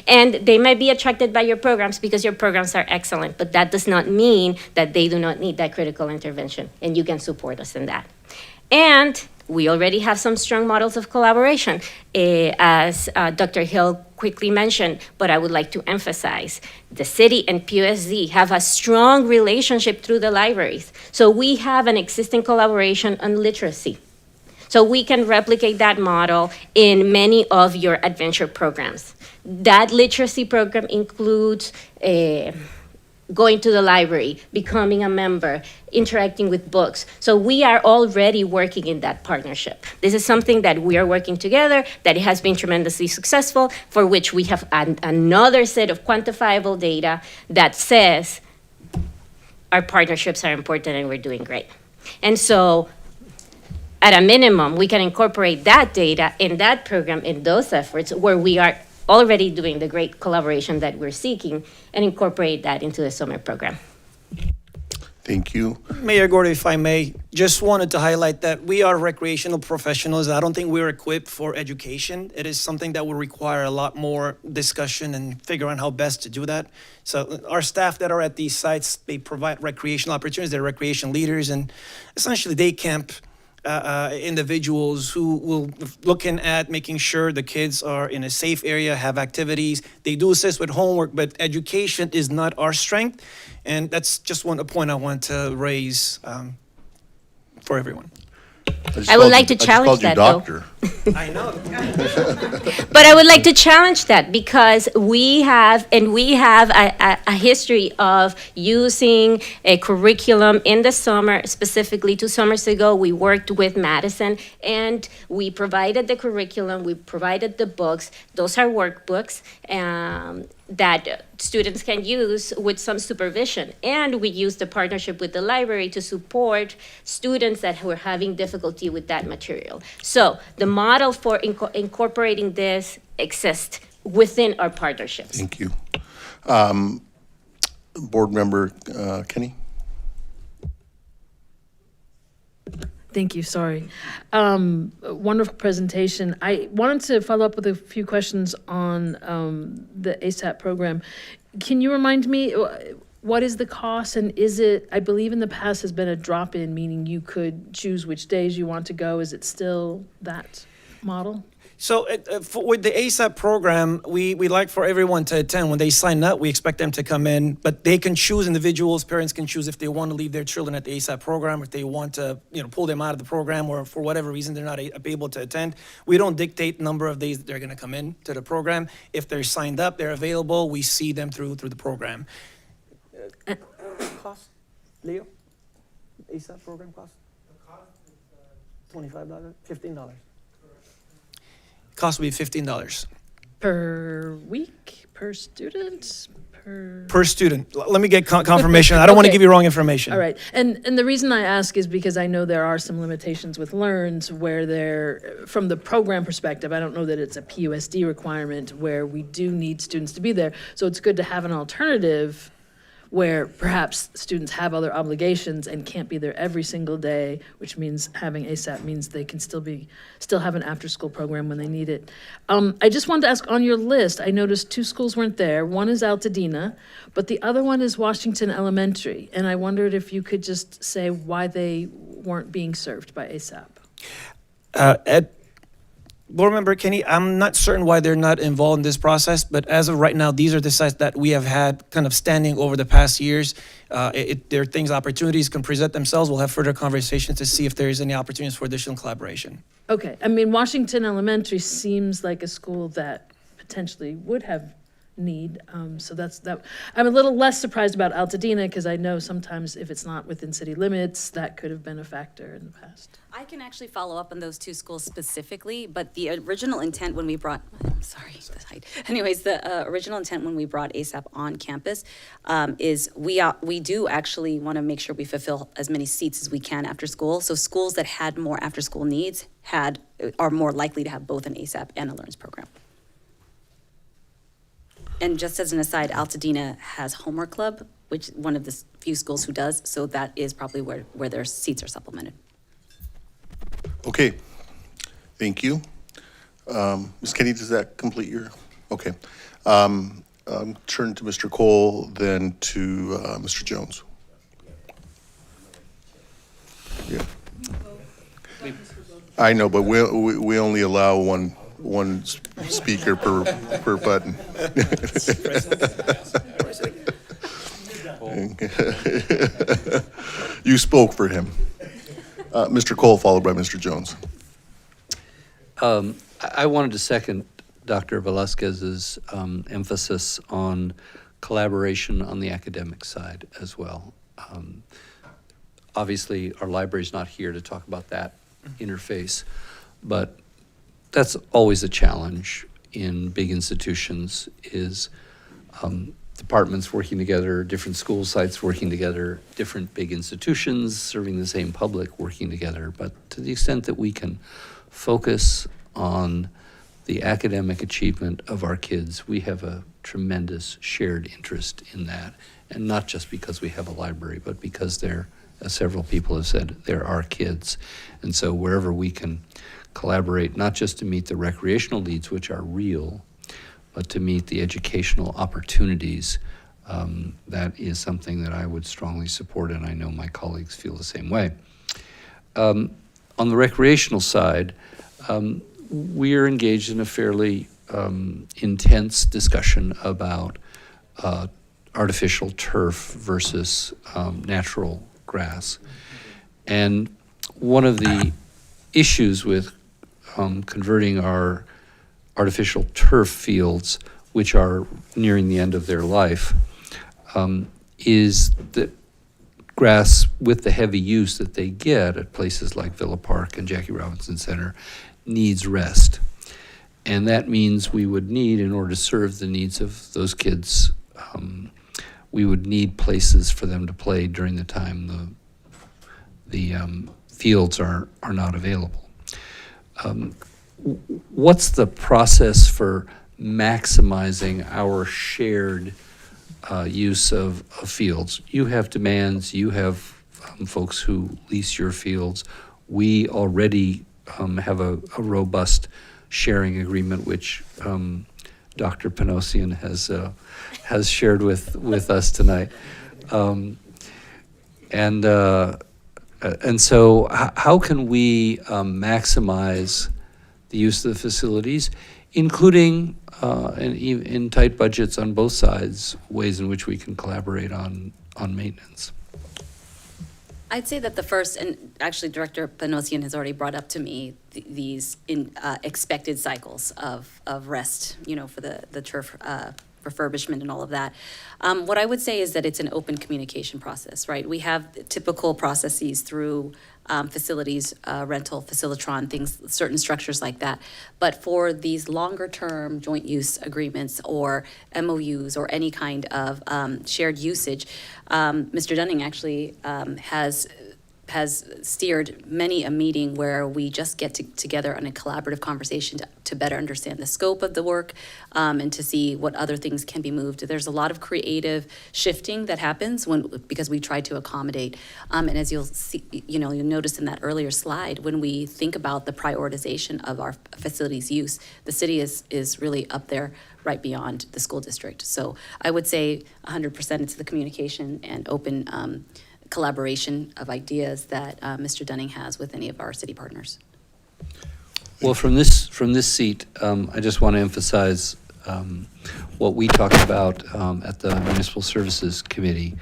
And they might be attracted by your programs because your programs are excellent, but that does not mean that they do not need that critical intervention, and you can support us in that. And we already have some strong models of collaboration, as Dr. Hill quickly mentioned, but I would like to emphasize the city and PUSD have a strong relationship through the libraries. So we have an existing collaboration on literacy. So we can replicate that model in many of your adventure programs. That literacy program includes going to the library, becoming a member, interacting with books. So we are already working in that partnership. This is something that we are working together, that it has been tremendously successful, for which we have another set of quantifiable data that says our partnerships are important and we're doing great. And so at a minimum, we can incorporate that data in that program, in those efforts where we are already doing the great collaboration that we're seeking, and incorporate that into the summer program. Thank you. Mayor Gordo, if I may, just wanted to highlight that we are recreational professionals. I don't think we're equipped for education. It is something that will require a lot more discussion and figure out how best to do that. So our staff that are at these sites, they provide recreational opportunities. They're recreation leaders, and essentially they camp individuals who will looking at making sure the kids are in a safe area, have activities. They do assist with homework, but education is not our strength. And that's just a point I want to raise for everyone. I would like to challenge that, though. I know. But I would like to challenge that because we have a history of using a curriculum in the summer. Specifically 2 summers ago, we worked with Madison and we provided the curriculum, we provided the books. Those are workbooks that students can use with some supervision. And we used the partnership with the library to support students that were having difficulty with that material. So the model for incorporating this exists within our partnerships. Thank you. Board Member Kenny? Thank you, sorry. Wonderful presentation. I wanted to follow up with a few questions on the ASAP program. Can you remind me, what is the cost, and is it, I believe in the past has been a drop-in, meaning you could choose which days you want to go. Is it still that model? So with the ASAP program, we like for everyone to attend. When they sign up, we expect them to come in, but they can choose, individuals, parents can choose if they want to leave their children at the ASAP program, if they want to pull them out of the program, or for whatever reason they're not able to attend. We don't dictate the number of days that they're going to come in to the program. If they're signed up, they're available, we see them through the program. Cost, Leo? ASAP program cost? The cost is $25, $15. Cost will be $15. Per week, per student, Per student. Let me get confirmation. I don't want to Okay. give you wrong information. All right, and the reason I ask is because I know there are some limitations with Learns where from the program perspective, I don't know that it's a PUSD requirement where we do need students to be there. So it's good to have an alternative where perhaps students have other obligations and can't be there every single day, which means having ASAP means they can still have an after-school program when they need it. I just wanted to ask, on your list, I noticed 2 schools weren't there. One is Altadena, but the other one is Washington Elementary, and I wondered if you could just say why they weren't being served by ASAP. Board Member Kenny, I'm not certain why they're not involved in this process, but as of right now, these are the sites that we have had kind of standing over the past years. There are things, opportunities can present themselves. We'll have further conversations to see if there's any opportunities for additional collaboration. Okay, I mean, Washington Elementary seems like a school that potentially would have need, so that's that. I'm a little less surprised about Altadena because I know sometimes if it's not within city limits, that could have been a factor in the past. I can actually follow up on those 2 schools specifically, but the original intent when we brought, the original intent when we brought ASAP on campus is we do actually want to make sure we fulfill as many seats as we can after school. So schools that had more after school needs are more likely to have both an ASAP and a Learns program. And just as an aside, Altadena has homework club which one of the few schools who does. So that is probably where their seats are supplemented. Okay, thank you. Ms. Kenny, does that complete your, okay. Turn to Mr. Cole, then to Mr. Jones. Yeah. I know, but we only allow one speaker per button. You spoke for him. Mr. Cole, followed by Mr. Jones. I wanted to second Dr. Velasquez's emphasis on collaboration on the academic side as well. Obviously, our library's not here to talk about that interface, but that's always a challenge in big institutions is departments working together, different school sites working together, different big institutions serving the same public working together. But to the extent that we can focus on the academic achievement of our kids, we have a tremendous shared interest in that. And not just because we have a library, but because they're, as several people have said, they're our kids. And so wherever we can collaborate, not just to meet the recreational needs, which are real, but to meet the educational opportunities, that is something that I would strongly support, and I know my colleagues feel the same way. On the recreational side, we are engaged in a fairly intense discussion about artificial turf versus natural grass. And one of the issues with converting our artificial turf fields, which are nearing the end of their life, is that grass with the heavy use that they get at places like Villa Park and Jackie Robinson Center needs rest. And that means we would need, in order to serve the needs of those kids, we would need places for them to play during the time the fields are not available. What's the process for maximizing our shared use of fields? You have demands, you have folks who lease your fields. We already have a robust sharing agreement, which Dr. Panosian has shared with us tonight. And so how can we maximize the use of the facilities, including in tight budgets on both sides, ways in which we can collaborate on maintenance? I'd say that the first, and actually Director Panosian has already brought up to me these expected cycles of rest, for the turf refurbishment and all of that. What I would say is that it's an open communication process, right? We have typical processes through facilities, rental, facilitron, things, certain structures like that. But for these longer term joint use agreements or MOUs or any kind of shared usage, Mr. Dunning actually has steered many a meeting where we just get together on a collaborative conversation to better understand the scope of the work and to see what other things can be moved. There's a lot of creative shifting that happens because we try to accommodate. And as you'll see, you'll notice in that earlier slide, when we think about the prioritization of our facilities use, the city is really up there right beyond the school district. So I would say 100% it's the communication and open collaboration of ideas that Mr. Dunning has with any of our city partners. Well, from this seat, I just want to emphasize what we talked about at the Municipal Services Committee,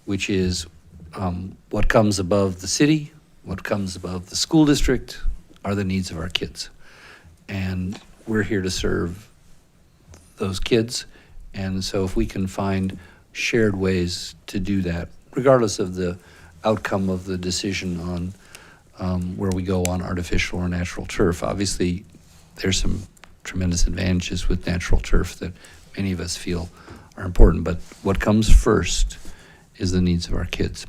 which is what comes above the city, what comes above the school district are the needs of our kids. And we're here to serve those kids. And so if we can find shared ways to do that, regardless of the outcome of the decision on where we go on artificial or natural turf. Obviously, there's some tremendous advantages with natural turf that many of us feel are important, but what comes first is the needs of our kids.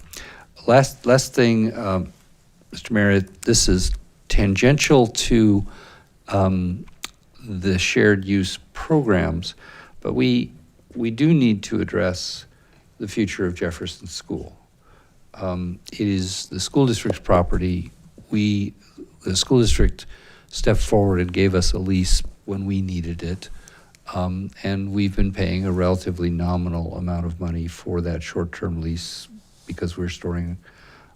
Last thing, Mr. Mayor, this is tangential to the shared use programs, but we do need to address the future of Jefferson School. It is the school district's property. The school district stepped forward and gave us a lease when we needed it. And we've been paying a relatively nominal amount of money for that short-term lease because we're storing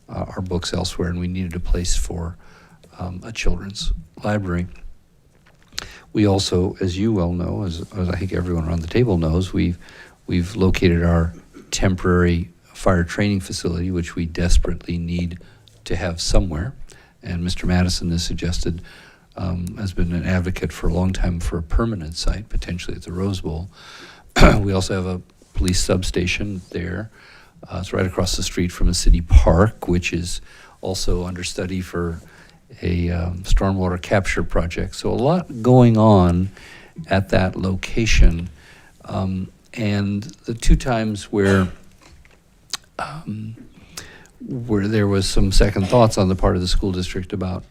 our books elsewhere and we needed a place for a children's library. We also, as you well know, as I think everyone around the table knows, we've located our temporary fire training facility, which we desperately need to have somewhere. And Mr. Madison has suggested, has been an advocate for a long time for a permanent site, potentially at the Rose Bowl. We also have a police substation there. It's right across the street from a city park, which is also under study for a stormwater capture project. So a lot going on at that location. And the two times where there was some second thoughts on the part of the school district about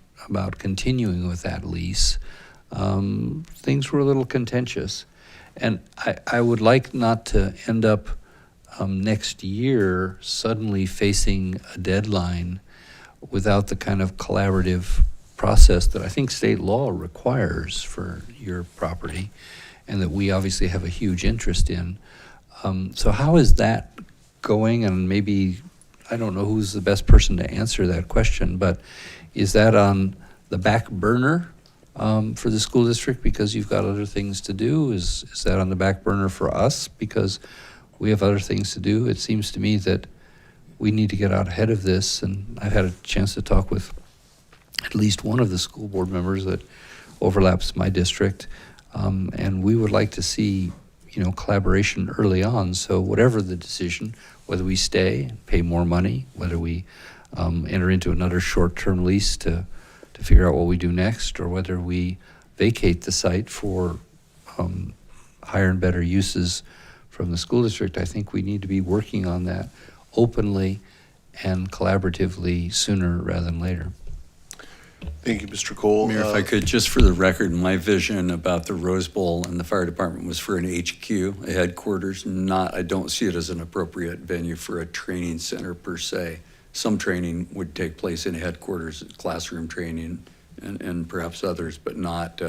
continuing with that lease, things were a little contentious. And I would like not to end up next year suddenly facing a deadline without the kind of collaborative process that I think state law requires for your property and that we obviously have a huge interest in. So how is that going? And maybe, I don't know who's the best person to answer that question, but is that on the back burner for the school district because you've got other things to do? Is that on the back burner for us because we have other things to do? It seems to me that we need to get out ahead of this, and I've had a chance to talk with at least one of the school board members that overlaps my district, and we would like to see, collaboration early on. So whatever the decision, whether we stay and pay more money, whether we enter into another short-term lease to figure out what we do next, or whether we vacate the site for higher and better uses from the school district, I think we need to be working on that openly and collaboratively sooner rather than later. Thank you, Mr. Cole. Mayor, if I could, just for the record, my vision about the Rose Bowl and the fire department was for an HQ, a headquarters, I don't see it as an appropriate venue for a training center per se. Some training would take place in headquarters, classroom training, and perhaps others, but not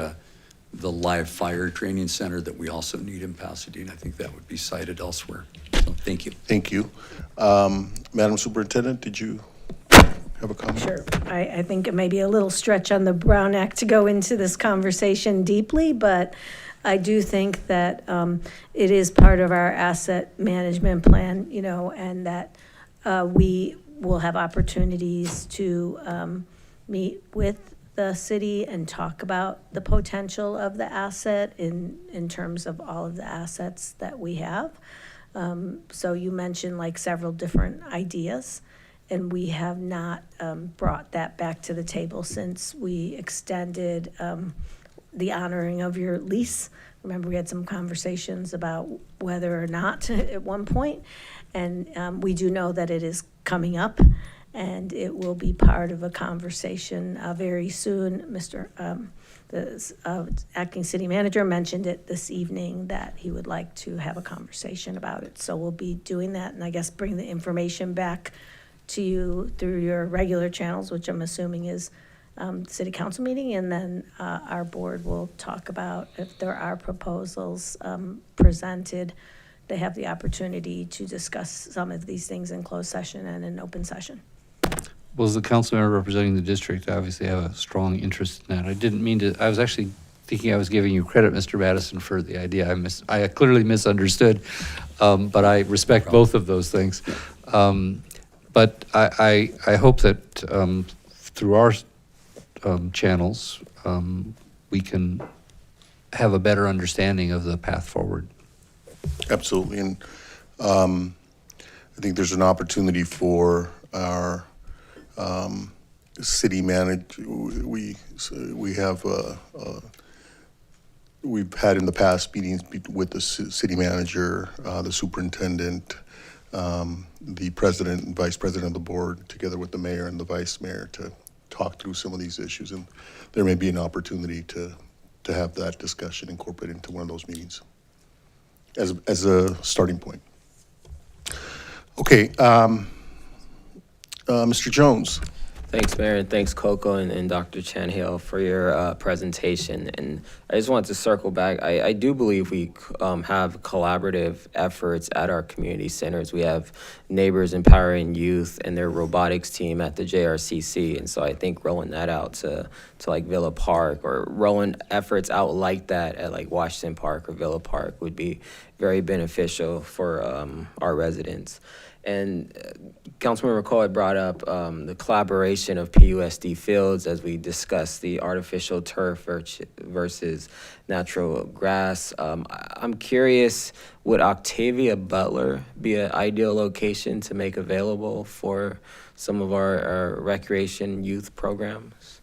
the live fire training center that we also need in Pasadena. I think that would be cited elsewhere. So thank you. Thank you. Madam Superintendent, did you have a comment? Sure. I think it may be a little stretch on the Brown Act to go into this conversation deeply, but I do think that it is part of our asset management plan, and that we will have opportunities to meet with the city and talk about the potential of the asset in terms of all of the assets that we have. So you mentioned like several different ideas, and we have not brought that back to the table since we extended the honoring of your lease. Remember, we had some conversations about whether or not at one point, and we do know that it is coming up, and it will be part of a conversation very soon. The acting city manager mentioned it this evening that he would like to have a conversation about it. So we'll be doing that, and I guess bring the information back to you through your regular channels, which I'm assuming is city council meeting, and then our board will talk about if there are proposals presented. They have the opportunity to discuss some of these things in closed session and in open session. Well, as the council member representing the district, I obviously have a strong interest in that. I didn't mean to, I was actually thinking I was giving you credit, Mr. Madison, for the idea. I clearly misunderstood, but I respect both of those things. But I hope that through our channels, we can have a better understanding of the path forward. Absolutely, and I think there's an opportunity for our city manager. We've had in the past meetings with the city manager, the superintendent, the president and vice president of the board, together with the mayor and the vice mayor, to talk through some of these issues, and there may be an opportunity to have that discussion incorporated into one of those meetings as a starting point. Okay, Mr. Jones. Thanks, Mayor, and thanks, Coco and Dr. Chanhill for your presentation. And I just wanted to circle back. I do believe we have collaborative efforts at our community centers. We have Neighbors Empowering Youth and their robotics team at the JRCC. And so I think rolling that out to like Villa Park, or rolling efforts out like that at like Washington Park or Villa Park would be very beneficial for our residents. And Councilmember Cole had brought up the collaboration of PUSD fields as we discussed the artificial turf versus natural grass. I'm curious, would Octavia Butler be an ideal location to make available for some of our recreation youth programs?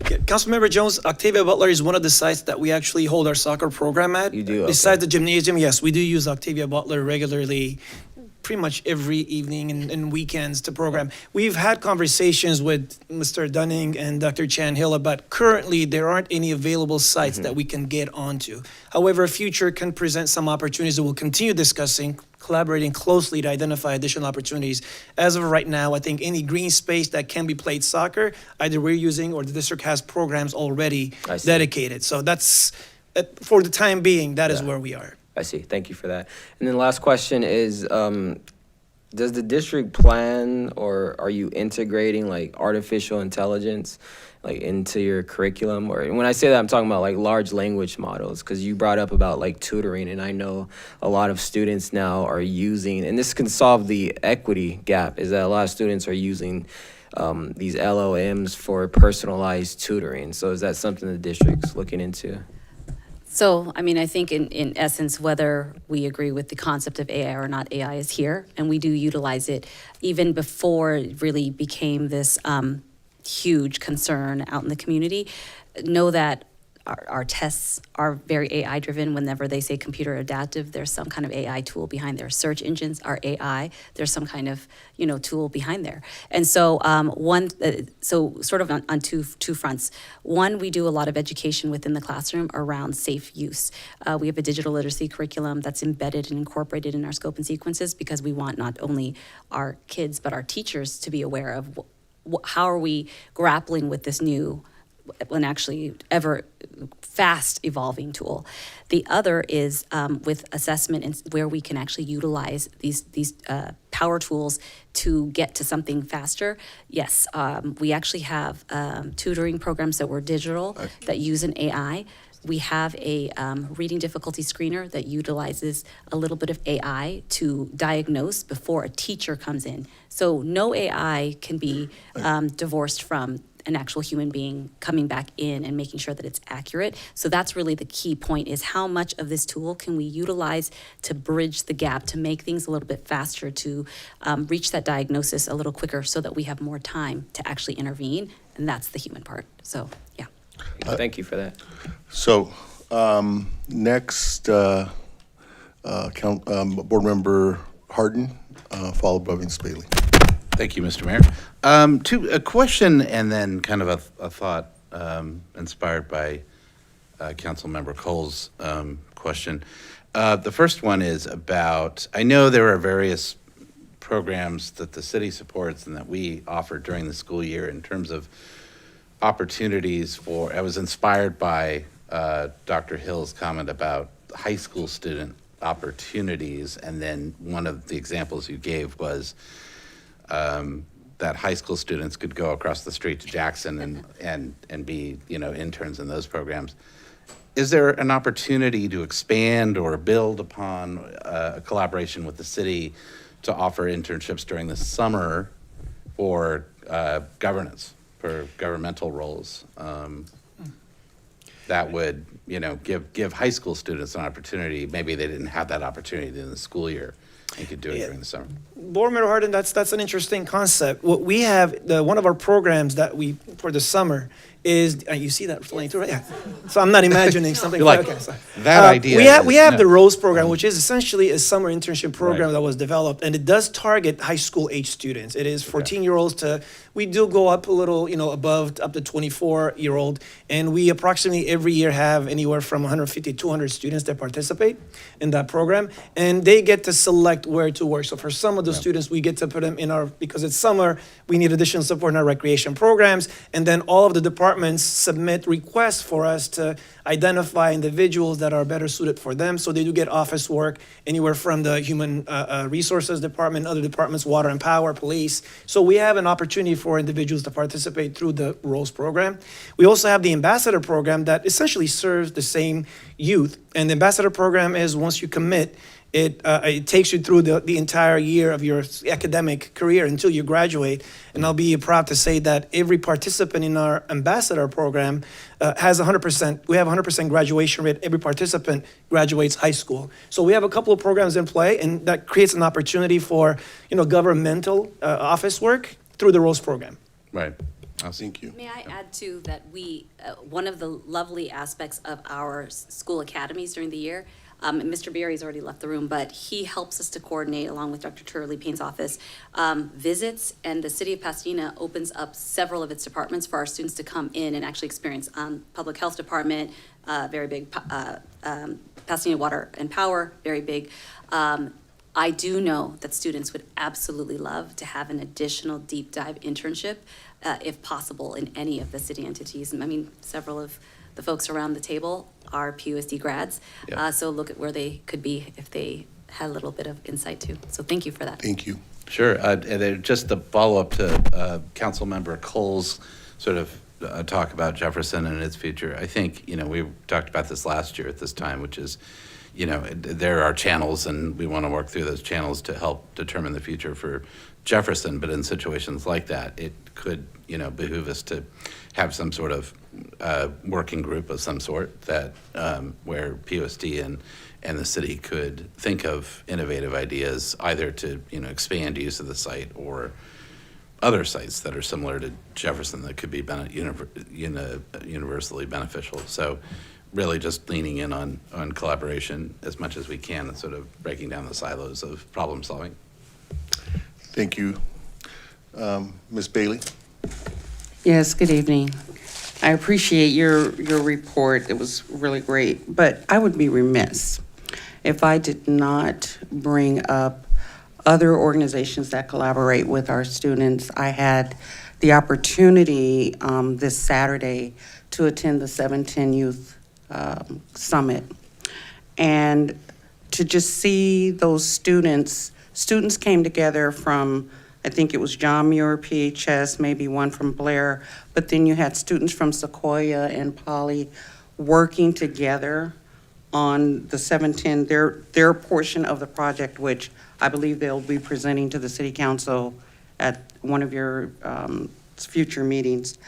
Councilmember Jones, Octavia Butler is one of the sites that we actually hold our soccer program at. You do? Besides the gymnasium, yes, we do use Octavia Butler regularly, pretty much every evening and weekends to program. We've had conversations with Mr. Dunning and Dr. Chanhill about currently there aren't any available sites that we can get onto. However, future can present some opportunities that we'll continue discussing, collaborating closely to identify additional opportunities. As of right now, I think any green space that can be played soccer, either we're using or the district has programs already dedicated. So that's, for the time being, that is where we are. I see. Thank you for that. And then last question is, does the district plan, or are you integrating like artificial intelligence like into your curriculum? Or when I say that, I'm talking about like large language models, because you brought up about like tutoring, and I know a lot of students now are using, and this can solve the equity gap, is that a lot of students are using these LLMs for personalized tutoring. So is that something the district's looking into? So, I mean, I think in essence, whether we agree with the concept of AI or not, AI is here, and we do utilize it even before it really became this huge concern out in the community. Know that our tests are very AI driven. Whenever they say computer adaptive, there's some kind of AI tool behind there. Search engines are AI. There's some kind of, tool behind there. And so so sort of on two fronts. One, we do a lot of education within the classroom around safe use. We have a digital literacy curriculum that's embedded and incorporated in our scope and sequences, because we want not only our kids, but our teachers to be aware of how are we grappling with this new and actually ever fast evolving tool. The other is with assessment, and where we can actually utilize these power tools to get to something faster. Yes, we actually have tutoring programs that were digital that use an AI. We have a reading difficulty screener that utilizes a little bit of AI to diagnose before a teacher comes in. So no AI can be divorced from an actual human being coming back in and making sure that it's accurate. So that's really the key point, is how much of this tool can we utilize to bridge the gap, to make things a little bit faster, to reach that diagnosis a little quicker, so that we have more time to actually intervene. And that's the human part. So, yeah. Thank you for that. So, next, Board Member Harden, followed by Vince Bailey. Thank you, Mr. Mayor. A question and then kind of a thought inspired by Councilmember Cole's question. The first one is about, I know there are various programs that the city supports and that we offer during the school year in terms of opportunities for, I was inspired by Dr. Hill's comment about high school student opportunities, and then one of the examples you gave was that high school students could go across the street to Jackson and be, interns in those programs. Is there an opportunity to expand or build upon a collaboration with the city to offer internships during the summer for governance, for governmental roles? That would, give high school students an opportunity. Maybe they didn't have that opportunity in the school year and could do it during the summer. Board Member Harden, that's an interesting concept. What we have, one of our programs that we for the summer is, you see that flame too, right? Yeah. So I'm not imagining something. You're like, okay, so, that idea We is- have no. the ROSE program, which is essentially a summer internship program Right. that was developed, and it does target high school age students. It is 14-year-olds to, we do go up a little, above, up to 24-year-old, and we approximately every year have anywhere from 150 to 200 students that participate in that program, and they get to select where to work. So for some of the students, we get to put them in our, because it's summer, we need additional support in our recreation programs, and then all of the departments submit requests for us to identify individuals that are better suited for them. So they do get office work anywhere from the human resources department, other departments, water and power, police. So we have an opportunity for individuals to participate through the ROSE program. We also have the ambassador program that essentially serves the same youth. And the ambassador program is once you commit, it takes you through the entire year of your academic career until you graduate. And I'll be proud to say that every participant in our ambassador program has 100%, we have 100% graduation rate. Every participant graduates high school. So we have a couple of programs in play, and that creates an opportunity for, governmental office work through the ROSE program. Right. Thank you. May I add too that one of the lovely aspects of our school academies during the year, and Mr. Berry's already left the room, but he helps us to coordinate along with Dr. Turley Payne's office, visits, and the city of Pasadena opens up several of its departments for our students to come in and actually experience. Public health department, very big, Pasadena Water and Power, very big. I do know that students would absolutely love to have an additional deep dive internship, if possible, in any of the city entities. And I mean, several of the folks around the table are PUSD grads. Yeah. So look at where they could be if they had a little bit of insight too. So thank you for that. Thank you. Sure. And then just the follow-up to Councilmember Cole's sort of talk about Jefferson and its future. I think, we talked about this last year at this time, which is, there are channels and we want to work through those channels to help determine the future for Jefferson. But in situations like that, it could, behoove us to have some sort of working group of some sort that where PUSD and the city could think of innovative ideas either to, expand use of the site or other sites that are similar to Jefferson that could be universally beneficial. So really just leaning in on collaboration as much as we can and sort of breaking down the silos of problem solving. Thank you. Ms. Bailey? Yes, good evening. I appreciate your report. It was really great, but I would be remiss if I did not bring up other organizations that collaborate with our students. I had the opportunity this Saturday to attend the 710 Youth Summit, and to just see those students came together from, I think it was John Muir, PHS, maybe one from Blair, but then you had students from Sequoia and Poly working together on the 710, their portion of the project, which I believe they'll be presenting to the city council at one of your future meetings.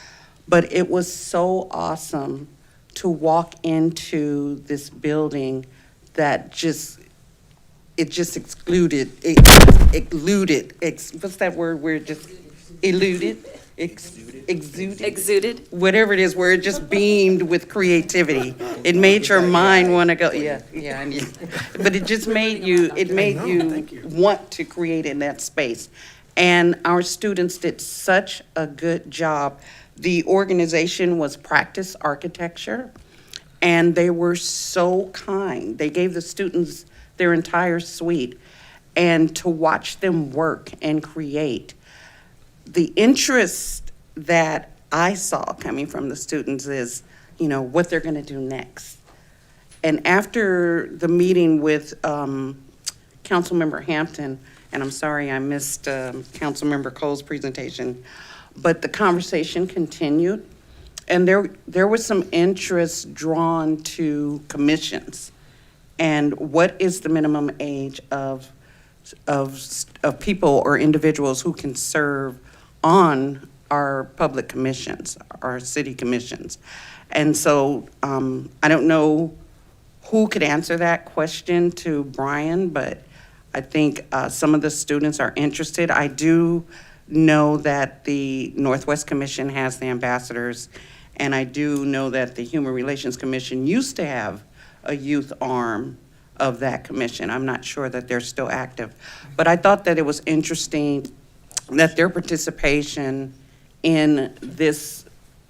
But it was so awesome to walk into this building that just eluded, what's that word where it just eluded? Exuded? Whatever it is, where it just beamed with creativity. It made your mind want to go, but it just made you, want to create in that space. And our students did such a good job. The organization was Practice Architecture, and they were so kind. They gave the students their entire suite, and to watch them work and create, the interest that I saw coming from the students is, what they're going to do next. And after the meeting with Councilmember Hampton, and I'm sorry I missed Councilmember Cole's presentation, but the conversation continued, and there was some interest drawn to commissions. And what is the minimum age of people or individuals who can serve on our public commissions, our city commissions? And so I don't know who could answer that question to Brian, but I think some of the students are interested. I do know that the Northwest Commission has the ambassadors, and I do know that the Human Relations Commission used to have a youth arm of that commission. I'm not sure that they're still active. But I thought that it was interesting that their participation in this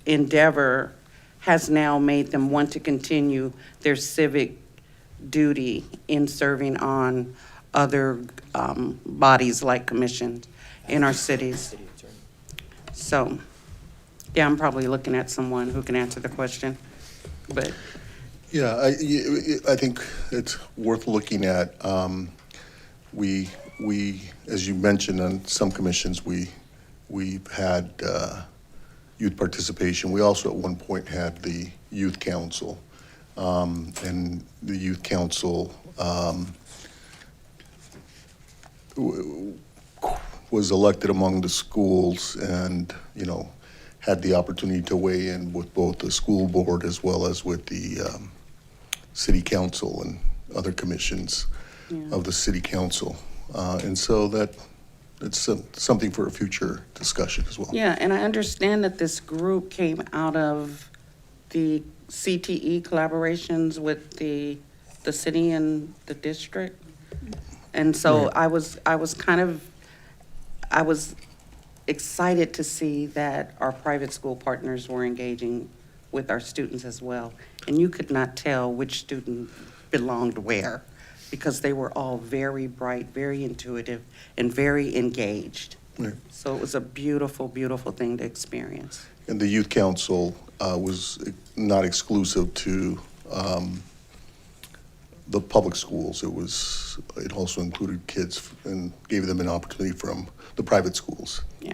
endeavor has now made them want to continue their civic duty in serving on other bodies like commissions in our cities. So, yeah, I'm probably looking at someone who can answer the question, but. Yeah, I think it's worth looking at. We, as you mentioned, on some commissions, we've had youth participation. We also at one point had the youth council. And the youth council was elected among the schools and, you know, had the opportunity to weigh in with both the school board as well as with the city council and other commissions of the city council. And so it's something for a future discussion as well. Yeah, and I understand that this group came out of the CTE collaborations with the city and the district. And so I was excited to see that our private school partners were engaging with our students as well. And you could not tell which student belonged where, because they were all very bright, very intuitive, and very engaged. Right. So it was a beautiful, beautiful thing to experience. And the youth council was not exclusive to the public schools. It also included kids and gave them an opportunity from the private schools. Yeah.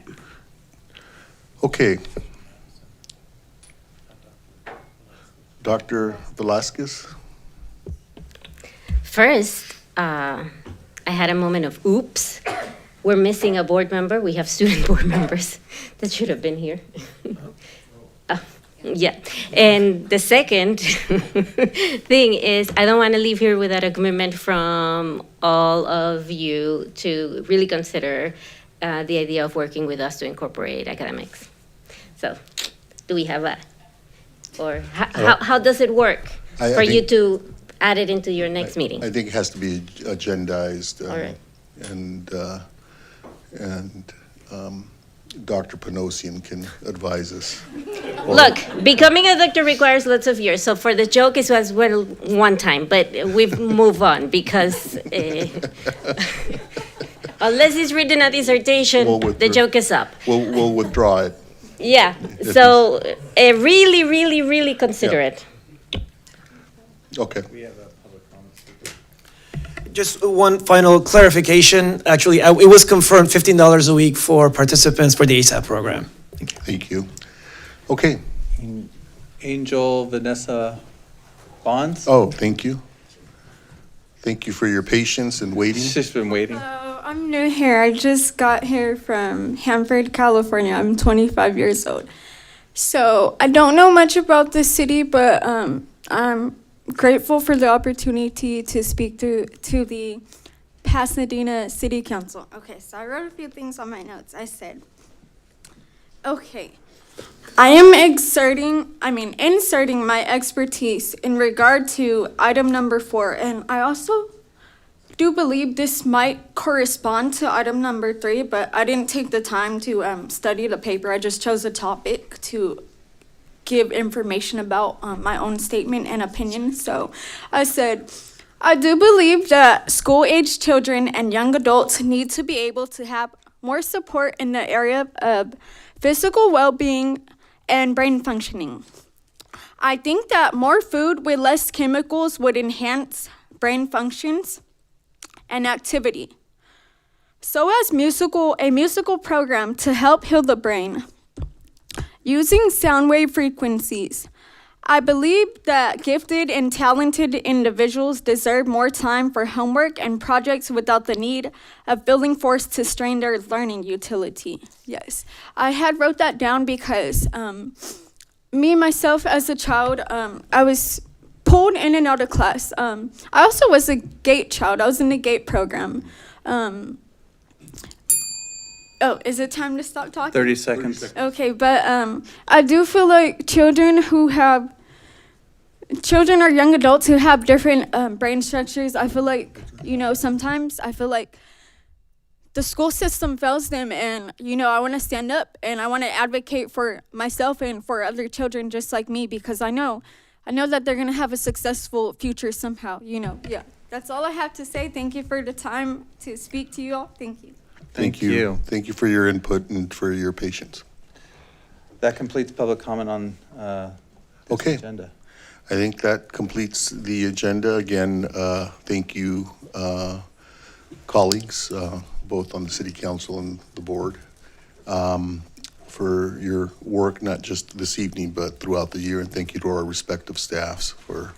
Okay. Dr. Velasquez? First, I had a moment of oops. We're missing a board member. We have student board members that should have been here. Yeah. And the second thing is I don't want to leave here without a commitment from all of you to really consider the idea of working with us to incorporate academics. So do we have or how does it work for you to add it into your next meeting? I think it has to be agendized. All right. And Dr. Panosian can advise us. Look, becoming a doctor requires lots of years. So for the joke, it was well one time, but we've moved on because unless it's written a dissertation, the joke is up. We'll withdraw it. Yeah. So really, really, really consider it. Okay. Just one final clarification. Actually, it was confirmed $15 a week for participants for the ASAP program. Thank you. Okay. Angel Vanessa Bonds? Oh, thank you. Thank you for your patience and waiting. She's been waiting. I'm new here. I just got here from Hanford, California. I'm 25 years old. So I don't know much about the city, but I'm grateful for the opportunity to speak to the Pasadena City Council. Okay, so I wrote a few things on my notes. I said, okay, I am inserting my expertise in regard to item number 4, and I also do believe this might correspond to item number 3, but I didn't take the time to study the paper. I just chose a topic to give information about my own statement and opinion. So I said, I do believe that school-aged children and young adults need to be able to have more support in the area of physical well-being and brain functioning. I think that more food with less chemicals would enhance brain functions and activity. So as a musical program to help heal the brain. Using sound wave frequencies, I believe that gifted and talented individuals deserve more time for homework and projects without the need of feeling forced to strain their learning utility. Yes, I had wrote that down because me, myself, as a child, I was pulled in and out of class. I also was a GATE child. I was in the GATE program. Oh, is it time to stop talking? 30 seconds. Okay, but I do feel like children or young adults who have different brain structures, I feel like, sometimes I feel like the school system fails them, and, I want to stand up and I want to advocate for myself and for other children just like me, because I know that they're going to have a successful future somehow, Yeah, that's all I have to say. Thank you for the time to speak to you all. Thank you. Thank you. Thank you for your input and for your patience. That completes public comment on this Okay. agenda. I think that completes the agenda. Again, thank you, colleagues, both on the city council and the board, for your work, not just this evening, but throughout the year. And thank you to our respective staff for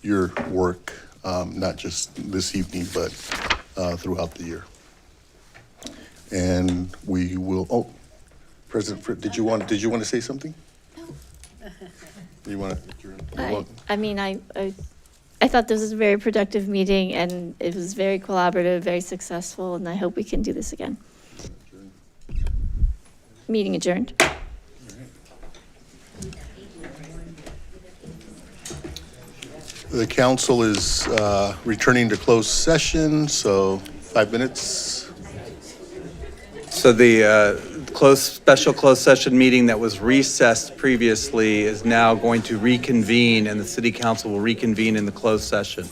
your work, not just this evening, but throughout the year. And we will, President Fritz, did you want to say something? You want to? I thought this was a very productive meeting, and it was very collaborative, very successful, and I hope we can do this again. Meeting adjourned. The council is returning to closed session, so 5 minutes. So the special closed session meeting that was recessed previously is now going to reconvene, and the city council will reconvene in the closed session.